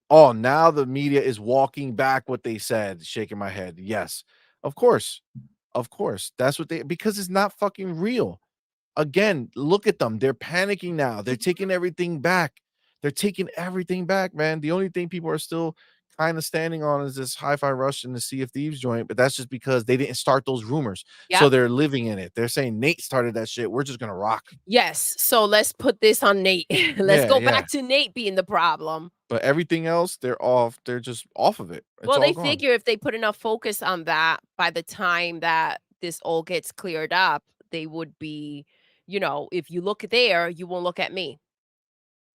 oh, now the media is walking back what they said. Shaking my head. Yes, of course. Of course. That's what they because it's not fucking real. Again, look at them. They're panicking now. They're taking everything back. They're taking everything back, man. The only thing people are still kind of standing on is this Hi-Fi Rush and the Sea of Thieves joint, but that's just because they didn't start those rumors. So Yep. they're living in it. They're saying Nate started that shit. We're just gonna rock. Yes. So let's put this on Nate. Let's Yeah, go yeah. back to Nate being the problem. But everything else, they're off. They're just off of it. It's Well, all they gone. figure if they put enough focus on that, by the time that this all gets cleared up, they would be, if you look there, you won't look at me.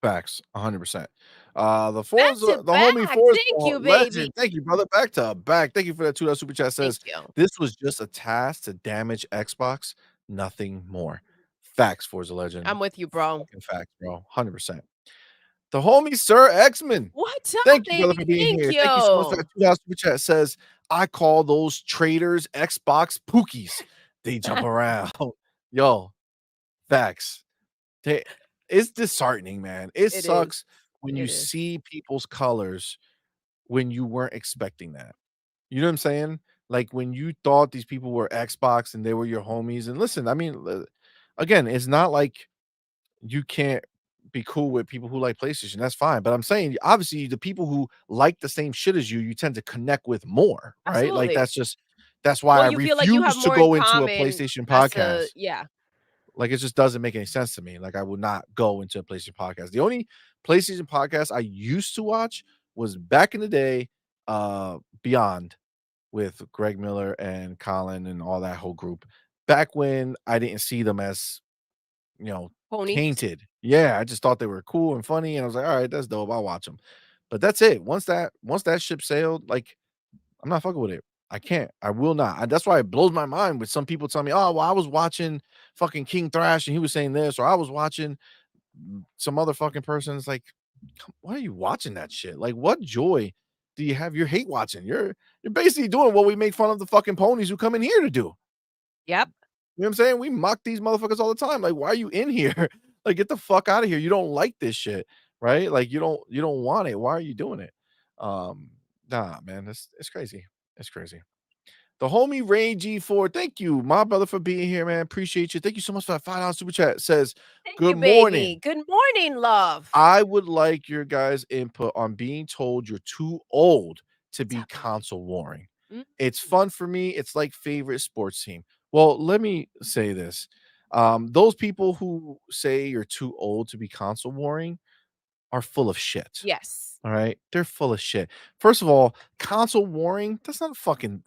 Facts, 100%. The Back Forza, to the homie back. Forza Thank you, baby. legend. Thank you, brother. Back to back. Thank you for that $2 super chat. Thank Says you. this was just a task to damage Xbox, nothing more. Facts, Forza legend. I'm with you, bro. Fucking facts, bro. 100%. The homie Sir Xman. What's up, Thank you, brother, baby? for being Thank here. you. Thank you so much for that $2 super chat. Says I call those traders Xbox pookies. They jump around. Yo, facts. It's disheartening, man. It It sucks is. when It you is. see people's colors when you weren't expecting that. You know what I'm saying? Like when you thought these people were Xbox and they were your homies. And listen, I mean, again, it's not like you can't be cool with people who like PlayStation. That's fine. But I'm saying, obviously, the people who like the same shit as you, you tend to connect with more, right? Like Absolutely. that's why Well, I you feel like you have refuse to more in go into a common PlayStation as podcast. yeah. Like it just doesn't make any sense to me. Like I would not go into a PlayStation podcast. The only PlayStation podcast I used to watch was back in the day, Beyond with Greg Miller and Colin and all that whole group. Back when I didn't see them as, Ponies. tainted. Yeah, I just thought they were cool and funny, and I was like, all right, that's dope. I'll watch them. But that's it. Once that ship sailed, like I'm not fucking with it. I can't. I will not. That's why it blows my mind with some people telling me, "Oh, well, I was watching fucking King Thrash and he was saying this," or I was watching some other fucking person. It's like, why are you watching that shit? Like, what joy do you have? You're hate watching. You're basically doing what we make fun of the fucking ponies who come in here to do. Yep. You know what I'm saying? We mock these motherfuckers all the time. Like, why are you in here? Like, get the fuck out of here. You don't like this shit, right? Like, you don't want it. Why are you doing it? Nah, man, it's crazy. It's crazy. The homie Ray G4, thank you, my brother, for being here, man. Appreciate you. Thank you so much for that $5 super chat. Says, Thank good you, baby. morning. Good morning, love. I would like your guys' input on being told you're too old to be console warring. It's fun for me. It's like favorite sports team. Well, let me say this. Those people who say you're too old to be console warring are full of shit. Yes. All right. They're full of shit. First of all, console warring, that's not fucking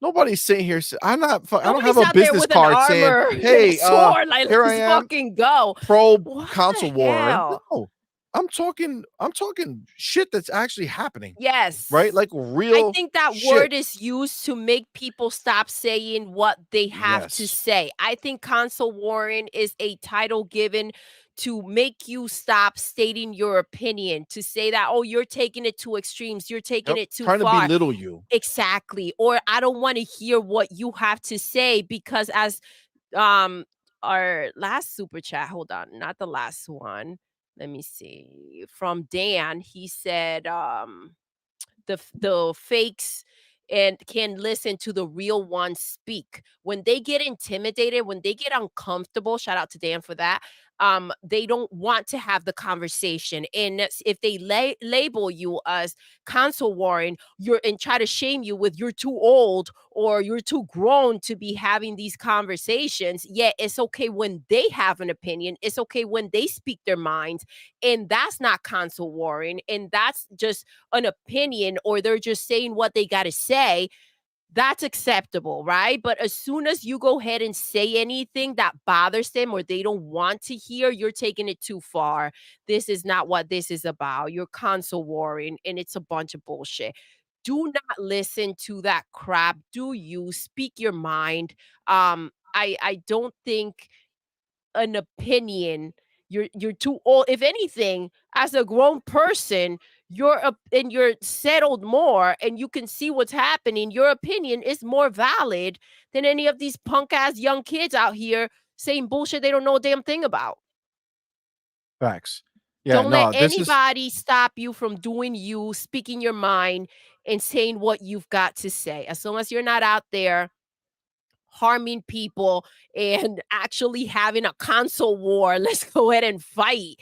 nobody's saying here. I don't have a out there business with card an saying, armor and a hey, sword, like here I let's am, fucking go. pro What console the warring. hell? No, I'm talking shit that's actually happening. Yes. Right? Like I real think that shit. word is used to make people stop saying what they have to Yes. say. I think console warring is a title given to make you stop stating your opinion, to say that, oh, you're taking it to extremes, you're taking it too Trying to far. belittle you. Exactly. Or I don't want to hear what you have to say because as our last super chat, hold on, not the last one. Let me see. From Dan, he said the fakes and can listen to the real ones speak. When they get intimidated, when they get uncomfortable, shout out to Dan for that. They don't want to have the conversation. And if they label you as console warring, and try to shame you with you're too old or you're too grown to be having these conversations. Yeah, it's okay when they have an opinion. It's okay when they speak their minds. And that's not console warring. And that's just an opinion, or they're just saying what they got to say. That's acceptable, right? But as soon as you go ahead and say anything that bothers them or they don't want to hear, you're taking it too far. This is not what this is about. You're console warring, and it's a bunch of bullshit. Do not listen to that crap. Do you speak your mind? I don't think an opinion. You're too old. If anything, as a grown person, you're up and you're settled more and you can see what's happening. Your opinion is more valid than any of these punk ass young kids out here saying bullshit they don't know a damn thing about. Facts. Yeah, Don't let no, this is anybody stop you from doing you, speaking your mind, and saying what you've got to say. As long as you're not out there harming people and actually having a console war, let's go ahead and fight.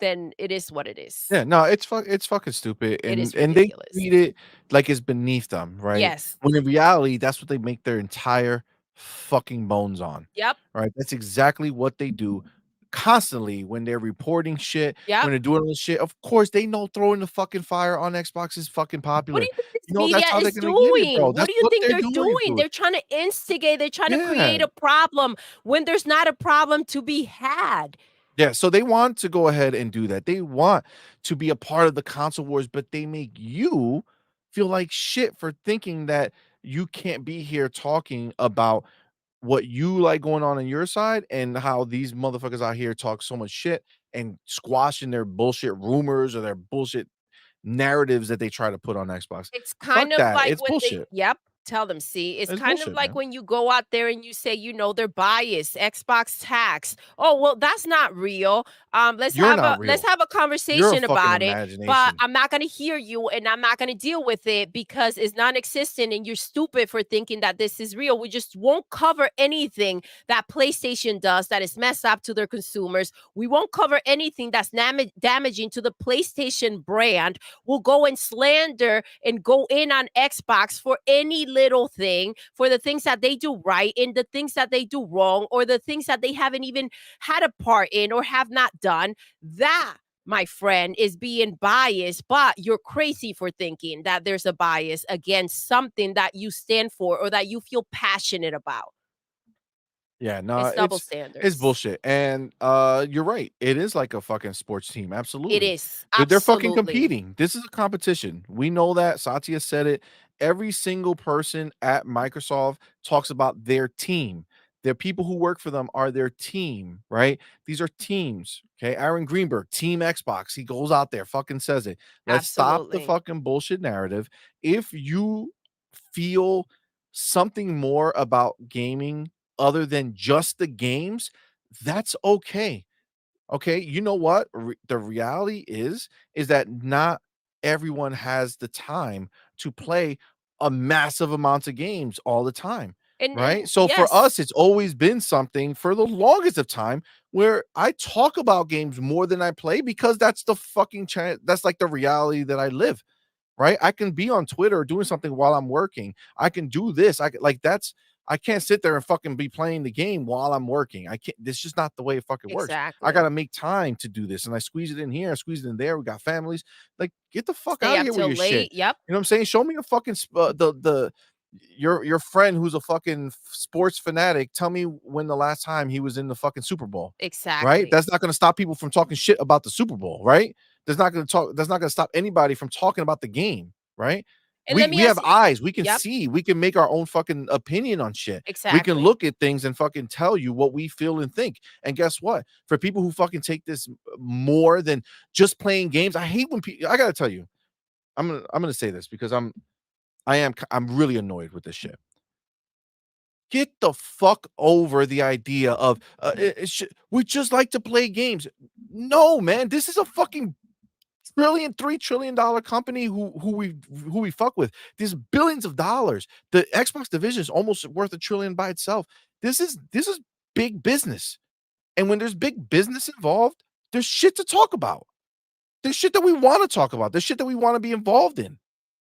then it is what it is. Yeah, no, it's fucking stupid, It is and they ridiculous. treat it like it's beneath them, right? Yes. When in reality, that's what they make their entire fucking bones on, Yep. right? That's exactly what they do constantly when they're reporting shit, Yep. when they're doing all this shit. Of course, they know throwing the fucking fire on Xbox is fucking What do popular. you think this You know, media that's how they're is gonna get it, doing? bro. What That's do you what think they're they're doing, doing? dude. They're trying to instigate, they're trying to create Yeah. a problem when there's not a problem to be had. Yeah, so they want to go ahead and do that. They want to be a part of the console wars, but they make you feel like shit for thinking that you can't be here talking about what you like going on your side and how these motherfuckers out here talk so much shit and squashing their bullshit rumors or their bullshit narratives that they try to put on Xbox. It's Fuck kind of that. like It's when they bullshit. tell them, see, it's It's kind of bullshit, like man. when you go out there and you say, you know, they're biased, Xbox tax. Oh, well, that's not real. Let's You're have not a real. You're a conversation fucking about it, but imagination. I'm not gonna hear you and I'm not gonna deal with it because it's non-existent and you're stupid for thinking that this is real. We just won't cover anything that PlayStation does that is messed up to their consumers. We won't cover anything that's damaging to the PlayStation brand. We'll go and slander and go in on Xbox for any little thing, for the things that they do right and the things that they do wrong, or the things that they haven't even had a part in or have not done. That, my friend, is being biased, but you're crazy for thinking that there's a bias against something that you stand for or that you feel passionate about. Yeah, no, It's double it's standards. bullshit, and, you're right, it is like a fucking sports team, It absolutely. is. They're fucking Absolutely. competing. This is a competition. We know that, Satya said it. Every single person at Microsoft talks about their team. The people who work for them are their team, right? These are teams, okay? Aaron Greenberg, Team Xbox, he goes out there, fucking says it. Let's stop the Absolutely. fucking bullshit narrative. If you feel something more about gaming other than just the games, that's okay. Okay, you know what? The reality is that not everyone has the time to play a massive amounts of games all the time, right? And So for yes, us, it's always been something for the longest of time where I talk about games more than I play because that's the fucking that's like the reality that I live. Right? I can be on Twitter doing something while I'm working. I can do this. I can't sit there and fucking be playing the game while I'm working. I can't. This is just not the way it fucking works. I exactly. gotta make time to do this, and I squeeze it in here, I squeeze it in there. We got families. Like, get the fuck Stay out of up here with till your shit. late. Yep. You know what I'm saying? Show me a fucking the your friend who's a fucking sports fanatic. Tell me when the last time he was in the fucking Super Bowl. Right? Exactly. That's not gonna stop people from talking shit about the Super Bowl, right? That's not gonna stop anybody from talking about the game, right? And let me We have ask you. eyes, we can Yep. see, we can make our own fucking opinion on shit. We can Exactly. look at things and fucking tell you what we feel and think. And guess what? For people who fucking take this more than just playing games, I hate when people. I gotta tell you, I'm gonna say this because I'm really annoyed with this shit. Get the fuck over the idea of we just like to play games. No, man, this is a fucking $3 trillion company who we fuck with. There's billions of dollars. The Xbox division is almost worth $1 trillion by itself. This is big business. And when there's big business involved, there's shit to talk about. There's shit that we want to talk about. There's shit that we want to be involved in.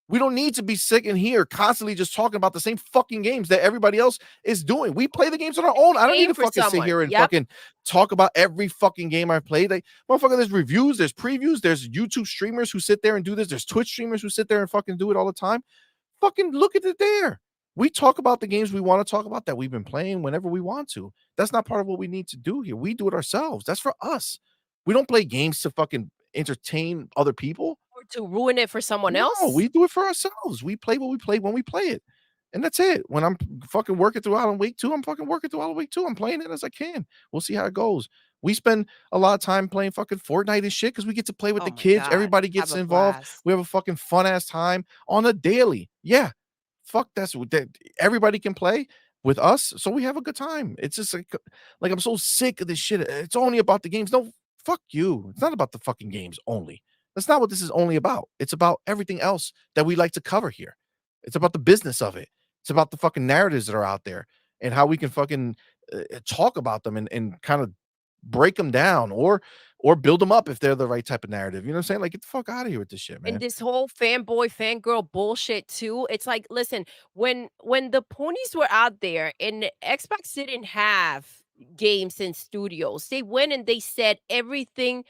We don't need to be sitting here constantly just talking about the same fucking games that everybody else is doing. We play the games on our own. I don't need Paying to for fucking sit someone. here and Yep. fucking talk about every fucking game I played. Like, motherfucker, there's reviews, there's previews, there's YouTube streamers who sit there and do this. There's Twitch streamers who sit there and fucking do it all the time. Fucking look at it there. We talk about the games we want to talk about that we've been playing whenever we want to. That's not part of what we need to do here. We do it ourselves. That's for us. We don't play games to fucking entertain other people. Or to ruin it for someone No, else. we do it for ourselves. We play what we play when we play it. And that's it. When I'm fucking working through Alan Wake 2, I'm fucking working through Alan Wake 2. I'm playing it as I can. We'll see how it goes. We spend a lot of time playing fucking Fortnite and shit because we get to play with Oh the my kids. God. Everybody Have gets a involved. blast. We have a fucking fun ass time on a daily. Yeah. Fuck that's what that everybody can play with us. So we have a good time. It's just like I'm so sick of this shit. It's only about the games. No, fuck you. It's not about the fucking games only. That's not what this is only about. It's about everything else that we like to cover here. It's about the business of it. It's about the fucking narratives that are out there and how we can fucking talk about them and kind of break them down or build them up if they're the right type of narrative. You know what I'm saying? Like, get the fuck out of here with this shit, man. And this whole fanboy, fangirl bullshit too. It's like, listen, when the ponies were out there and Xbox didn't have games in studios, they went and they said everything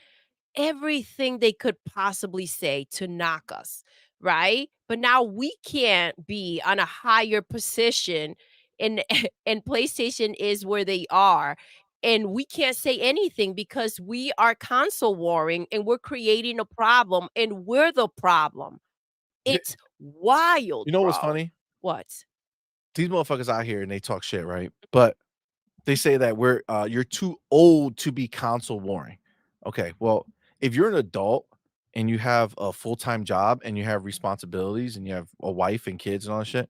they could possibly say to knock us, right? But now we can't be on a higher position and and PlayStation is where they are. And we can't say anything because we are console warring and we're creating a problem and we're the problem. Yeah. It's wild, You know what's bro. funny? What? These motherfuckers out here and they talk shit, right? But they say that you're too old to be console warring. Okay, well, if you're an adult and you have a full-time job and you have responsibilities and you have a wife and kids and all that shit,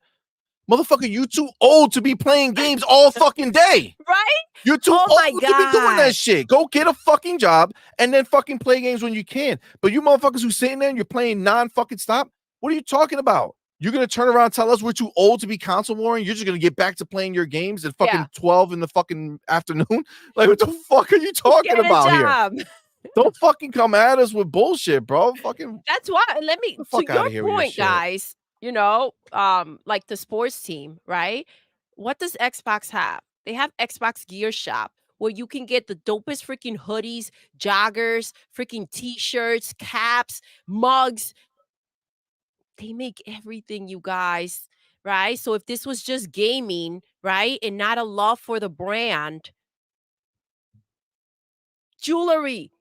motherfucker, you too old to be playing games all fucking day. Right? You're too Oh old my to be doing that God. shit. Go get a fucking job and then fucking play games when you can. But you motherfuckers who sitting there and you're playing non-fucking stop, what are you talking about? You're gonna turn around and tell us we're too old to be console warring? You're just gonna get back to playing your games at fucking Yeah. 12 in the fucking afternoon? Like, what the fuck are you talking Get a about here? job. Don't fucking come at us with bullshit, bro. Fucking That's why let me the to fuck outta your here with your point, shit. guys, like the sports team, right? What does Xbox have? They have Xbox Gear Shop where you can get the dopest freaking hoodies, joggers, freaking t-shirts, caps, mugs. They make everything, you guys, right? So if this was just gaming, right, and not a love for the brand, jewelry.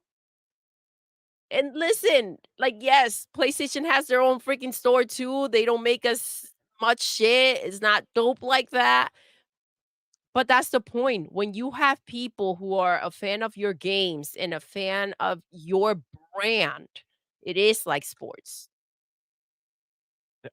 And listen, like, yes, PlayStation has their own freaking store too. They don't make us much shit. It's not dope like that. But that's the point. When you have people who are a fan of your games and a fan of your brand, it is like sports.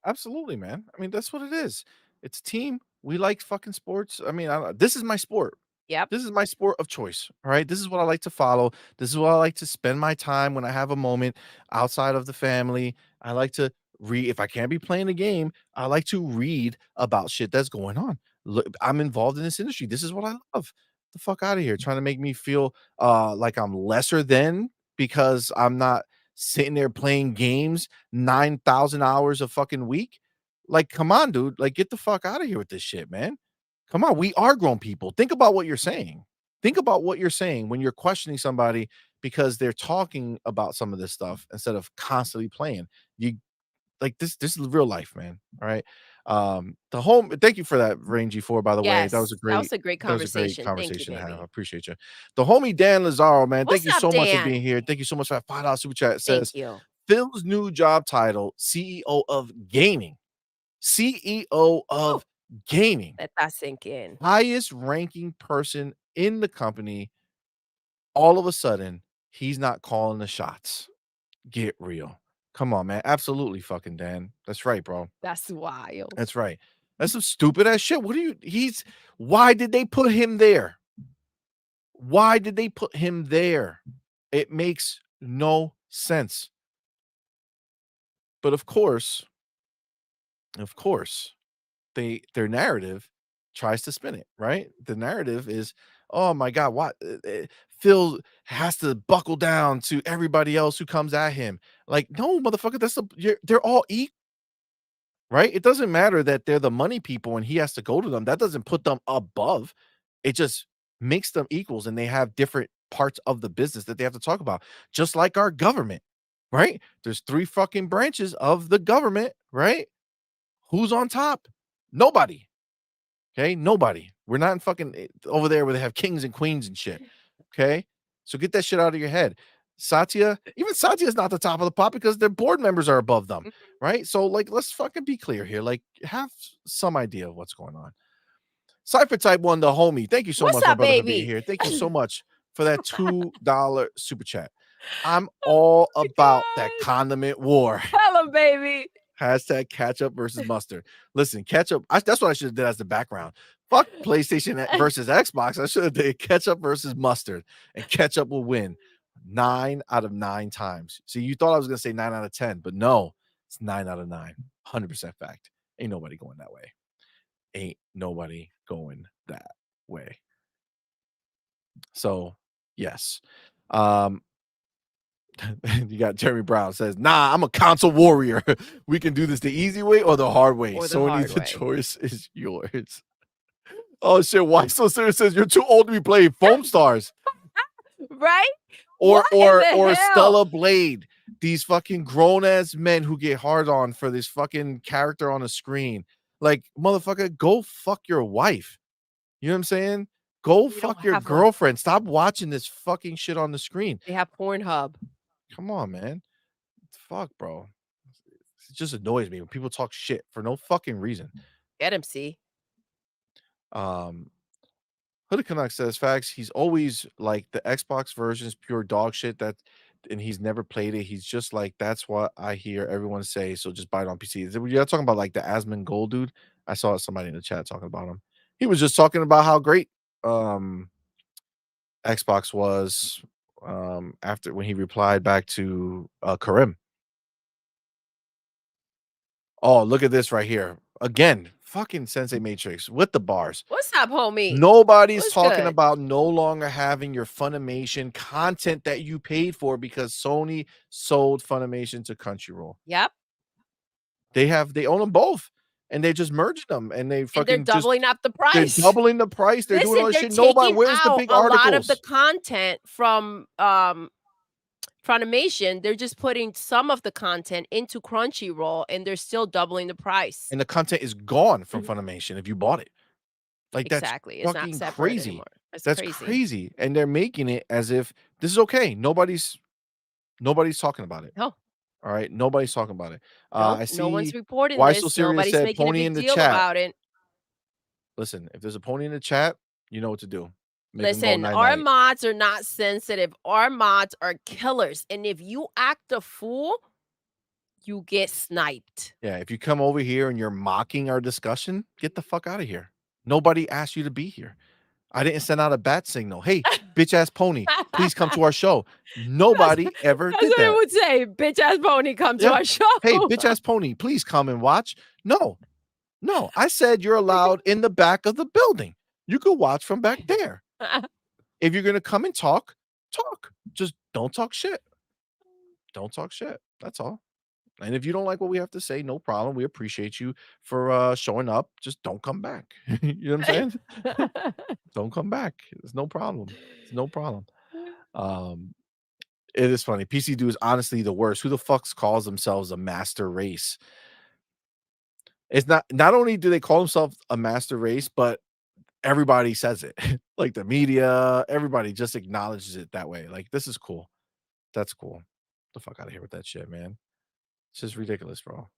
Absolutely, man. I mean, that's what it is. It's a team. We like fucking sports. I mean, this is my sport. Yep. This is my sport of choice. All right. This is what I like to follow. This is what I like to spend my time when I have a moment outside of the family. I like to read. If I can't be playing a game, I like to read about shit that's going on. Look, I'm involved in this industry. This is what I love. The fuck out of here, trying to make me feel like I'm lesser than because I'm not sitting there playing games 9,000 hours a fucking week. Like, come on, dude. Like, get the fuck out of here with this shit, man. Come on, we are grown people. Think about what you're saying. Think about what you're saying when you're questioning somebody because they're talking about some of this stuff instead of constantly playing. You like this is real life, man. All right. The home thank you for that, Rangy 4, by the way. Yes. That was a great that was a great conversation. Thank you, conversation to have. I baby. appreciate you. The homie Dan Lazaro, man. Thank What's you up, so much for Dan? being here. Thank you so much for that $5 super chat. It Thank says you. Phil's new job title, CEO of gaming. CEO of gaming. Let that sink in. Highest ranking person in the company. All of a sudden, he's not calling the shots. Get real. Come on, man. Absolutely, fucking Dan. That's right, bro. That's wild. That's right. That's some stupid ass shit. Why did they put him there? Why did they put him there? It makes no sense. But of course, their narrative tries to spin it, right? The narrative is, oh my God, what Phil has to buckle down to everybody else who comes at him. Like, no, motherfucker, they're all equal, right? It doesn't matter that they're the money people and he has to go to them. That doesn't put them above. It just makes them equals and they have different parts of the business that they have to talk about, just like our government, right? There's 3 fucking branches of the government, right? Who's on top? Nobody. Okay, nobody. We're not in fucking over there where they have kings and queens and shit. Okay, so get that shit out of your head. Satya is not the top of the pot because their board members are above them, right? So, like, let's fucking be clear here. Like, have some idea of what's going on. Cypher Type 1, the homie. Thank you so What's much, my up, brother, for being baby? here. Thank you so much for that $2 super chat. I'm all about that God. condiment war. Tell him, baby. Hashtag ketchup versus mustard. Listen, ketchup. That's what I should have did as the background. Fuck PlayStation versus Xbox. I should have did ketchup versus mustard, and ketchup will win 9 out of 9 times. See, you thought I was gonna say 9 out of 10, but no, it's 9 out of 9. 100% fact. Ain't nobody going that way. Ain't nobody going that way. So Yes. You got Jeremy Brown says, "Nah, I'm a console warrior. We can do this the easy way or the hard way. Or the Sony, hard the way. choice is yours." Oh shit! Why so serious? Says you're too old to be playing Foam Stars Right? or What in the or hell? Stella Blade. These fucking grown ass men who get hard on for this fucking character on the screen. Like, motherfucker, go fuck your wife. You know what I'm saying? Go We don't fuck your have one. girlfriend. Stop watching this fucking shit on the screen. They have Pornhub. Come on, man. Fuck, bro. It just annoys me when people talk shit for no fucking reason. Get him, see? Hooded Canuck says facts. He's always like the Xbox version is pure dog shit. And he's never played it. He's just like, that's what I hear everyone say. So just buy it on PC. You're talking about like the Asmongold dude. I saw somebody in the chat talking about him. He was just talking about how great Xbox was after when he replied back to Karim. Oh, look at this right here. Again, fucking Sensei Matrix with the bars. What's up, homie? Nobody's What's talking good? about no longer having your Funimation content that you paid for because Sony sold Funimation to Crunchyroll. Yep. They own them both, and they just merged them, and they And fucking they're doubling up the they're price. doubling the price. They're doing all this They're shit. Nobody, taking where's the out big a articles? lot of the content from Funimation. They're just putting some of the content into Crunchyroll, and they're still doubling the price. And the content is gone from Funimation if you bought it. Like, Exactly. that's It's not fucking separate crazy. anymore. That's crazy. And they're making it as if this is okay. Nobody's talking about it. No. All right. Nobody's talking about it. Nope, I see no one's reporting Why this. So Serious Nobody's said making a pony big in the deal chat. about it. Listen, if there's a pony in the chat, you know what to do. Make 'em go Listen, night our night. mods are not sensitive. Our mods are killers. And if you act a fool, you get sniped. Yeah, if you come over here and you're mocking our discussion, get the fuck out of here. Nobody asked you to be here. I didn't send out a bat signal. Hey, bitch ass pony, please come to our show. Nobody ever That's did what I that. would say. Bitch ass pony, come to Yeah. our show. Hey, bitch ass pony, please come and watch. No, I said you're allowed in the back of the building. You could watch from back there. If you're gonna come and talk. Just don't talk shit. Don't talk shit. That's all. And if you don't like what we have to say, no problem. We appreciate you for showing up. Just don't come back. You know what I'm saying? Don't come back. It's no problem. It's no problem. It is funny. PC Dude is honestly the worst. Who the fuck calls themselves a master race? It's not only do they call themselves a master race, but everybody says it. Like the media, everybody just acknowledges it that way. Like, this is cool. That's cool. Get the fuck out of here with that shit, man. It's just ridiculous, bro.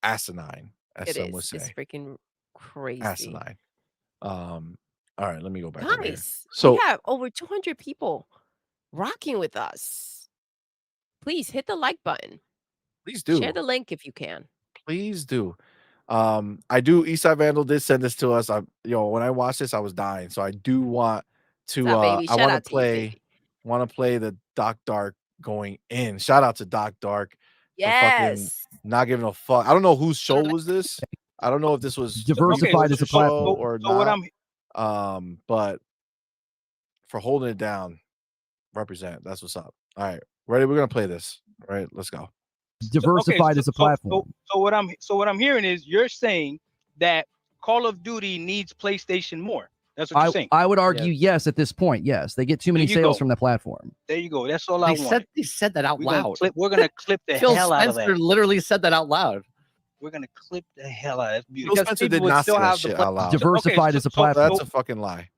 Asinine, as It some would is. say. It's freaking crazy. Asinine. All right, let me go back over here. Guys, So we have over 200 people rocking with us. Please hit the like button. please do. Share the link if you can. Please do. I do. Eastside Vandal did send this to us. When I watched this, I was dying. So I do want to. What's up, baby? I Shout want out to to you, play. baby. Want to play the Doc Dark going in. Shout out to Doc Dark for fucking Yes. not giving a fuck. I don't know whose show was this. I don't know if this was Diversified Repo's as a show platform. or So what not. But for holding it down, represent. That's what's up. All right, ready? We're gonna play this. All right, let's go. Diversified as a platform. So what I'm hearing is you're saying that Call of Duty needs PlayStation more. That's what you're saying. I would argue yes at this point. Yes, they get too many There you sales go. from the platform. There you go. That's all I want. They said that out loud. We're gonna clip the Phil hell out of Spencer that. literally said that out loud. We're gonna clip the hell out of that. That's Phil beautiful. Spencer did not say that shit out loud. Diversified as a platform. That's a fucking lie.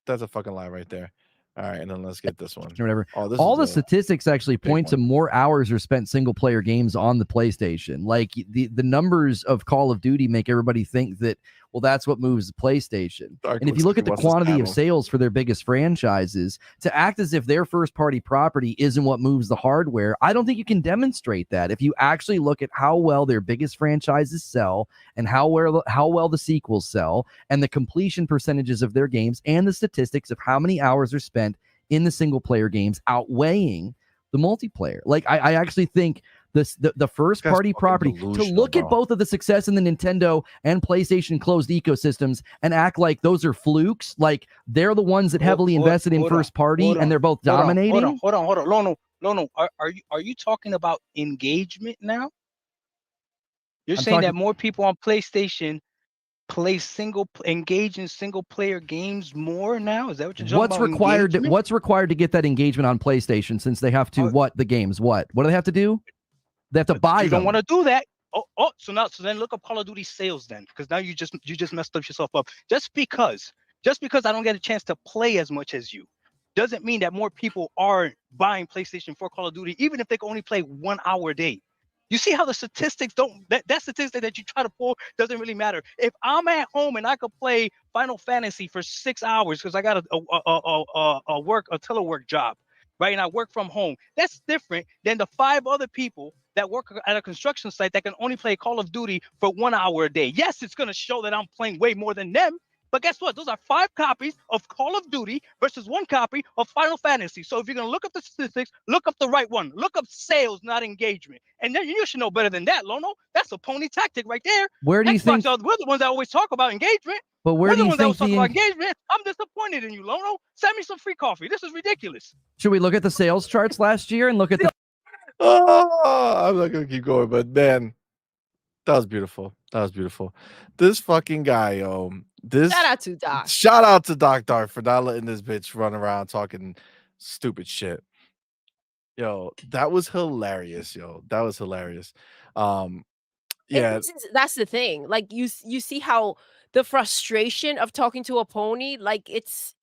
That's a fucking lie right there. All right, and then let's get this one. Or whatever. Oh, this All is the a statistics actually big point to one. more hours are spent single player games on the PlayStation. Like the numbers of Call of Duty make everybody think that, well, that's what moves the PlayStation. Dark And if looks you look like at the he wants to quantity stab of him. sales for their biggest franchises, to act as if their first party property isn't what moves the hardware, I don't think you can demonstrate that. If you actually look at how well their biggest franchises sell and how well the sequels sell and the completion percentages of their games and the statistics of how many hours are spent in the single player games outweighing the multiplayer. Like I actually think the first That's party fucking property, to delusional, look at bro. both of the success in the Nintendo and PlayStation closed ecosystems and act like those are flukes, like they're the ones that heavily invested in first party and they're both dominating. Hold on. Lono, are you talking about engagement now? You're I'm saying talking- that more people on PlayStation engage in single player games more now? Is that what you're talking about? What's required to get that engagement on PlayStation, since they have to the games? What do they have to do? They have to buy You them. don't want to do that. So then look up Call of Duty sales then, because now you just messed up yourself up. Just because I don't get a chance to play as much as you doesn't mean that more people are buying PlayStation 4 Call of Duty, even if they can only play 1 hour a day. You see how the statistics that statistic that you try to pull doesn't really matter. If I'm at home and I could play Final Fantasy for 6 hours because I got a telework job, right? And I work from home. That's different than the 5 other people that work at a construction site that can only play Call of Duty for 1 hour a day. Yes, it's going to show that I'm playing way more than them. But guess what? Those are 5 copies of Call of Duty versus 1 copy of Final Fantasy. So if you're going to look up the statistics, look up the right one. Look up sales, not engagement. And then you should know better than that, Lono. That's a pony tactic right there. Where do you think? We're the ones that always talk about engagement. But where do you think engagement? I'm disappointed in you, Lono. Send me some free coffee. This is ridiculous. Should we look at the sales charts last year and look at the? Oh, I'm not gonna keep going, but man, that was beautiful. That was beautiful. This fucking guy, Shout out to Doc. Shout out to Doc Dark for not letting this bitch run around talking stupid shit. Yo, that was hilarious. That was hilarious. Yeah, That's the thing. Like you see how the frustration of talking to a pony, like it's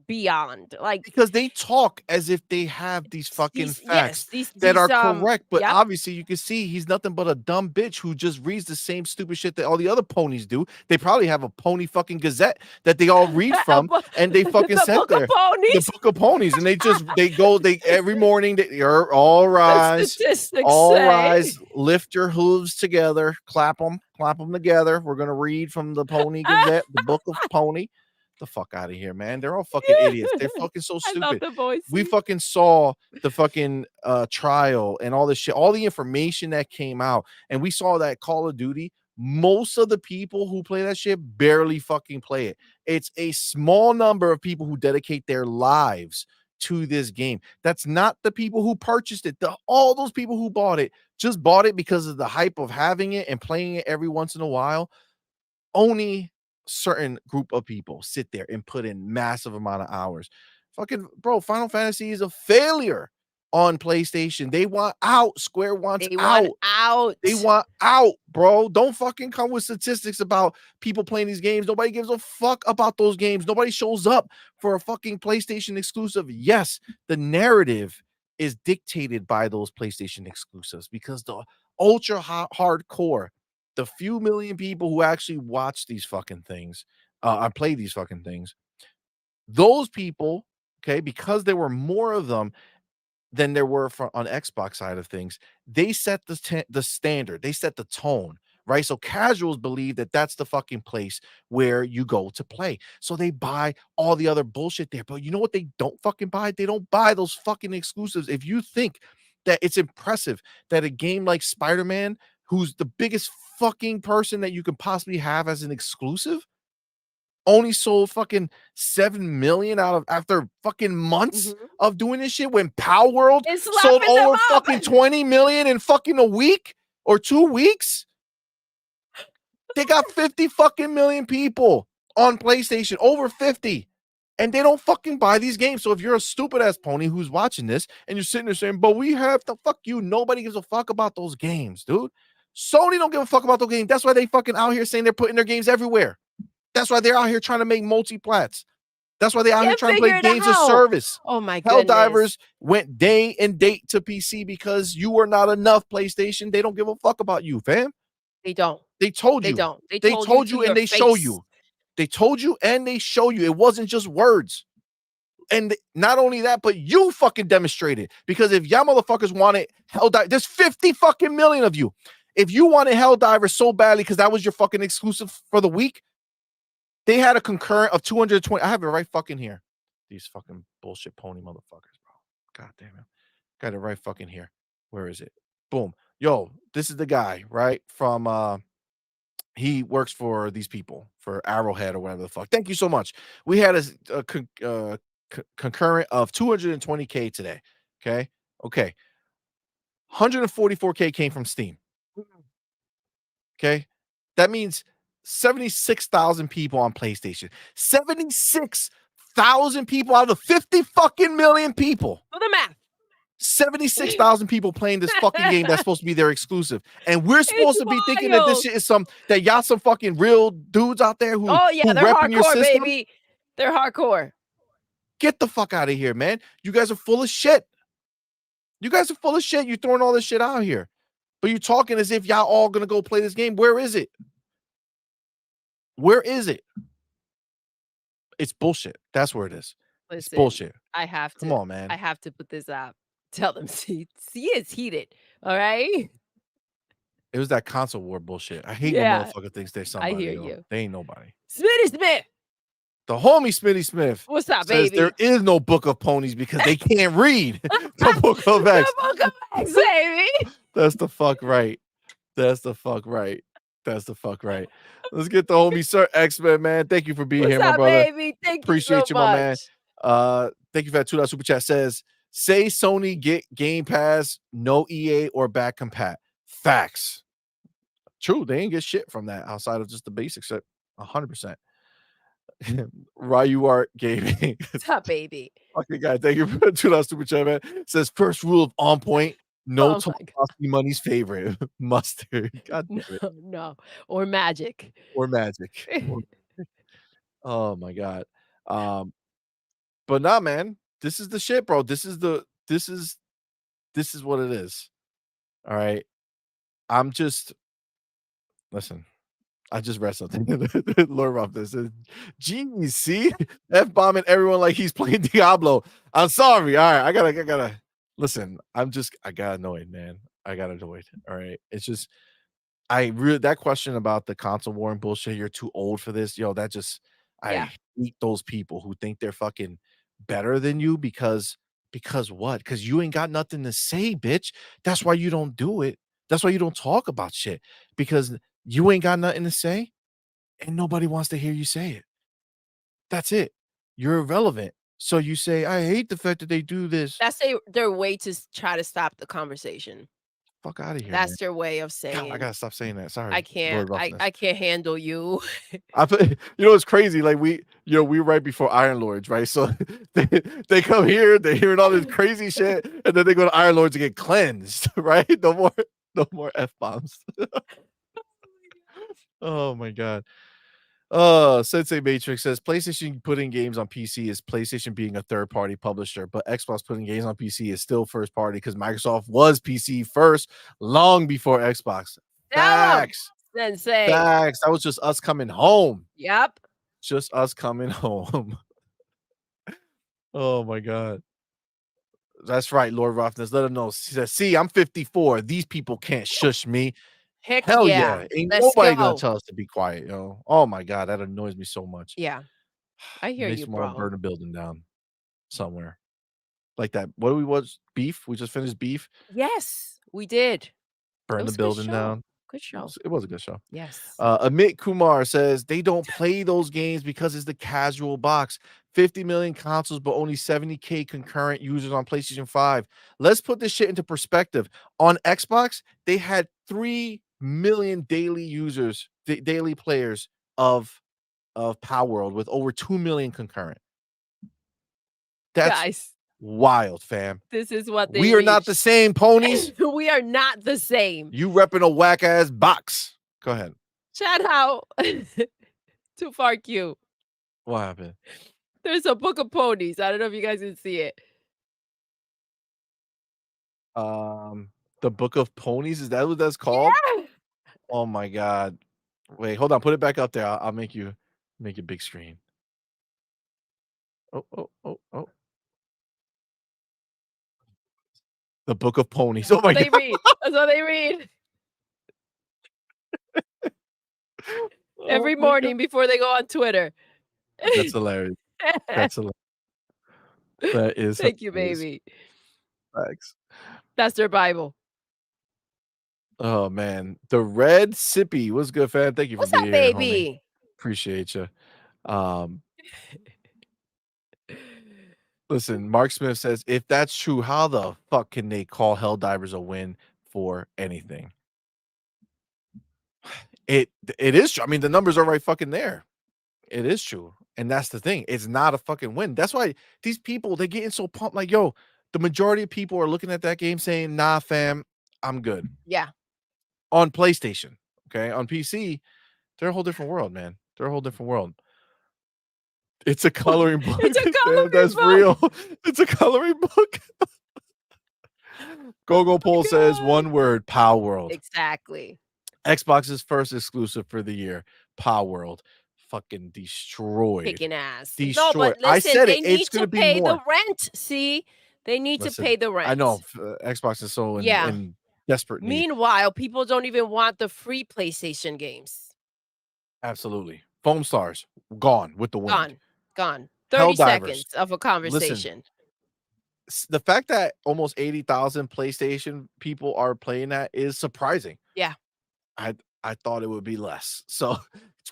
beyond. Like because they talk as if they have these fucking facts that are correct, but obviously you can see he's nothing but a dumb bitch who just reads the same stupid shit that all the other ponies do. They probably have a pony fucking gazette that they all read from, and they fucking sent there the book of ponies, and they every morning you're all rise, lift your hooves together, clap them together. We're gonna read from the Pony Gazette, the book of Pony. The fuck out of here, man. They're all fucking idiots. They're fucking so stupid. I love the voice. We fucking saw the fucking trial and all this shit, all the information that came out, and we saw that Call of Duty. Most of the people who play that shit barely fucking play it. It's a small number of people who dedicate their lives to this game. That's not the people who purchased it. All those people who bought it just bought it because of the hype of having it and playing it every once in a while. Only certain group of people sit there and put in massive amount of hours. Fucking bro, Final Fantasy is a failure on PlayStation. They want out. Square wants out. They want out, bro. Don't fucking come with statistics about people playing these games. Nobody gives a fuck about those games. Nobody shows up for a fucking PlayStation exclusive. Yes, the narrative is dictated by those PlayStation exclusives because the ultra hardcore, the few million people who actually watch these fucking things, play these fucking things, those people, okay, because there were more of them than there were on Xbox side of things, they set the standard, they set the tone, right? So casuals believe that that's the fucking place where you go to play. So they buy all the other bullshit there. But you know what they don't fucking buy? They don't buy those fucking exclusives. If you think that it's impressive that a game like Spider-Man, who's the biggest fucking person that you can possibly have as an exclusive, only sold fucking 7 million after fucking months of doing this shit, when Power World sold over fucking 20 million in fucking a week or 2 weeks. They got 50 fucking million people on PlayStation, over 50, and they don't fucking buy these games. So if you're a stupid ass pony who's watching this and you're sitting there saying, but we have to, fuck you, nobody gives a fuck about those games, dude. Sony don't give a fuck about those games. That's why they fucking out here saying they're putting their games everywhere. That's why they're out here trying to make multi-plats. That's why they're out here trying to play games of service. Oh my goodness. Helldivers went day and date to PC because you were not enough, PlayStation. They don't give a fuck about you, fam. They don't. They told you. They don't. They told you and they show you. They told you and they show you. It wasn't just words. And not only that, but you fucking demonstrated. Because if y'all motherfuckers wanted Helldivers, there's 50 fucking million of you. If you wanted Helldivers so badly because that was your fucking exclusive for the week, they had a concurrent of 220. I have it right fucking here. These fucking bullshit pony motherfuckers, bro. God damn it. Got it right fucking here. Where is it? Boom. yo, this is the guy, right? From he works for these people for Arrowhead or whatever the fuck. Thank you so much. We had a concurrent of 220K today. Okay. 144K came from Steam. Okay. That means 76,000 people on PlayStation. 76,000 people out of 50 fucking million people. Do the math. 76,000 people playing this fucking game that's supposed to be their exclusive. And we're supposed to be thinking that this shit is that y'all some fucking real dudes out there who, oh, yeah, who they're repping your hardcore, system. baby. They're hardcore. Get the fuck out of here, man. You guys are full of shit. You guys are full of shit. You're throwing all this shit out here. But you're talking as if y'all all gonna go play this game. Where is it? Where is it? It's bullshit. That's where it is. Listen, it's bullshit. I have to. Come on, man. I have to put this up. Tell them, see, it's heated. All right. It was that console war bullshit. I hate Yeah. when motherfucker thinks they're somebody. I hear yo. you. They ain't nobody. Smitty Smith. The homie Smitty Smith What's up, says baby? there is no Book of Ponies because they can't read the Book of X. The Book of X, baby. That's the fuck right. That's the fuck right. That's the fuck right. Let's get the homie Sir X-Men, man. Thank you for being What's here, my up, brother. baby? Thank Appreciate you so my much. man. Thank you for that $2 super chat. Says, say Sony get Game Pass, no EA or back compat. Facts. True, they ain't get shit from that outside of just the basics at 100%. Ryu Art Gaming. What's up, baby? Fucking guy, thank you for $2 super chat, man. Says first rule of On Point, no Oh my money's favorite. Mustard. God damn it. No. Or magic. Or magic. Oh my god. But nah, man. This is the shit, bro. This is what it is. All right. Listen. I just read something. Lord Ruff this. Geez, see? F-bombing everyone like he's playing Diablo. I'm sorry. All right. I gotta listen. I got annoyed, man. I got annoyed. All right. It's just that question about the console war and bullshit, you're too old for this. Yo, that just Yeah. I hate those people who think they're fucking better than you because what? Because you ain't got nothing to say, bitch. That's why you don't do it. That's why you don't talk about shit. Because you ain't got nothing to say, and nobody wants to hear you say it. That's it. You're irrelevant. So you say, I hate the fact that they do this. That's their way to try to stop the conversation. Fuck out of here. That's man. their way of saying. God, I gotta stop saying that. Sorry. I can't. I can't handle you. You know, it's crazy. Like we right before Iron Lords, right? So they come here, they're hearing all this crazy shit, and then they go to Iron Lords to get cleansed, right? No more F-bombs. Oh my god. Sensei Matrix says PlayStation putting games on PC is PlayStation being a third-party publisher, but Xbox putting games on PC is still first party because Microsoft was PC first long before Xbox. Facts. Sensei. Facts. That was just us coming home. Yep. Just us coming home. Oh my god. That's right, Lord Roughness. Let him know. He says, see, I'm 54. These people can't shush me. Heck Hell yeah. yeah. Ain't Let's nobody go. gonna tell us to be quiet, yo. Oh my god, that annoys me so much. Yeah. I hear Makes you, me want bro. to burn a building down somewhere. Like that. What do we watch? Beef? We just finished Beef. Yes, we did. Burn the building down. Good show. It was a good show. Yes. Amit Kumar says they don't play those games because it's the casual box. 50 million consoles, but only 70K concurrent users on PlayStation 5. Let's put this shit into perspective. On Xbox, they had 3 million daily users, daily players of Power World with over 2 million concurrent. That's Guys, wild, fam. this is what they We are not the reached. same, ponies. We are not the same. You repping a whack ass box. Go ahead. Shout out to Far Q. What happened? There's a Book of Ponies. I don't know if you guys can see it. The Book of Ponies, is that what that's called? Yeah. Oh my god. Wait, hold on, put it back up there. I'll make you big screen. Oh. The Book of Ponies. Oh my They god. read. That's what they read. Every Oh my morning before they go on Twitter. God. That's hilarious. That's hilarious. That is Thank you, hilarious. baby. Thanks. That's their Bible. Oh man, the red sippy. What's good, fan? Thank you for What's being up, here, homie. baby? Appreciate you. Listen, Mark Smith says, if that's true, how the fuck can they call Helldivers a win for anything? It is true. I mean, the numbers are right fucking there. It is true. And that's the thing. It's not a fucking win. That's why these people, they're getting so pumped. Like, yo, the majority of people are looking at that game saying, nah, fam, I'm good. Yeah. On PlayStation. Okay. On PC, they're a whole different world, man. They're a whole different world. It's a coloring book. It's a Fam, coloring that's book. real. It's a coloring book. Gogo Pole says one word, Pow World. Exactly. Xbox's first exclusive for the year, Pow World. Fucking destroyed. Kicking ass. Destroyed. No, but listen, I said they it. need It's going to to be pay more. the rent. See, they need Listen, to pay the rent. I know Xbox is so Yeah. in desperate need. Meanwhile, people don't even want the free PlayStation games. Absolutely. Foam Stars, gone with the wind. Gone. 30 Helldivers. seconds of a Listen, conversation. the fact that almost 80,000 PlayStation people are playing that is surprising. Yeah. I thought it would be less. So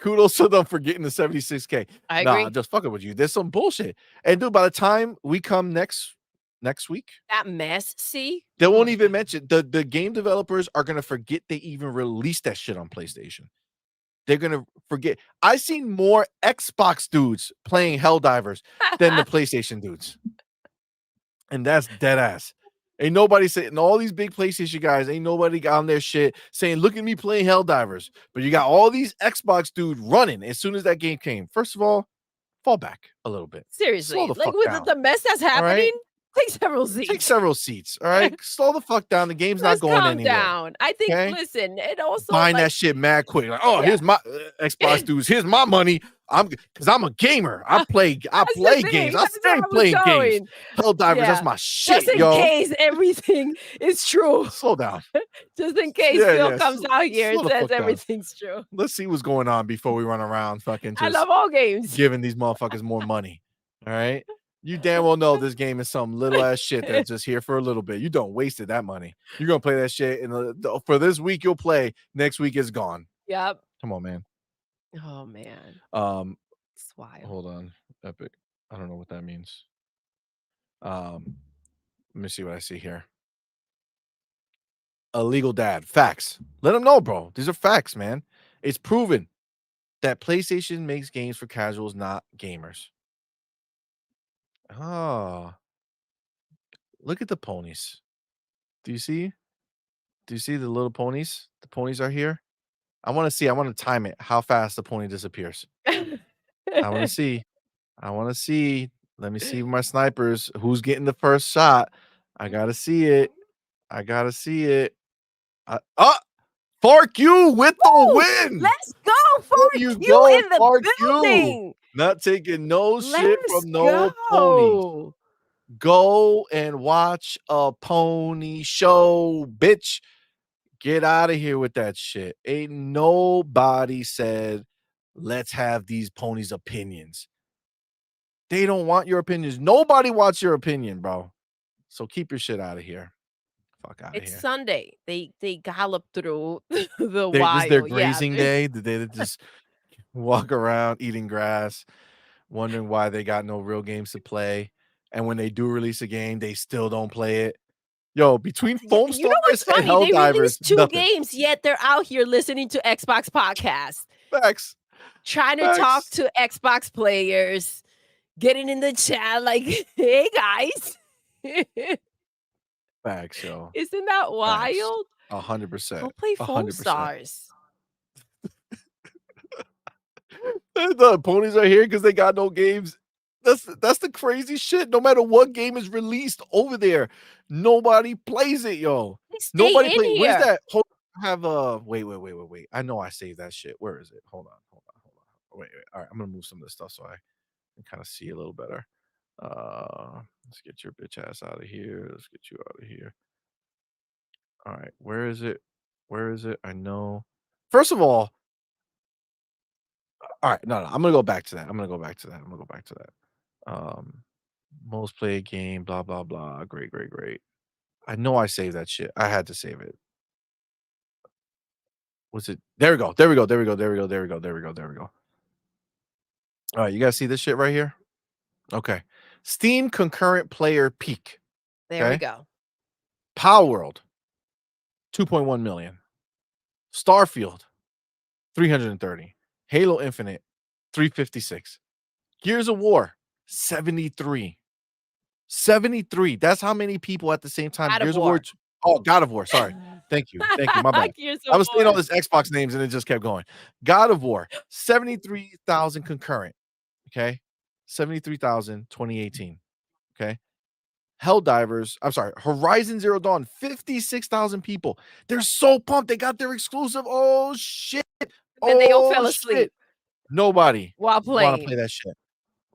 kudos to them for getting the 76K. I Nah, agree. just fucking with you. There's some bullshit. And dude, by the time we come next week, That mess, see? they Oh won't my even God. mention the game developers are gonna forget they even released that shit on PlayStation. They're gonna forget. I seen more Xbox dudes playing Helldivers than the PlayStation dudes. And that's dead ass. Ain't nobody saying all these big PlayStation guys, ain't nobody got on their shit saying, look at me playing Helldivers. But you got all these Xbox dudes running as soon as that game came. First of all, fall back a little bit. Seriously. Slow the Like fuck with down. the mess that's All right? happening, take several seats. Take several seats. All right. Slow the fuck down. The game's Let's not going calm anywhere. down. I think, Okay? listen, and also Buying like, that shit mad quick. Like, oh, Yeah. here's my Xbox dudes. Here's my money. Because I'm a gamer. I play that's the games. thing. I That's where stay I was playing games. going. Helldivers, Yeah. that's my shit, Just in yo. case everything is true. Slow down. Just in case Yeah, Phil yeah, comes out here slow and the says fuck down. everything's true. Let's see what's going on before we run around fucking I just love all games. giving these motherfuckers more money. All right. You damn well know this game is some little ass shit that's just here for a little bit. You don't wasted that money. You're gonna play that shit for this week. You'll play. Next week is gone. Yep. Come on, man. Oh man. It's wild. Hold on. Epic. I don't know what that means. Let me see what I see here. Illegal dad. Facts. Let them know, bro. These are facts, man. It's proven that PlayStation makes games for casuals, not gamers. Oh, look at the ponies. Do you see? Do you see the little ponies? The ponies are here. I want to see. I want to time it. How fast the pony disappears. I want to see. I want to see. Let me see my snipers. Who's getting the first shot? I gotta see it. I gotta see it. Fark you with the win. Let's go for There you you go, in the Fark you. building. Not taking no shit Let's from no ponies. go. Go and watch a pony show, bitch. Get out of here with that shit. Ain't nobody said, let's have these ponies' opinions. They don't want your opinions. Nobody wants your opinion, bro. So keep your shit out of here. Fuck out of It's here. Sunday. They gallop through the This wild. is their Yeah. grazing day. Did they just walk around eating grass, wondering why they got no real games to play? And when they do release a game, they still don't play it. Yo, between Foam You know what's Stars and funny? They Helldivers, released 2 nothing. games, yet they're out here listening to Xbox podcasts, Facts. trying to talk to Xbox players, getting in the chat like, "Hey guys." Facts, yo. Isn't that wild? 100%. Go play Foam 100%. Stars. The ponies are here because they got no games. That's the crazy shit. No matter what game is released over there, nobody plays it, yo. Stay Nobody in plays. here. Where's that? Hold on, I have wait. I know I saved that shit. Where is it? Hold on. Wait. All right, I'm gonna move some of this stuff so I can kind of see a little better. Let's get your bitch ass out of here. Let's get you out of here. All right, where is it? Where is it? I know. First of all right, no, I'm gonna go back to that. Most played game, blah blah blah. Great. I know I saved that shit. I had to save it. Was it? There we go. There we go. There we go. There we go. There we go. There we go. There we go. All right, you guys see this shit right here? Okay. Steam concurrent player peak. There we Okay. go. Power World, 2.1 million. Starfield, 330. Halo Infinite, 356. Gears of War, 73. 73. That's how many people at the same time. God of Gears of War. War. Oh, God of War. Sorry. Thank you. Thank you. My bad. Gears I of was saying all War. this Xbox names and it just kept going. God of War, 73,000 concurrent. Okay. 73,000, 2018. Okay. Helldivers, I'm sorry, Horizon Zero Dawn, 56,000 people. They're so pumped. They got their exclusive. Oh, shit. And they all Oh, fell shit. asleep Nobody while want to playing. play that shit.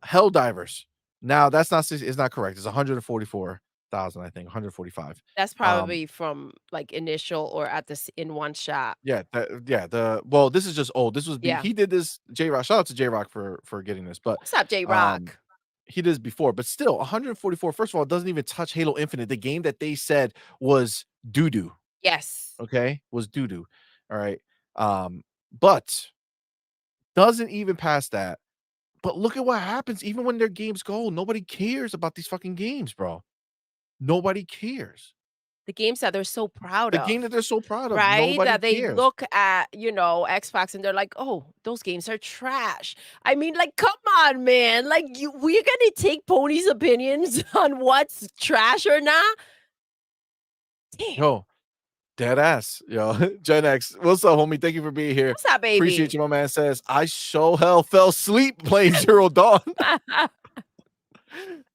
Helldivers. Now, that's not, it's not correct. It's 144,000, I think, 145. That's probably from like initial or at this in one shot. Yeah, well, this is just old. This was Yeah. he did this. J-Rock, shout out to J-Rock for getting this, but What's up, J-Rock? he did this before, but still 144. First of all, it doesn't even touch Halo Infinite, the game that they said was doo-doo. Yes. Okay, was doo-doo. All right. But doesn't even pass that. But look at what happens even when their games go. Nobody cares about these fucking games, bro. Nobody cares. The games that they're so proud The of. game that they're so proud of. Right? Nobody That they cares. look at, Xbox and they're like, oh, those games are trash. I mean, like, come on, man. Like, we're gonna take Pony's opinions on what's trash or not. Damn. Yo, dead ass. Yo, Gen X. What's up, homie? Thank you for being here. What's up, baby? Appreciate you, my man. Says, I sure hell fell asleep playing Zero Dawn.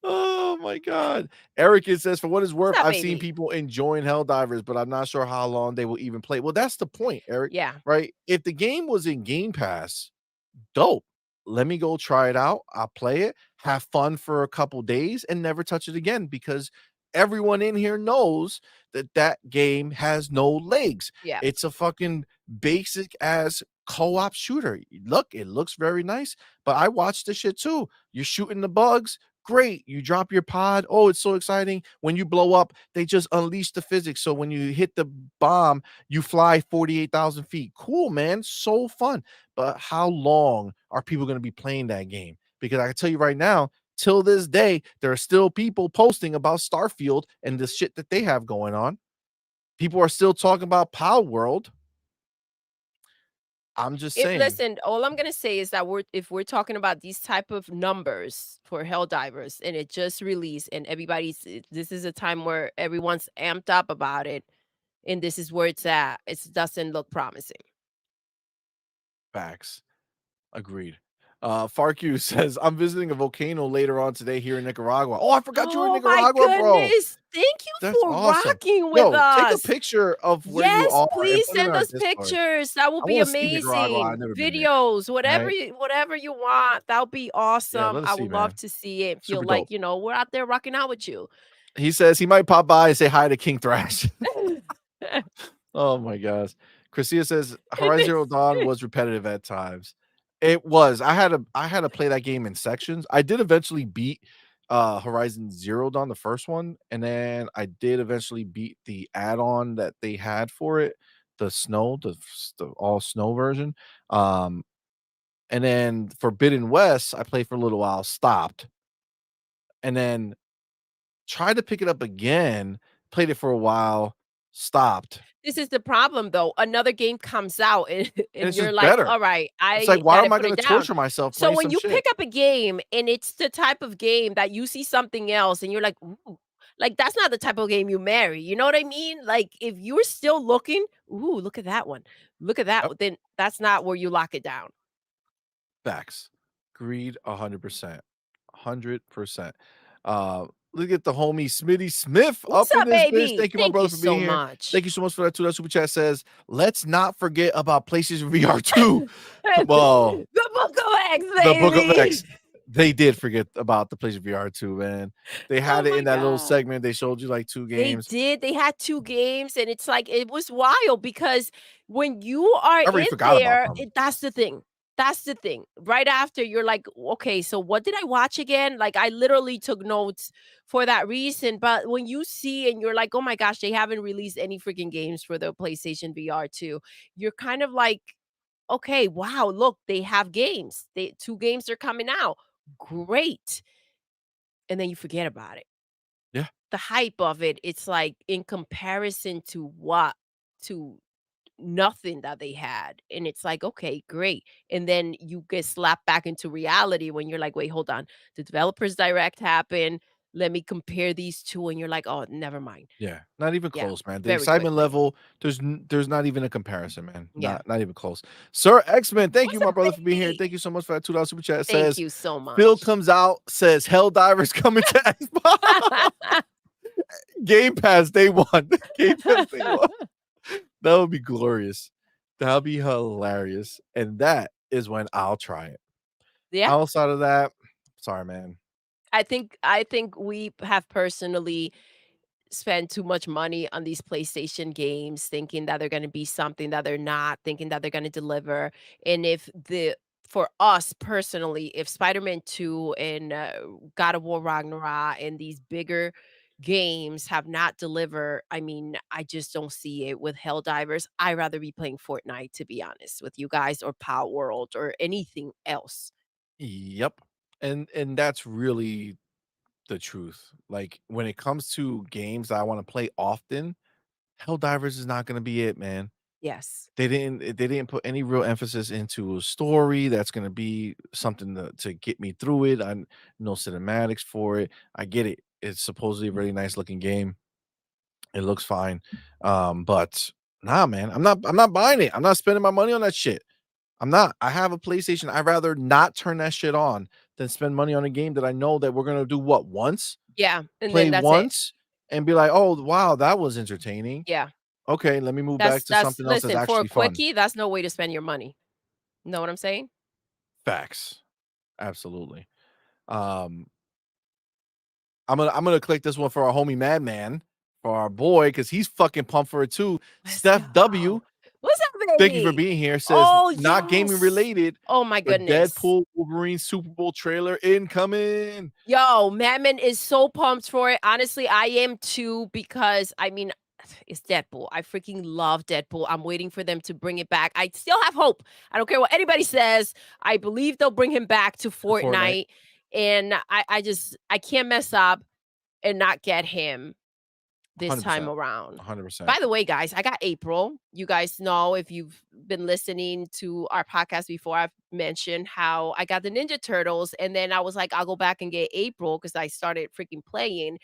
Oh my god. Eric, it says, for what it's worth, up, I've seen baby? people enjoying Helldivers, but I'm not sure how long they will even play. Well, that's the point, Eric. Yeah. Right? If the game was in Game Pass, dope. Let me go try it out. I'll play it, have fun for a couple days, and never touch it again because everyone in here knows that that game has no legs. Yeah. It's a fucking basic ass co-op shooter. Look, it looks very nice, but I watched the shit too. You're shooting the bugs. Great. You drop your pod. Oh, it's so exciting. When you blow up, they just unleash the physics. So when you hit the bomb, you fly 48,000 feet. Cool, man. So fun. But how long are people going to be playing that game? Because I can tell you right now, till this day, there are still people posting about Starfield and the shit that they have going on. People are still talking about Power World. I'm just saying. Listen, all I'm gonna say is that if we're talking about these type of numbers for Helldivers and it just released and this is a time where everyone's amped up about it, and this is where it's at. It doesn't look promising. Facts. Agreed. Farq says, I'm visiting a volcano later on today here in Nicaragua. Oh, I forgot you were in Nicaragua, my bro. goodness. Thank you That's for awesome. rocking with Yo, us. take a picture of where you Yes, are. and please put it in send our us Discord. pictures. That will I be wanna see Nicaragua. I've amazing. never been there. Videos, whatever Right? whatever you want. That would be awesome. let us I see, would love man. to see it. Feel Super like, dope. we're out there rocking out with you. He says he might pop by and say hi to King Thrash. Oh my gosh. Christia says Horizon Zero Dawn was repetitive at times. It was. I had to play that game in sections. I did eventually beat Horizon Zero Dawn, the first one, and then I did eventually beat the add-on that they had for it, the all snow version. And then Forbidden West, I played for a little while, stopped, and then tried to pick it up again, played it for a while, stopped. This is the problem, though. Another game comes out and it's you're just like, better. all right, It's like, why gotta am I put going it to down. torture myself So playing when some you shit? pick up a game and it's the type of game that you see something else and you're like, ooh, like that's not the type of game you marry. You know what I mean? Like if you're still looking, ooh, look at that one. Look at that. Yep. Then that's not where you lock it down. Facts. Agreed 100%. 100%. Look at the homie Smitty Smith What's up up, in this bitch. baby? Thank you, my brother, for being so here. much. Thank you so much for that too. That super chat says, let's not forget about PlayStation VR 2. Well, the Book of X, the baby. Book of X. They did forget about the PlayStation VR 2, man. They had it my in that little God. segment. They showed you like 2 games. They did. They had 2 games, and it's like it was wild because when you are I already in forgot about there, them. that's the thing. That's the thing. Right after, you're like, okay, so what did I watch again? Like, I literally took notes for that reason. But when you see and you're like, oh my gosh, they haven't released any freaking games for the PlayStation VR 2, you're kind of like, okay, wow, look, they have games. 2 games are coming out. Great. And then you forget about it. Yeah. The hype of it, it's like in comparison to what? To nothing that they had. And it's like, okay, great. And then you get slapped back into reality when you're like, wait, hold on. The developers direct happened. Let me compare these two. And you're like, oh, never mind. Yeah, not even Yeah, close, man. The very excitement quickly. level, there's not even a comparison, man. Yeah. Not even close. Sir X-Men, thank you, What's my up, brother, for being here. baby? Thank you so much for that $2 super chat. It Thank says you so much. Phil comes out, says Helldivers coming to Xbox. Game Pass day one. Game Pass day one. That would be glorious. That would be hilarious. And that is when I'll try it. Yeah. Outside of that, sorry, man. I think we have personally spend too much money on these PlayStation games, thinking that they're going to be something that they're not, thinking that they're going to deliver. And for us personally, if Spider-Man 2 and God of War Ragnarok and these bigger games have not delivered, I mean, I just don't see it with Helldivers. I'd rather be playing Fortnite, to be honest with you guys, or Power World or anything else. Yep. And that's really the truth. Like when it comes to games that I want to play often, Helldivers is not going to be it, man. Yes. They didn't put any real emphasis into a story that's going to be something to get me through it. I no cinematics for it. I get it. It's supposedly a really nice looking game. It looks fine. But nah, man. I'm not buying it. I'm not spending my money on that shit. I'm not. I have a PlayStation. I'd rather not turn that shit on than spend money on a game that I know that we're gonna do what once, Yeah. And play then that's it. once, and be like, oh wow, that was entertaining. Yeah. Okay, let me move back to That's something else that's listen, for a actually fun. quickie, that's no way to spend your money. Know what I'm saying? Facts. Absolutely. Um, I'm gonna click this one for our homie Madman, for our boy, because he's fucking pumped for it too. Let's Steph W. go. What's up, baby? Thank you for being here. Says Oh, not gaming yes. related. Oh my The goodness. Deadpool Wolverine Super Bowl trailer incoming. Yo, Madman is so pumped for it. Honestly, I am too, because I mean, it's Deadpool. I freaking love Deadpool. I'm waiting for them to bring it back. I still have hope. I don't care what anybody says. I believe they'll bring him back to Fortnite. And I can't mess up and not get him this time 100%. around. 100%. By the way, guys, I got April. You guys know, if you've been listening to our podcast before, I've mentioned how I got the Ninja Turtles, and then I was like, I'll go back and get April because I started freaking playing,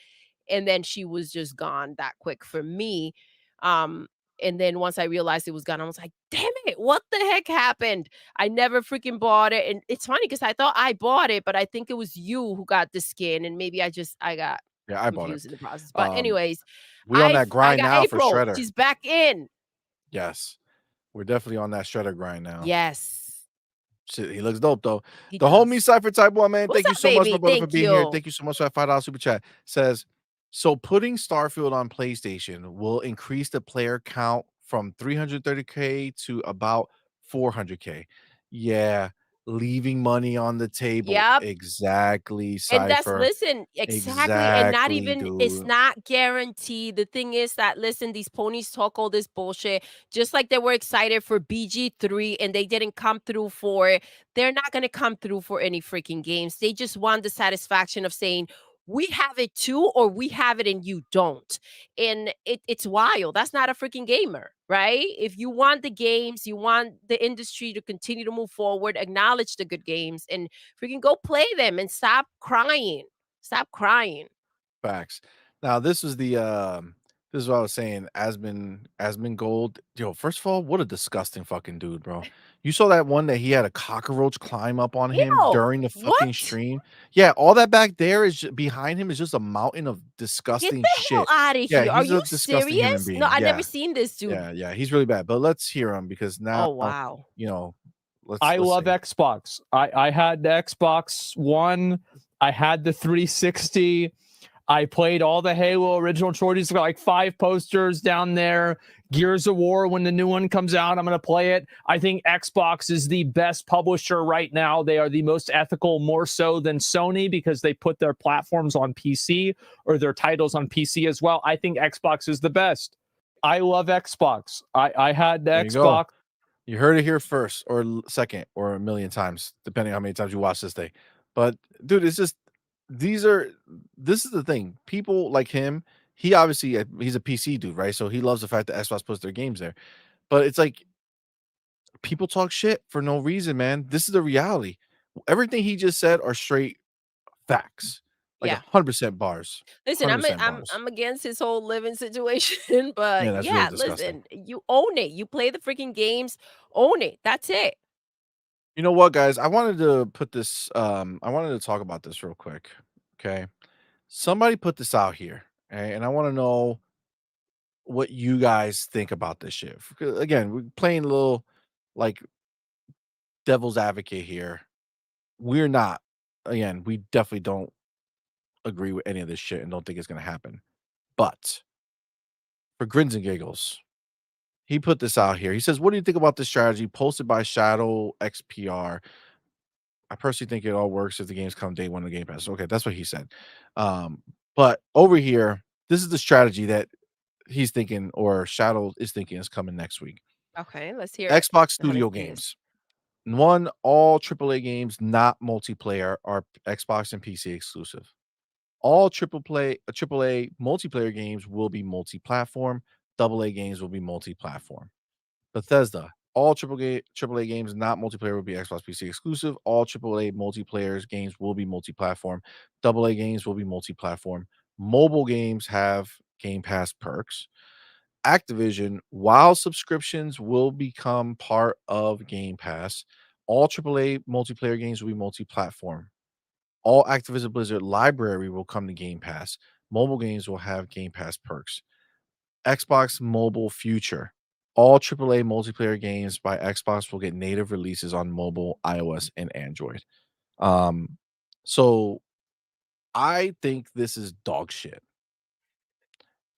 and then she was just gone that quick for me. And then once I realized it was gone, I was like, damn it, what the heck happened? I never freaking bought it. And it's funny because I thought I bought it, but I think it was you who got the skin, and maybe I got Yeah, I bought confused it. in the process. But anyways, We on I that grind got now April. for Shredder. She's back in. Yes. We're definitely on that Shredder grind now. Yes. Shit, he looks dope though. He The does. homie Cypher Type 1, man. What's Thank you up, so much, baby? my brother, for Thank being here. you. Thank you so much for that $5 super chat. Says, so putting Starfield on PlayStation will increase the player count from 330K to about 400K. Yeah, leaving money on the table. Yep. Exactly, And that's, Cypher. listen, exactly. And not Exactly, even, it's dude. not guaranteed. The thing is that, listen, these ponies talk all this bullshit, just like they were excited for BG3 and they didn't come through for it. They're not going to come through for any freaking games. They just want the satisfaction of saying, we have it too, or we have it and you don't. And it's wild. That's not a freaking gamer, right? If you want the games, you want the industry to continue to move forward, acknowledge the good games, and freaking go play them and stop crying. Stop crying. Facts. Now, this is what I was saying. Asmin Gold. Yo, first of all, what a disgusting fucking dude, bro. You saw that one that he had a cockroach climb up on him Ew, during the fucking what? stream? Yeah, all that back there is behind him is just a mountain of Get disgusting the shit. hell out of Yeah, here. Are he's a you disgusting human serious? being. No, I've Yeah. never seen this dude. Yeah, he's really bad. But let's hear him because now, Oh, wow. you know, I let's love see. Xbox. I had the Xbox One. I had the 360. I played all the Halo original trilogies. Got like 5 posters down there. Gears of War, when the new one comes out, I'm going to play it. I think Xbox is the best publisher right now. They are the most ethical, more so than Sony, because they put their platforms on PC or their titles on PC as well. I think Xbox is the best. I love Xbox. I had the There you Xbox. go. You heard it here first, or second, or a million times, depending on how many times you watch this thing. But dude, it's just this is the thing. People like him, he obviously he's a PC dude, right? So he loves the fact that Xbox puts their games there. But it's like people talk shit for no reason, man. This is the reality. Everything he just said are straight facts. Like Yeah. 100% bars. Listen, I'm 100% bars. I'm against his whole living situation, but Yeah, that's really yeah, disgusting. listen, you own it. You play the freaking games, own it. That's it. You know what, guys? I wanted to put this. I wanted to talk about this real quick. Okay, somebody put this out here, okay? And I want to know what you guys think about this shit. Again, we're playing a little like devil's advocate here. We're not. Again, we definitely don't agree with any of this shit and don't think it's gonna happen. But for grins and giggles, he put this out here. He says, "What do you think about this strategy posted by Shadow XPR? I personally think it all works if the games come day one of the Game Pass." Okay, that's what he said. But over here, this is the strategy that he's thinking, or Shadow is thinking, is coming next week. Okay, let's hear it. Xbox I wanna Studio see this. games. One, all AAA games not multiplayer are Xbox and PC exclusive. All AAA multiplayer games will be multi-platform. AA games will be multi-platform. Bethesda, all AAA games not multiplayer will be Xbox PC exclusive. All AAA multiplayer games will be multi-platform. AA games will be multi-platform. Mobile games have Game Pass perks. Activision, while subscriptions will become part of Game Pass, all AAA multiplayer games will be multi-platform. All Activision Blizzard library will come to Game Pass. Mobile games will have Game Pass perks. Xbox Mobile Future. All AAA multiplayer games by Xbox will get native releases on mobile, iOS, and Android. So I think this is dog shit.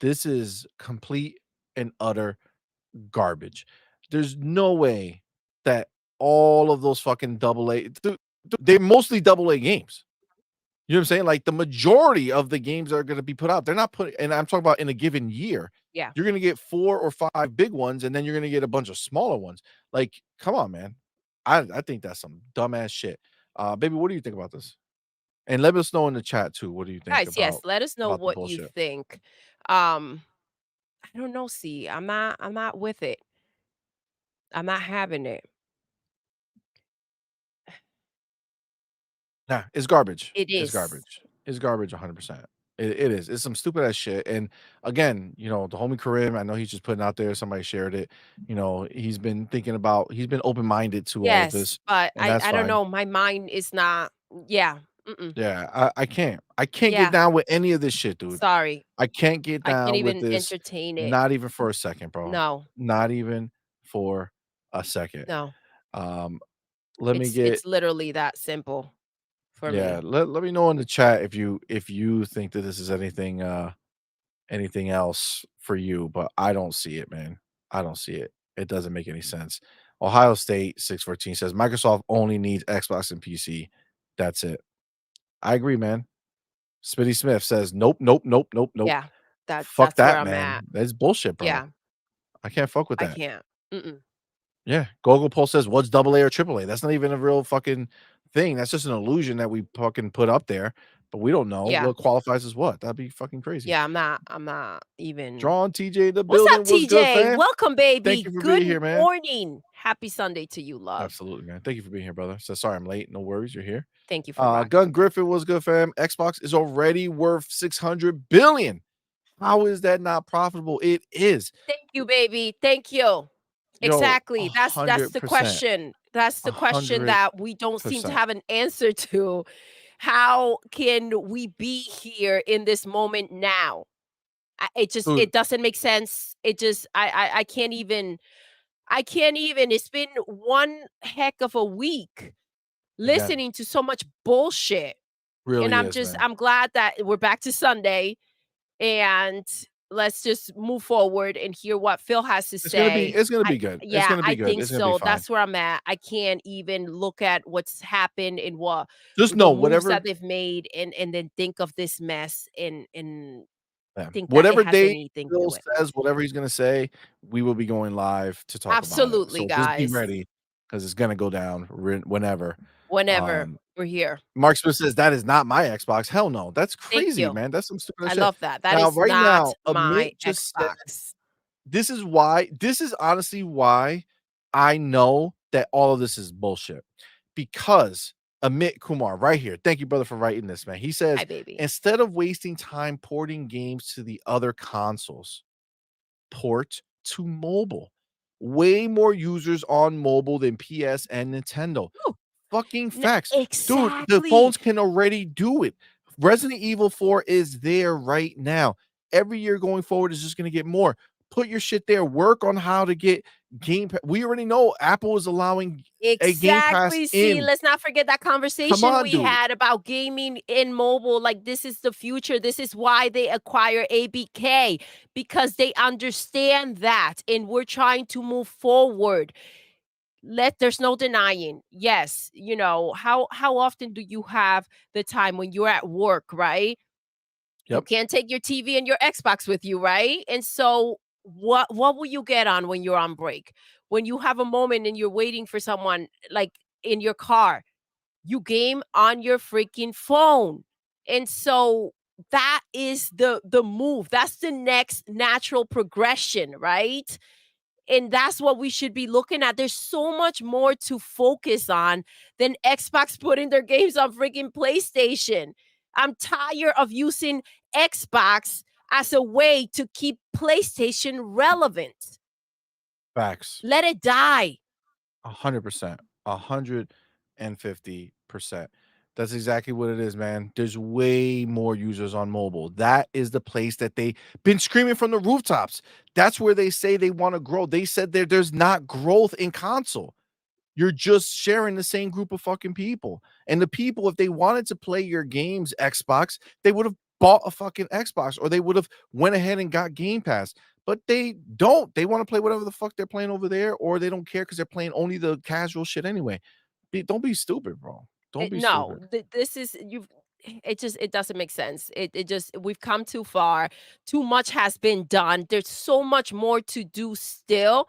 This is complete and utter garbage. There's no way that all of those fucking they're mostly AA games. You know what I'm saying? Like the majority of the games that are going to be put out, they're not putting, and I'm talking about in a given year. Yeah. You're going to get 4 or 5 big ones, and then you're going to get a bunch of smaller ones. Like, come on, man. I think that's some dumbass shit. Baby, what do you think about this? And let us know in the chat too. What do you think Guys, yes, about let us know the what you bullshit? think. I don't know, see. I'm not with it. I'm not having it. Nah, it's garbage. It It's is. garbage. It's garbage 100%. It is. It's some stupid ass shit. And again, you know, the homie Karim, I know he's just putting out there. Somebody shared it. You know, he's been open minded to all of Yes, this, but and that's I don't fine. know. My mind is not. Yeah. Yeah, I can't. I can't Yeah. get down with any of this shit, dude. Sorry. I can't get I can't down with even this. entertain it. Not even for a second, bro. No. Not even for a second. No. Let me get. It's literally that simple for Yeah, me. let me know in the chat if you think that this is anything else for you, but I don't see it, man. I don't see it. It doesn't make any sense. Ohio State 614 says Microsoft only needs Xbox and PC. That's it. I agree, man. Spitty Smith says nope, nope, nope, nope, nope. Yeah. Fuck That's where that, I'm man. at. That's bullshit, bro. Yeah. I can't fuck with I that. can't. Mm-mm. Yeah. Google Poll says what's AA or AAA? That's not even a real fucking thing. That's just an illusion that we fucking put up there, but we don't know Yeah. what qualifies as what. That'd be fucking crazy. Yeah, I'm not even. Drawn TJ in the What's building. up, What's good, TJ? fam? Welcome, baby. Thank you for Good being here, man. morning. Happy Sunday to you, love. Absolutely, man. Thank you for being here, brother. So sorry I'm late. No worries. You're here. Thank you for rocking Gun with us. Griffin was good, fam. Xbox is already worth 600 billion. How is that not profitable? It is. Thank you, baby. Thank you. Yo, Exactly. That's the 100%. question. That's the question that we don't seem to have an answer to. How can we be here in this moment now? Dude, It doesn't make sense. It just I can't even. It's been one heck of a week again, listening to so much bullshit. Really And is, man. I'm glad that we're back to Sunday, and let's just move forward and hear what Phil has to It's gonna be say. it's gonna be good. It's Yeah, gonna be I good. think It's gonna be so. fine. That's where I'm at. I can't even look at what's happened and what Just the know moves whatever that they've made, and then think of this mess and yeah, think that it whatever has day anything Phil to it. says, whatever he's gonna say, we will be going live to talk about it. Absolutely, So just be guys. ready because it's gonna go down whenever. Whenever Um, we're here. Mark Smith says that is not my Xbox. Hell no, that's Thank crazy, you. man. That's some stupid I shit. love that. That Now, is right not now, my Amit just said Xbox. this is honestly why I know that all of this is bullshit. Because Amit Kumar, right here. Thank you, brother, for writing this, man. He says, Hi, baby. instead of wasting time porting games to the other consoles, port to mobile. Way more users on mobile than PS and Nintendo. Ooh, Fucking facts. Dude, the exactly. phones can already do it. Resident Evil 4 is there right now. Every year going forward is just going to get more. Put your shit there. Work on how to get Game Pass. We already know Apple is allowing a Game Pass Exactly. See, in. let's not forget that Come conversation on, we dude. had about gaming in mobile. Like, this is the future. This is why they acquire ABK, because they understand that. And we're trying to move forward. There's no denying. Yes, how often do you have the time when you're at work, right? You Yep. can't take your TV and your Xbox with you, right? And so what will you get on when you're on break? When you have a moment and you're waiting for someone, like in your car, you game on your freaking phone. And so that is the move. That's the next natural progression, right? And that's what we should be looking at. There's so much more to focus on than Xbox putting their games on freaking PlayStation. I'm tired of using Xbox as a way to keep PlayStation relevant. Facts. Let it die. 100%. 150%. That's exactly what it is, man. There's way more users on mobile. That is the place that they've been screaming from the rooftops. That's where they say they want to grow. They said there's not growth in console. You're just sharing the same group of fucking people. And the people, if they wanted to play your games, Xbox, they would have bought a fucking Xbox or they would have went ahead and got Game Pass. But they don't. They want to play whatever the fuck they're playing over there, or they don't care because they're playing only the casual shit anyway. Don't be stupid, bro. Don't be No, stupid. this is you've. It doesn't make sense. It just we've come too far. Too much has been done. There's so much more to do still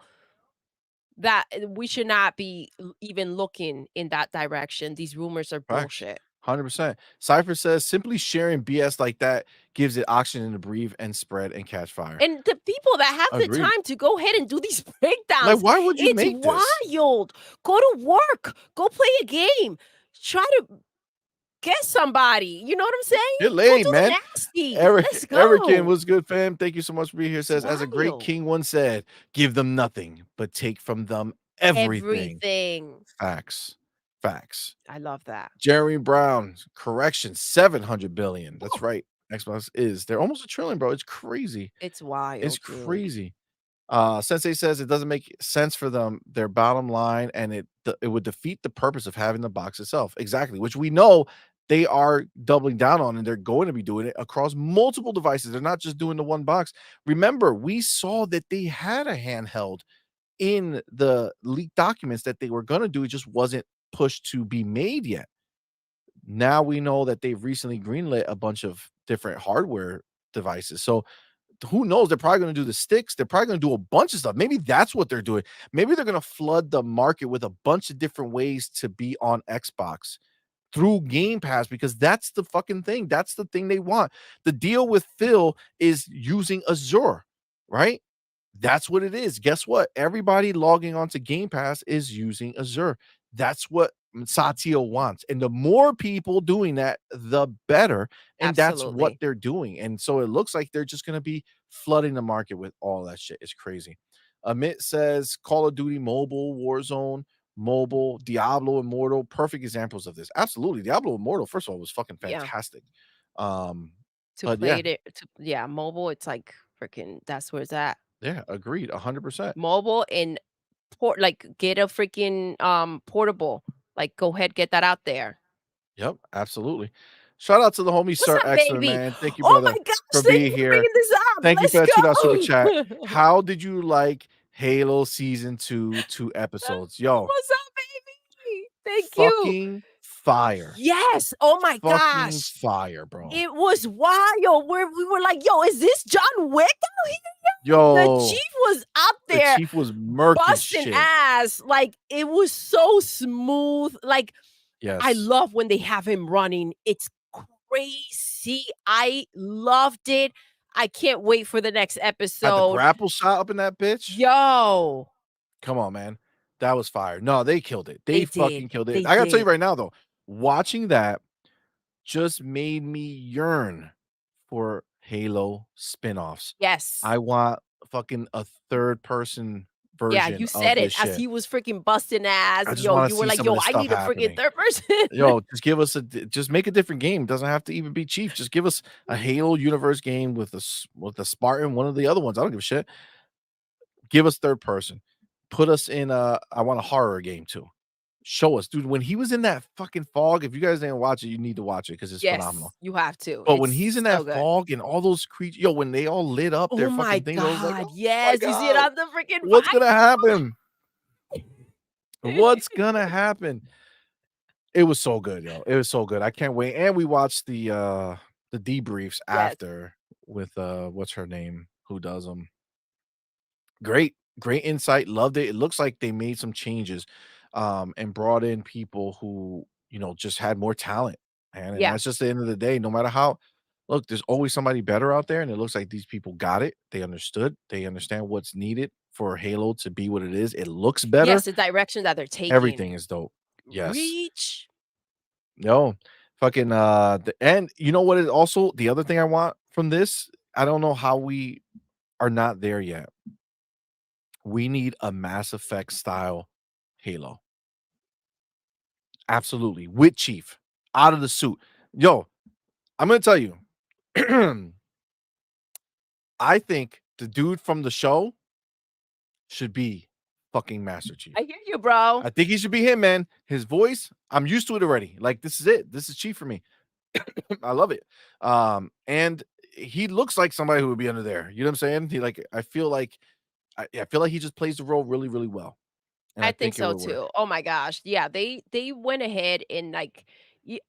that we should not be even looking in that direction. These rumors are Facts. bullshit. 100%. Cypher says simply sharing BS like that gives it oxygen to breathe and spread and catch fire. And the people that have the Agreed. time to go ahead and do these Like, breakdowns, why would you it's make this? wild. Go to work. Go play a game. Try to get somebody. You know what I'm saying? Get Go laid, do man. the nasty. Eric, Let's Erican, go. what's good, fam? Thank you so much for being here. It's Says, as a great wild. king once said, give them nothing, but take from them everything. Everything. Facts. Facts. I love that. Jeremy Brown, correction, 700 billion. That's right. Xbox is. They're almost $1 trillion, bro. It's crazy. It's wild. It's dude. crazy. Sensei says it doesn't make sense for them, their bottom line, and it would defeat the purpose of having the box itself. Exactly, which we know they are doubling down on, and they're going to be doing it across multiple devices. They're not just doing the one box. Remember, we saw that they had a handheld in the leaked documents that they were going to do. It just wasn't pushed to be made yet. Now we know that they've recently greenlit a bunch of different hardware devices. So who knows? They're probably going to do the sticks. They're probably going to do a bunch of stuff. Maybe that's what they're doing. Maybe they're going to flood the market with a bunch of different ways to be on Xbox through Game Pass, because that's the fucking thing. That's the thing they want. The deal with Phil is using Azure, right? That's what it is. Guess what? Everybody logging onto Game Pass is using Azure. That's what Satya wants. And the more people doing that, the better. And that's what Absolutely. they're doing. And so it looks like they're just going to be flooding the market with all that shit. It's crazy. Amit says Call of Duty Mobile, Warzone, Mobile, Diablo Immortal, perfect examples of this. Absolutely. Diablo Immortal, first of all, was fucking Yeah. fantastic. To But play yeah, it, mobile, it's like freaking that's where it's at. yeah, agreed. 100%. Mobile and get a freaking portable. Like, go ahead, get that out there. Yep, absolutely. Shout out to the homie What's Sir up, X-Men, baby? man. Thank you, Oh my brother, gosh, for thank being you for here. bringing this up. Thank you Let's for that $2 super go. chat. How did you like Halo Season 2 2 episodes? Yo, What's up, baby? Thank you. fucking fire. Yes. Oh my Fucking gosh. fire, bro. It was wild. Where we were like, yo, is this John Wick out here? The Yo, chief was up the there chief was murking busting shit. ass. Like, it was so smooth. Like, Yes. I love when they have him running. It's crazy. I loved it. I can't wait for the next Had the episode. grapple shot up in that bitch. Yo. Come on, man. That was fire. No, they killed it. They fucking did. killed it. They I gotta tell you did. right now, though, watching that just made me yearn for Halo spin-offs. Yes. I want fucking a third person version Yeah, you of said it this as shit. he was freaking busting ass. I just Yo, wanna you were see like, some of yo, this I stuff need a happening. freaking third person. Yo, just give us just make a different game. It doesn't have to even be Chief. Just give us a Halo universe game with a Spartan, one of the other ones. I don't give a shit. Give us third person. Put us in I want a horror game too. Show us, dude. When he was in that fucking fog, if you guys didn't watch it, you need to watch it because it's Yes, phenomenal. you have to. But when It's he's in so that good. fog and all those creatures, yo, when they all lit up their Oh my fucking things, I was like, god, oh yes, my you see it God, on the freaking what's gonna happen? What's gonna happen? It was so good, yo. It was so good. I can't wait. And we watched the debriefs Yes. after with what's her name? Who does them? Great insight. Loved it. It looks like they made some changes and brought in people who, just had more talent. And Yeah. that's just the end of the day. No matter how look, there's always somebody better out there. And it looks like these people got it. They understood. They understand what's needed for Halo to be what it is. It looks better. Yes, the direction that they're taking. Everything is dope. Yes. Reach. No, fucking and you know what is also the other thing I want from this? I don't know how we are not there yet. We need a Mass Effect style Halo. Absolutely. With Chief out of the suit. Yo, I'm gonna tell you. I think the dude from the show should be fucking Master Chief. I hear you, bro. I think he should be him, man. His voice, I'm used to it already. Like, this is it. This is Chief for me. I love it. And he looks like somebody who would be under there. You know what I'm saying? I feel like he just plays the role really, really well. And I think it so would work. too. Oh my gosh. Yeah, they went ahead and like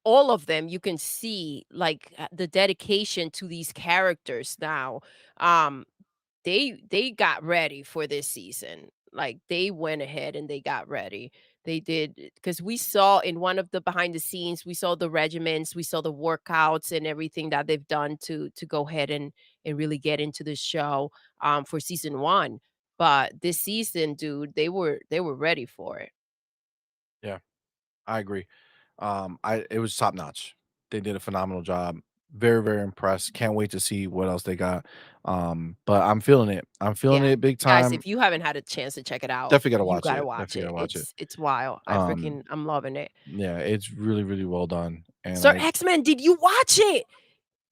all of them you can see like the dedication to these characters now. Um they got ready for this season. Like they went ahead and they got ready. They did because we saw in one of the behind the scenes, we saw the regiments, we saw the workouts and everything that they've done to go ahead and really get into the show for season 1. But this season, dude, they were ready for it. Yeah, I agree. It was top notch. They did a phenomenal job. Very, very impressed. Can't wait to see what else they got. But I'm feeling it. I'm feeling Yeah. it big Guys, time. if you haven't had a chance to check it out, Definitely gotta you watch gotta it. watch Definitely it. gotta watch it. It's wild. I'm loving it. Yeah, it's really, really well done. And Sir X-Men, did you watch it?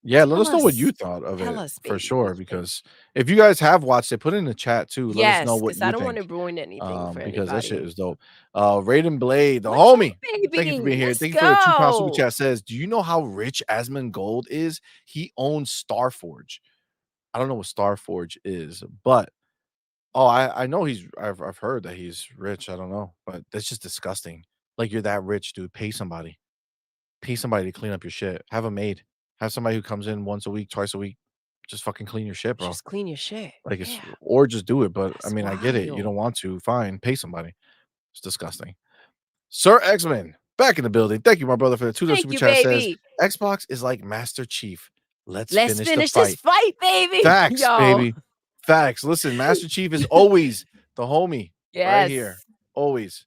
yeah, let Tell us know what us. you thought of Tell it us, for baby. sure. Because if you guys have watched it, put it in the chat too. Let us know Yes, what because you I don't want to think. ruin anything for Because that shit anybody. is dope. Raiden Blade, the What's up, homie. Thank you for baby? being here. Let's Thank you for the £2 super go. chat. Says, do you know how rich Asmongold is? He owns Starforge. I don't know what Starforge is, but I know I've heard that he's rich. I don't know, but that's just disgusting. Like, you're that rich, dude. Pay somebody. Pay somebody to clean up your shit. Have a maid. Have somebody who comes in once a week, twice a week. Just fucking clean your shit, bro. Just clean your shit. Like, Yeah. or just do it. But I That's mean, I get it. You wild. don't want to. Fine. Pay somebody. It's disgusting. Sir X-Men, back in the building. Thank you, my brother, for the $2 Thank super you, chat. Says baby. Xbox is like Master Chief. Let's Let's finish finish the fight. this fight, baby. Facts, Yo. baby. Facts. Listen, Master Chief is always the homie right here. Yes. Always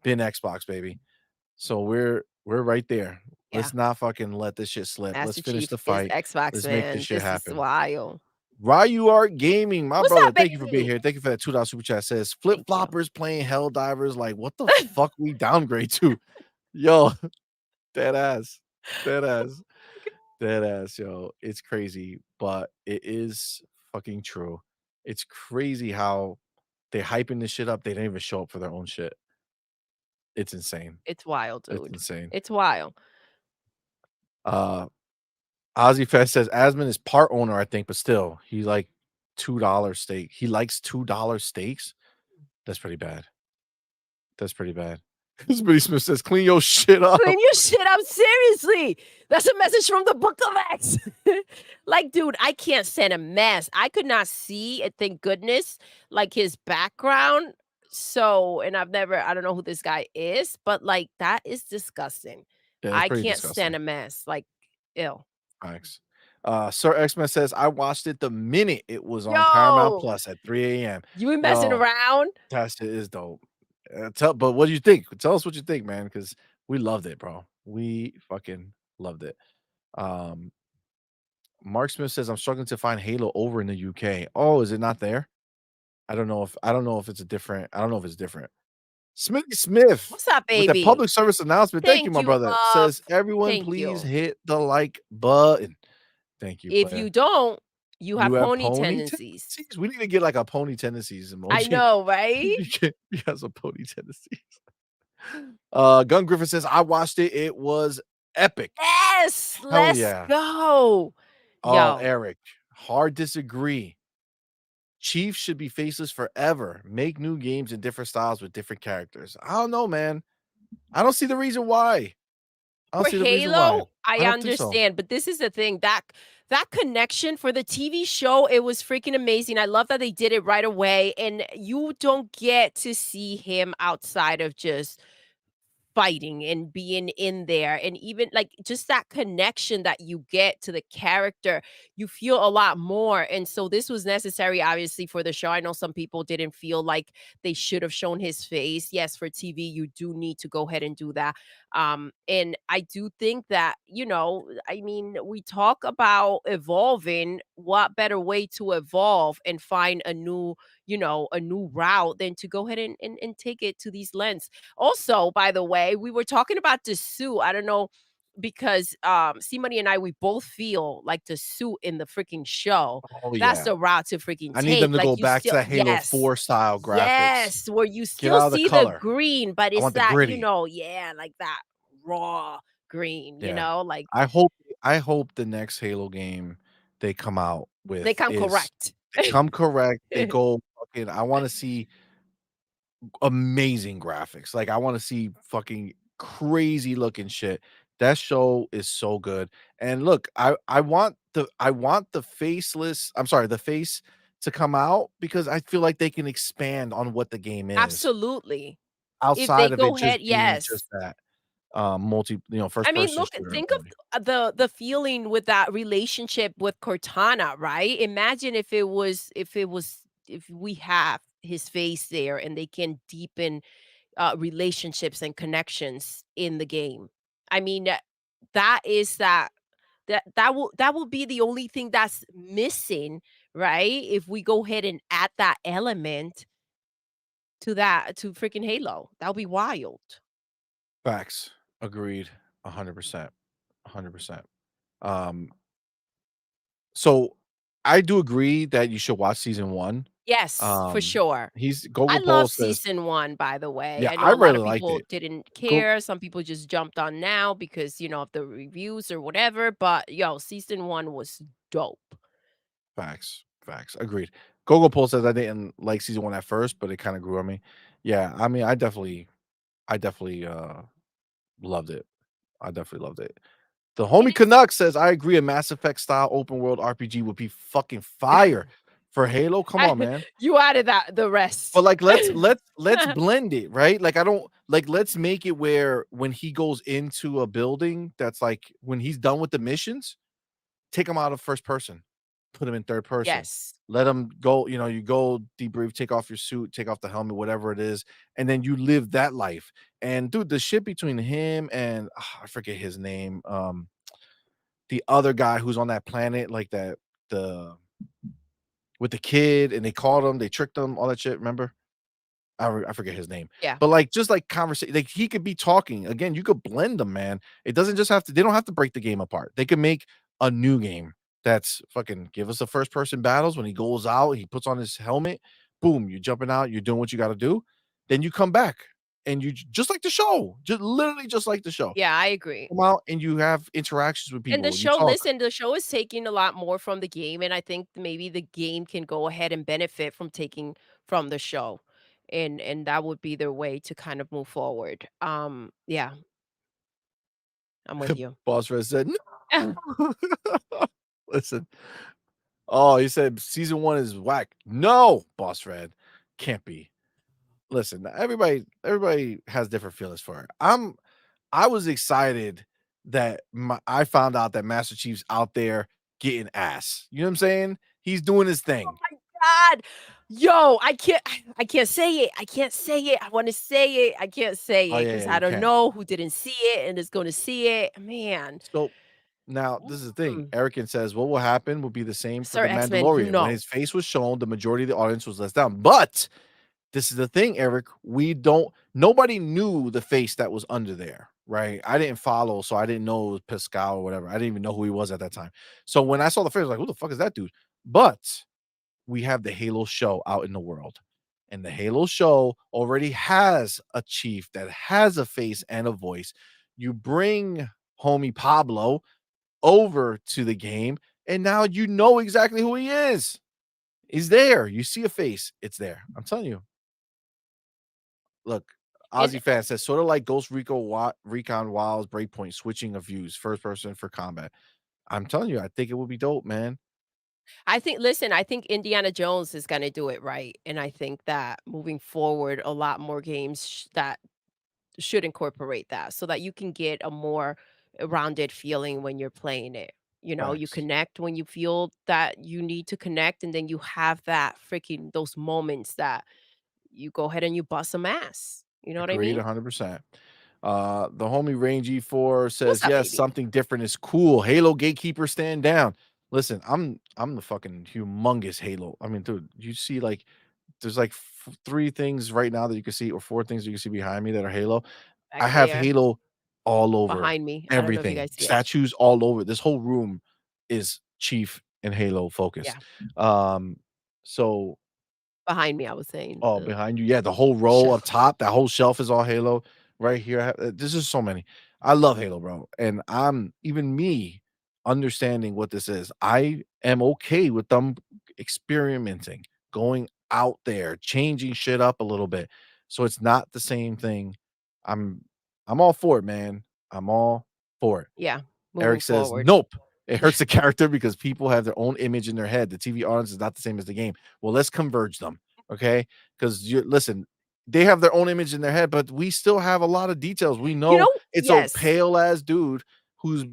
been Xbox, baby. So we're right there. Yeah. Let's not fucking let this shit slip. Let's Master finish Chief the is fight. Xbox, Let's make this man. shit This is happen. wild. Ryu Art Gaming, my What's brother. up, Thank you for being baby? here. Thank you for that $2 super chat. Says flip Thank you. floppers playing Helldivers. Like, what the fuck we downgrade to? Yo, dead ass. Dead ass. Dead ass, yo. It's crazy, but it is fucking true. It's crazy how they hyping this shit up. They didn't even show up for their own shit. It's insane. It's wild, It's dude. insane. It's wild. Ozzy Fest says Asmon is part owner, I think, but still, he like $2 stake. He likes $2 stakes. That's pretty bad. That's pretty bad. Smitty Smith says, clean your shit up. Clean your shit up, seriously. That's a message from the Book of X. Like, dude, I can't stand a mess. I could not see, thank goodness, like his background. So, and I don't know who this guy is, but like that is disgusting. Yeah, that's I pretty can't disgusting. stand a mess. Like, ew. Thanks. Sir Xmas says, I watched it the minute it was on Paramount Yo, Plus at 3 a.m. you been messing Yo, around? that shit is dope. But what do you think? Tell us what you think, man, because we loved it, bro. We fucking loved it. Mark Smith says, I'm struggling to find Halo over in the UK. Oh, is it not there? I don't know if it's different. Smithy Smith What's up, with that baby? public service announcement. Thank you, Thank my you, brother. love. Says everyone, Thank please you. hit the like button. Thank you. If player. you don't, you have pony tendencies. tendencies. We need to get like a pony tendencies emoji. I know, right? He has a pony tendencies. Gun Griffin says, I watched it. It was epic. Yes, Hell let's yeah. go. Oh, Yo, Eric, hard disagree. Chiefs should be faceless forever. Make new games in different styles with different characters. I don't know, man. I don't see the reason why. I don't for see the reason why. Halo, I don't think so. understand, but this is the thing that connection for the TV show, it was freaking amazing. I love that they did it right away, and you don't get to see him outside of just fighting and being in there, and even like just that connection that you get to the character, you feel a lot more. And so this was necessary, obviously, for the show. I know some people didn't feel like they should have shown his face. Yes, for TV you do need to go ahead and do that. And I do think that, I mean, we talk about evolving. What better way to evolve and find a new route than to go ahead and take it to these lens. Also, by the way, we were talking about the suit. I don't know, because CMoney and I, we both feel like the suit in the freaking show. Oh, That's yeah. the route to freaking I take. need them to like go you back still, to Halo yes, 4 style graphics. yes, where you out still of the see the color. green, but it's want the that, gritty. yeah, like that raw green, Yeah. like I hope the next Halo game they come out with they come is correct. they come correct. They go fucking. I want to see amazing graphics. Like I want to see fucking crazy looking shit. That show is so good. And look, I want the faceless. I'm sorry, the face to come out because I feel like they can expand on what the game is Absolutely. If outside they of it go just ahead, being yes. just that first I mean, person look, shooter. think of the feeling with that relationship with Cortana, right? Imagine if we have his face there and they can deepen relationships and connections in the game. I mean, that is that will be the only thing that's missing, right? If we go ahead and add that element to freaking Halo, that'll be wild. Facts. Agreed. 100%. 100%. So I do agree that you should watch season 1. Yes, for sure. He's I Google love Paul says, season 1, by the way. yeah, I I know a lot really of liked people it. didn't Go care. Some people just jumped on now because, of the reviews or whatever. But yo, season 1 was dope. Facts. Agreed. Google Paul says I didn't like season 1 at first, but it kind of grew on me. Yeah, I mean, I definitely loved it. I definitely loved it. The homie Canuck says, I agree, a Mass Effect style open world RPG would be fucking fire for Halo. Come on, man. You added the rest. But like let's blend it, right? Like I don't like let's make it where when he goes into a building that's like when he's done with the missions, take him out of first person, put him in third person. Yes. Let him go, you go debrief, take off your suit, take off the helmet, whatever it is, and then you live that life. And dude, the shit between him and I forget his name, the other guy who's on that planet, like that with the kid, and they called him, they tricked him, all that shit. Remember? I forget his name. Yeah. But like just like conversation, like he could be talking again. You could blend them, man. It doesn't just have to. They don't have to break the game apart. They can make a new game that's fucking give us the first person battles when he goes out, he puts on his helmet, boom, you're jumping out, you're doing what you got to do. Then you come back and you just like the show, just literally just like the show. Yeah, I agree. Come out and you have interactions with And the people. You show, talk. listen, the show is taking a lot more from the game, and I think maybe the game can go ahead and benefit from taking from the show. And that would be their way to kind of move forward. Yeah, I'm with you. Boss Red said, no. Listen. Oh, he said season 1 is whack. No, Boss Red. Can't be. Listen, everybody has different feelings for it. I was excited that I found out that Master Chief's out there getting ass. You know what I'm saying? He's doing his thing. Oh my god. Yo, I can't say it. I can't say it. I want to say it. I can't say Oh, it yeah, because yeah, I you don't can. know who didn't see it and is going to see it. Man. So now this is the thing. Mm. Erican says what will happen will be the same for Sir the X-Men, you Mandalorian. When know. his face was shown, the majority of the audience was let down. But this is the thing, Eric. Nobody knew the face that was under there, right? I didn't follow, so I didn't know it was Pascal or whatever. I didn't even know who he was at that time. So when I saw the face, I was like, who the fuck is that dude? But we have the Halo show out in the world. And the Halo show already has a chief that has a face and a voice. You bring homie Pablo over to the game, and now you know exactly who he is. He's there. You see a face, it's there. I'm telling you. Look, And Ozzy fan says sort of like Ghost Recon Wild's Breakpoint, switching of views, first person for combat. I'm telling you, I think it would be dope, man. I think Indiana Jones is going to do it right. And I think that moving forward, a lot more games that should incorporate that so that you can get a more rounded feeling when you're playing it. You know, you Facts. connect when you feel that you need to connect, and then you have that freaking those moments that you go ahead and you bust some ass. You know what I Agreed mean? 100%. The homie Range E4 What's says, up, yes, baby? something different is cool. Halo gatekeeper stand down. Listen, I'm the fucking humongous Halo. I mean, dude, you see like there's like 3 things right now that you can see, or 4 things you can see behind me that are Halo. I Back have there Halo all over behind me. I don't know if you everything. guys see it. Statues all over. This whole room is Chief and Halo focused. Yeah, So behind me, I was saying. oh, behind you. Yeah, the whole The row shelf. up top, that whole shelf is all Halo. Right here, this is so many. I love Halo, bro, and I'm even me understanding what this is. I am okay with them experimenting, going out there, changing shit up a little bit, so it's not the same thing. I'm I'm all for it, man. I'm all for it. Yeah, moving Eric says, forward. nope. It hurts the character because people have their own image in their head. The TV audience is not the same as the game. Well, let's converge them, okay? Because you listen, they have their own image in their head, but we still have a lot of details. We You know know, it's a yes. pale ass dude who's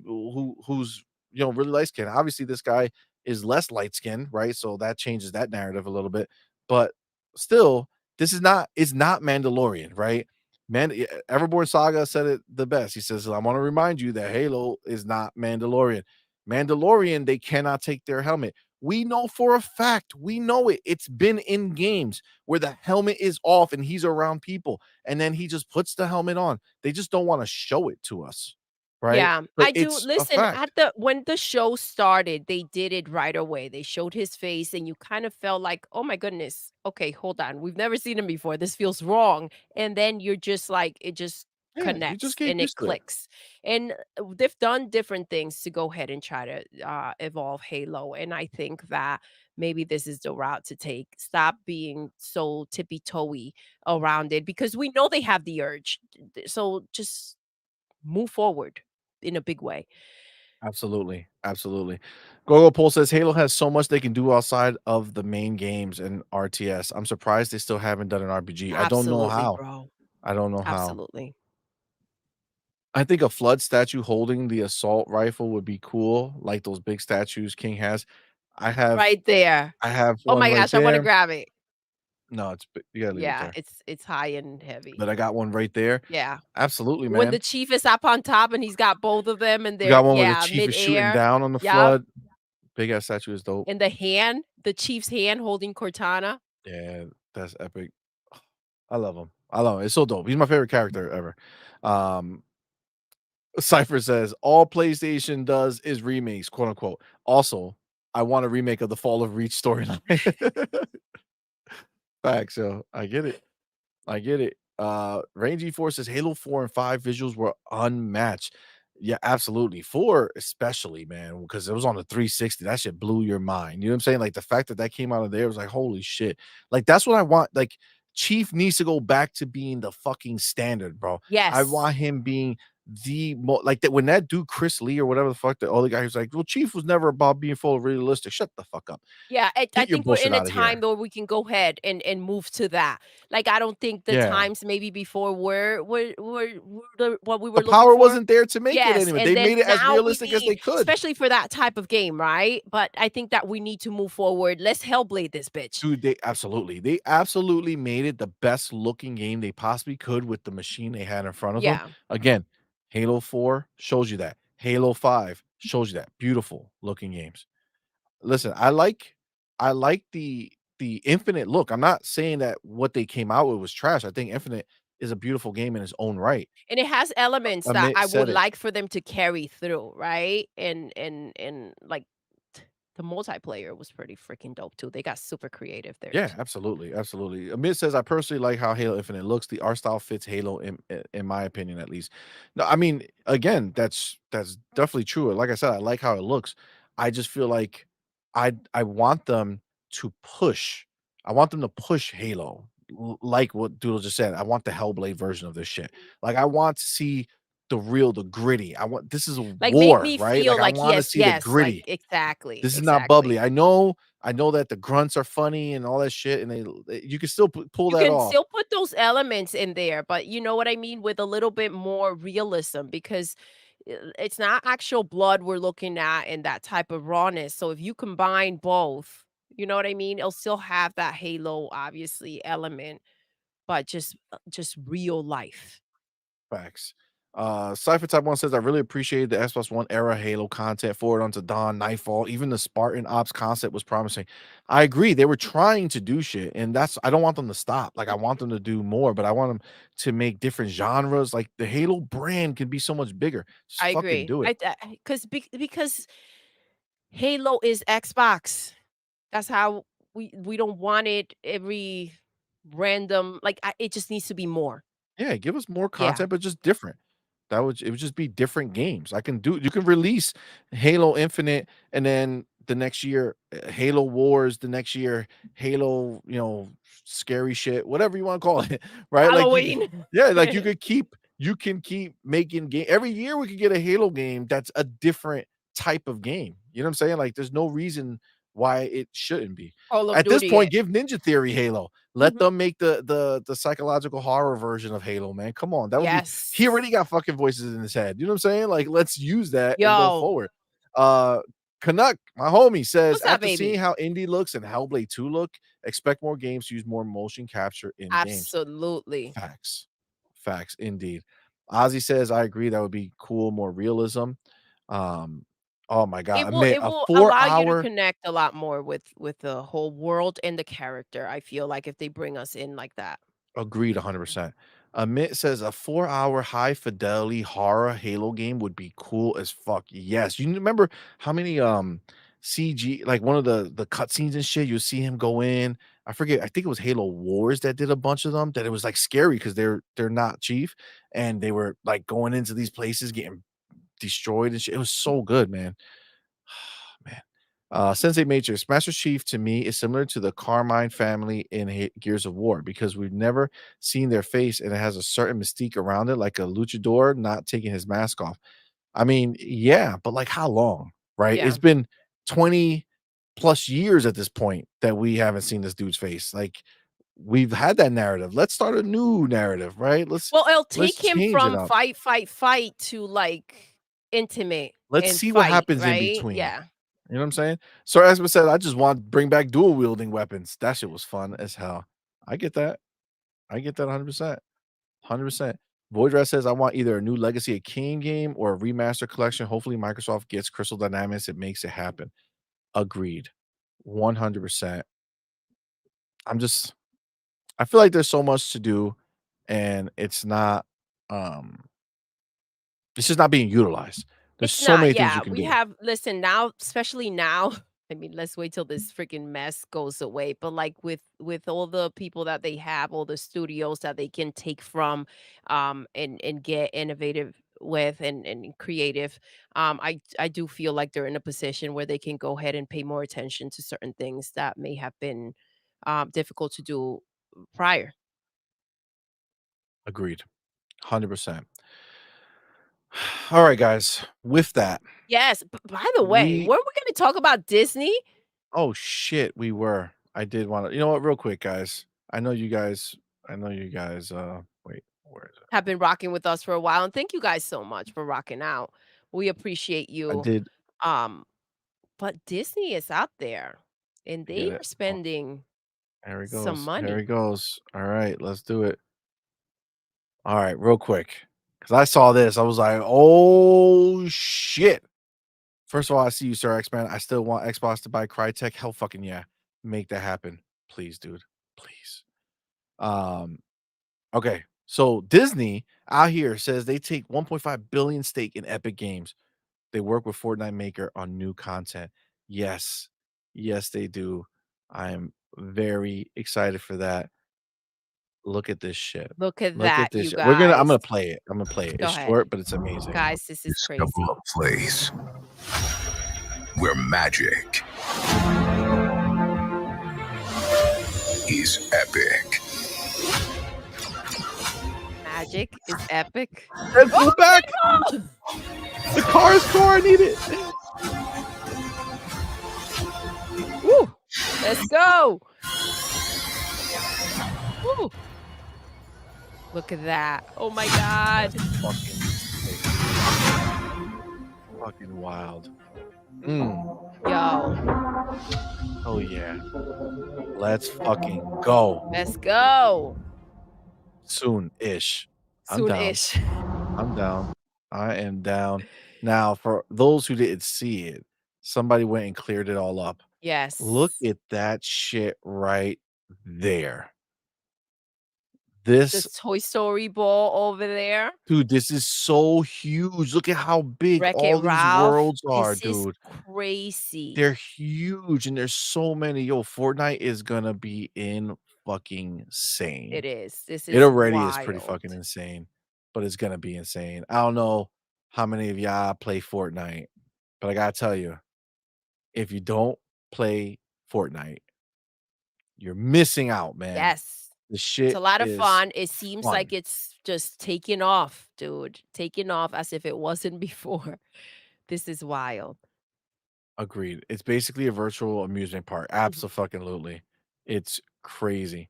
really light skinned. Obviously, this guy is less light skinned, right? So that changes that narrative a little bit. But still, this is not it's not Mandalorian, right? Man, Everborn Saga said it the best. He says, I want to remind you that Halo is not Mandalorian. Mandalorian, they cannot take their helmet. We know for a fact, we know it. It's been in games where the helmet is off and he's around people, and then he just puts the helmet on. They just don't want to show it to us, right? Yeah, But I do. it's a Listen, fact. when the show started, they did it right away. They showed his face, and you kind of felt like, "Oh my goodness, okay, hold on, we've never seen him before. This feels wrong." And then you're just like, it just Yeah, you connects just get and it used to it. clicks. And they've done different things to go ahead and try to evolve Halo. And I think that maybe this is the route to take. Stop being so tippy toey around it because we know they have the urge. So just move forward in a big way. Absolutely, absolutely. Gogo Pole says Halo has so much they can do outside of the main games and RTS. I'm surprised they still haven't done an RPG. I don't know Absolutely, how. bro. I don't know how. Absolutely. I think a flood statue holding the assault rifle would be cool, like those big statues King has. I have Right there. I have Oh one my right gosh, I wanna there. grab it. No, you gotta leave it Yeah, there. it's high and heavy. But I got one right there. Yeah. Absolutely, When the man. chief is up on top and he's got both of them and We they're got one where the yeah, chief is shooting midair. down on the Yup. flood. Big ass statue is dope. And the chief's hand holding Cortana. Yeah, that's epic. I love him. I love him. It's so dope. He's my favorite character ever. Cypher says all PlayStation does is remakes, quote unquote. Also, I want a remake of the Fall of Reach storyline. Facts, yo. I get it. I get it. Rangy Force says Halo 4 and 5 visuals were unmatched. Yeah, absolutely. 4 especially, man, because it was on the 360. That shit blew your mind. You know what I'm saying? Like the fact that came out of there was like, holy shit. Like that's what I want. Like Chief needs to go back to being the fucking standard, bro. I Yes. want him being like that when that dude Chris Lee or whatever the fuck, the other guy who's like, well, Chief was never about being full realistic. Shut the fuck up. Yeah, I Get your think we're bullshit in a out of time here. where we can go ahead and move to that. Like, I don't think the Yeah. times maybe before were what we The were looking power for. wasn't there to make it Yes, anyway. and They made then it as now we realistic as need, they could. especially for that type of game, right? But I think that we need to move forward. Let's Hellblade this bitch. Dude, they absolutely made it the best looking game they possibly could with the machine they had in front of them. Yeah. Again, Halo 4 shows you that. Halo 5 shows you that. Beautiful looking games. Listen, I like the Infinite look. I'm not saying that what they came out with was trash. I think Infinite is a beautiful game in its own right. And it has elements that Amit I would said it. like for them to carry through, right? And like the multiplayer was pretty freaking dope too. They got super creative there. Yeah, absolutely, absolutely. Amit says, "I personally like how Halo Infinite looks. The art style fits Halo in my opinion, at least." No, I mean, again, that's definitely true. Like I said, I like how it looks. I just feel like I want them to push. I want them to push Halo, like what Doodle just said. I want the Hellblade version of this shit. Like I want to see the gritty. I want this is a Like, make war, me right? feel Like I like, want to yes, see the yes, like gritty. exactly, This is not bubbly. exactly. I know that the grunts are funny and all that shit, and you can still pull You that can off. still put those elements in there, but you know what I mean? With a little bit more realism because it's not actual blood we're looking at and that type of rawness. So if you combine both, you know what I mean? It'll still have that Halo, obviously, element, but just real life. Facts. Cypher Type 1 says, I really appreciated the Xbox One era Halo content forward onto Dawn, Nightfall. Even the Spartan Ops concept was promising. I agree. They were trying to do shit, and I don't want them to stop. Like, I want them to do more, but I want them to make different genres. Like, the Halo brand can be so much bigger. Just I fucking agree. do it. Because Halo is Xbox. That's how we don't want it every random like it just needs to be more. Yeah, give us more Yeah. content, but just different. It would just be different games. You can release Halo Infinite and then the next year Halo Wars, the next year Halo, scary shit, whatever you want to call it, right? Like Halloween. yeah, like you can keep making game every year we could get a Halo game that's a different type of game. You know what I'm saying? Like there's no reason why it shouldn't be. Call of At this Duty. point, give Ninja Theory Halo. Let Mhm. them make the psychological horror version of Halo, man. Come on. That would be Yes. he already got fucking voices in his head. You know what I'm saying? Like, let's use that and go Yo. forward. Canuck, my homie, says, What's up, after seeing baby? how Indie looks and Hellblade 2 look, expect more games to use more motion capture in games. Absolutely. Facts. Facts, indeed. Ozzy says, I agree. That would be cool, more realism. Oh my god, It a will allow you to 4-hour connect a lot more with the whole world and the character, I feel like, if they bring us in like that. Agreed 100%. Amit says a 4-hour high fidelity horror Halo game would be cool as fuck. Yes. You remember how many CG like one of the cutscenes and shit, you see him go in. I forget, I think it was Halo Wars that did a bunch of them that it was like scary because they're not chief and they were like going into these places getting destroyed and shit. It was so good, man. Man. Sensei Matrix, Master Chief to me is similar to the Carmine family in Gears of War because we've never seen their face and it has a certain mystique around it, like a luchador not taking his mask off. I mean, yeah, but like how long, right? Yeah. It's been 20 plus years at this point that we haven't seen this dude's face. Like we've had that narrative. Let's start a new narrative, right? Well, it'll Let's take him change it from up. fight to like intimate Let's and see what fight, happens in right? between. Yeah. You know what I'm saying? So as I said, I just want to bring back dual wielding weapons. That shit was fun as hell. I get that. I get that 100%. 100%. Voidrat says I want either a new Legacy of Kain game or a remaster collection. Hopefully Microsoft gets Crystal Dynamics and makes it happen. Agreed. 100%. I feel like there's so much to do and it's just not being utilized. There's It's so not, many things you yeah. can We do. have listen now, especially now, I mean, let's wait till this freaking mess goes away. But like with all the people that they have, all the studios that they can take from, and get innovative with and creative, I do feel like they're in a position where they can go ahead and pay more attention to certain things that may have been difficult to do prior. Agreed. 100%. All right, guys. With that, Yes. By the way, we were we going to talk about Disney? oh shit, we were. I did want to. You know what? Real quick, guys. I know you guys. I know you guys. Wait, where is it? Have been rocking with us for a while, and thank you guys so much for rocking out. We appreciate I you. did. Um, but Disney is out there, and I get they it. are Oh, spending here he some goes. Here he money. goes. All right, let's do it. All right, real quick, because I saw this. I was like, oh shit. First of all, I see you, sir, X-Man. I still want Xbox to buy Crytek. Hell fucking yeah. Make that happen. Please, dude. Please. Um, okay. So Disney out here says they take 1.5 billion stake in Epic Games. They work with Fortnite Maker on new content. Yes. Yes, they do. I am very excited for that. Look at this shit. Look at Look at that, this you shit. I'm guys. gonna play it. I'm gonna play it. Go It's ahead. short, but it's amazing. Guys, this is crazy. Discover a place where magic is epic. Magic is epic. And pull back. The car is core. I need it. Woo! Let's go. Woo! Look at that. Oh my God. Fucking wild. Yo. Oh yeah. Let's fucking go. Let's go. Soon-ish. I'm down. Soon-ish. I'm down. I am down. Now, for those who didn't see it, somebody went and cleared it all up. Yes. Look at that shit right there. This This Toy Story ball over there. dude, this is so huge. Look at how big Wreck-It all these Ralph. worlds are, This is dude. crazy. They're huge and there's so many. Yo, Fortnite is gonna be in fucking insane. It is. This is It already is pretty wild. fucking insane, but it's gonna be insane. I don't know how many of y'all play Fortnite, but I gotta tell you, if you don't play Fortnite, you're missing out, man. Yes. The shit It's a lot of is fun. It seems like fun. it's just taking off, dude. Taking off as if it wasn't before. This is wild. Agreed. It's basically a virtual amusement park. Absolutely. It's crazy.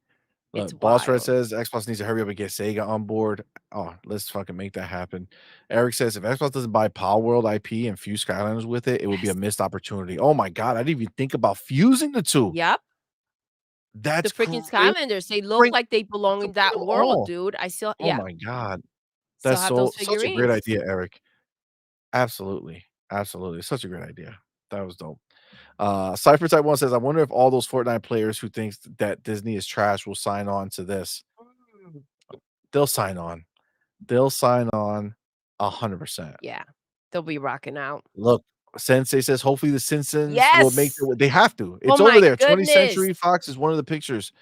It's Boss Red wild. says Xbox needs to hurry up and get Sega on board. Oh, let's fucking make that happen. Eric says if Xbox doesn't buy Power World IP and fuse Skylanders with it, it would be a Yes. missed opportunity. Oh my god, I didn't even think about fusing the two. Yep. The That's freaking great. Skylanders, they look Bring like they belong in that them world, all. dude. I still, Oh yeah, my god. still That's have those such a great figurines. idea, Eric. Absolutely. Absolutely. Such a great idea. That was dope. Cypher Type 1 says, I wonder if all those Fortnite players who thinks that Disney is trash will sign on to this. They'll sign on. They'll sign on 100%. Yeah. They'll be rocking out. Look, Sensei says, hopefully the Simpsons will make Yes. they have to. It's Oh over my there. 20th goodness. Century Fox is one of the pictures.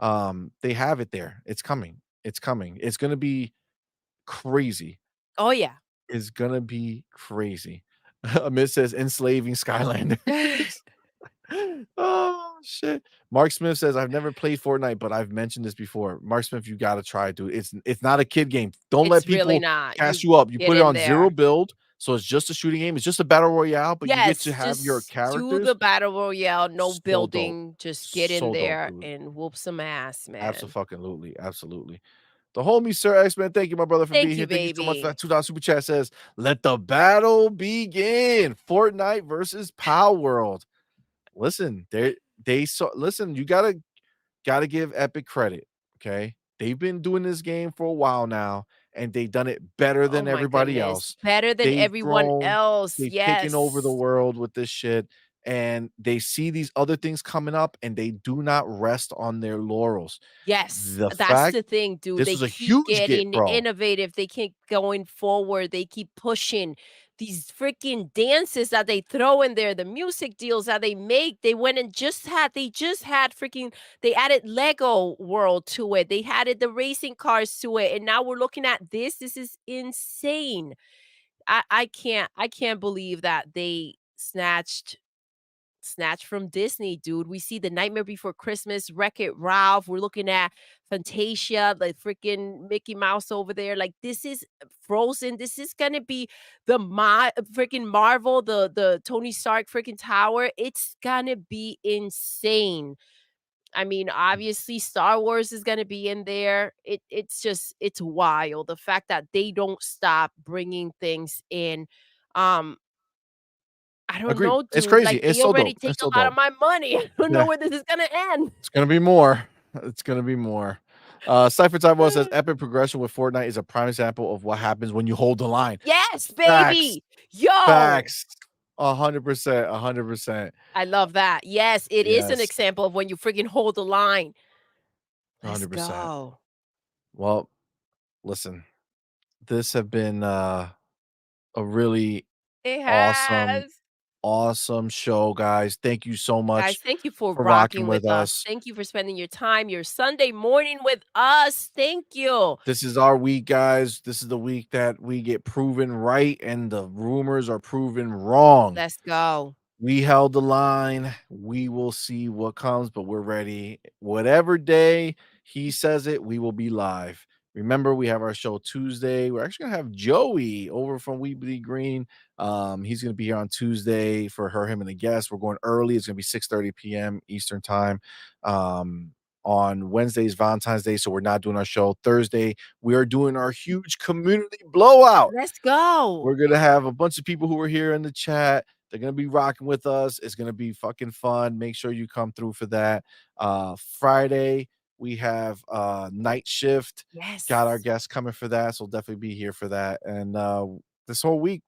They have it there. It's coming. It's coming. It's gonna be crazy. Oh yeah. It's gonna be crazy. Amit says enslaving Skylanders. Oh shit. Mark Smith says, I've never played Fortnite, but I've mentioned this before. Mark Smith, you gotta try, dude. It's not a kid game. Don't let It's really people not. cast You you up. You get put it in on zero there. build, so it's just a shooting game. It's just a battle royale, but you get Yes, to have your just do characters. the battle royale, no So dope. building. Just get in So dope, there dude. and whoop some ass, man. Absolutely. Absolutely. The homie, Sir X-Man, thank you, my brother, for Thank being here. you, Thank you so much for baby. that $2 super chat. Says, let the battle begin. Fortnite versus Power World. Listen, listen, you gotta give Epic credit. Okay. They've been doing this game for a while now, and they've done it better Oh than my everybody goodness. else. Better than They've everyone grown, else. they've taken over the Yes. world with this shit, and they see these other things coming up, and they do not rest on their laurels. Yes. The That's fact the thing, dude. this They was a keep huge get, getting bro. innovative. They keep going forward. They keep pushing. these freaking dances that they throw in there, the music deals that they make. They went and just had freaking, they added Lego World to it. They added the racing cars to it. And now we're looking at this. This is insane. I can't believe that they snatched from Disney, dude. We see The Nightmare Before Christmas, Wreck-It Ralph. We're looking at Fantasia, the freaking Mickey Mouse over there. Like, this is Frozen. This is gonna be the freaking Marvel, the Tony Stark freaking tower. It's gonna be insane. I mean, obviously, Star Wars is gonna be in there. It's wild. The fact that they don't stop bringing things in. Um, I don't Agreed. know, It's dude. crazy. Like, It's they so already dope. take It's a so lot of dope. my money. I don't know Yeah. where this is gonna end. It's gonna be more. It's gonna be more. Cypher Time One says epic progression with Fortnite is a prime example of what happens when you hold the line. Yes, Facts. baby. Yo. Facts. 100%. 100%. I love that. Yes, it is an Yes. example of when you freaking hold the line. Let's 100%. go. Well, listen, this have been a really It awesome, has. awesome show, guys. Thank you so Guys, much thank you for for rocking rocking with with us. us. Thank you for spending your time, your Sunday morning with us. Thank you. This is our week, guys. This is the week that we get proven right and the rumors are proven wrong. Let's go. We held the line. We will see what comes, but we're ready. Whatever day he says it, we will be live. Remember, we have our show Tuesday. We're actually gonna have Joey over from We Bleed Green. He's gonna be here on Tuesday for him, and the guest. We're going early. It's gonna be 6:30 p.m. Eastern time. On Wednesday's Valentine's Day, so we're not doing our show. Thursday, we are doing our huge community blowout. Let's go. We're gonna have a bunch of people who are here in the chat. They're gonna be rocking with us. It's gonna be fucking fun. Make sure you come through for that. Friday, we have night shift. Yes. Got our guests coming for that, so definitely be here for that. And this whole week,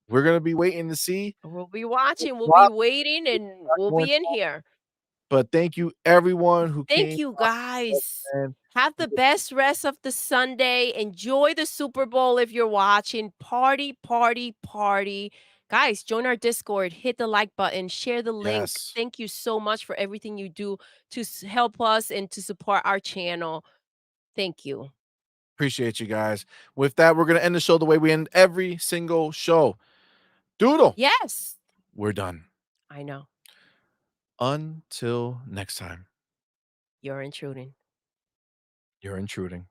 we're gonna be waiting to see. We'll be watching. We'll be waiting, and we'll be in here. But thank you, everyone who came. Thank you, guys. man. Have the best rest of the Sunday. Enjoy the Super Bowl if you're watching. Party, party, party. Guys, join our Discord. Hit the like button. Share the link. Yes. Thank you so much for everything you do to help us and to support our channel. Thank you. Appreciate you guys. With that, we're gonna end the show the way we end every single show. Doodle. Yes. We're done. I know. Until next time, You're intruding. you're intruding.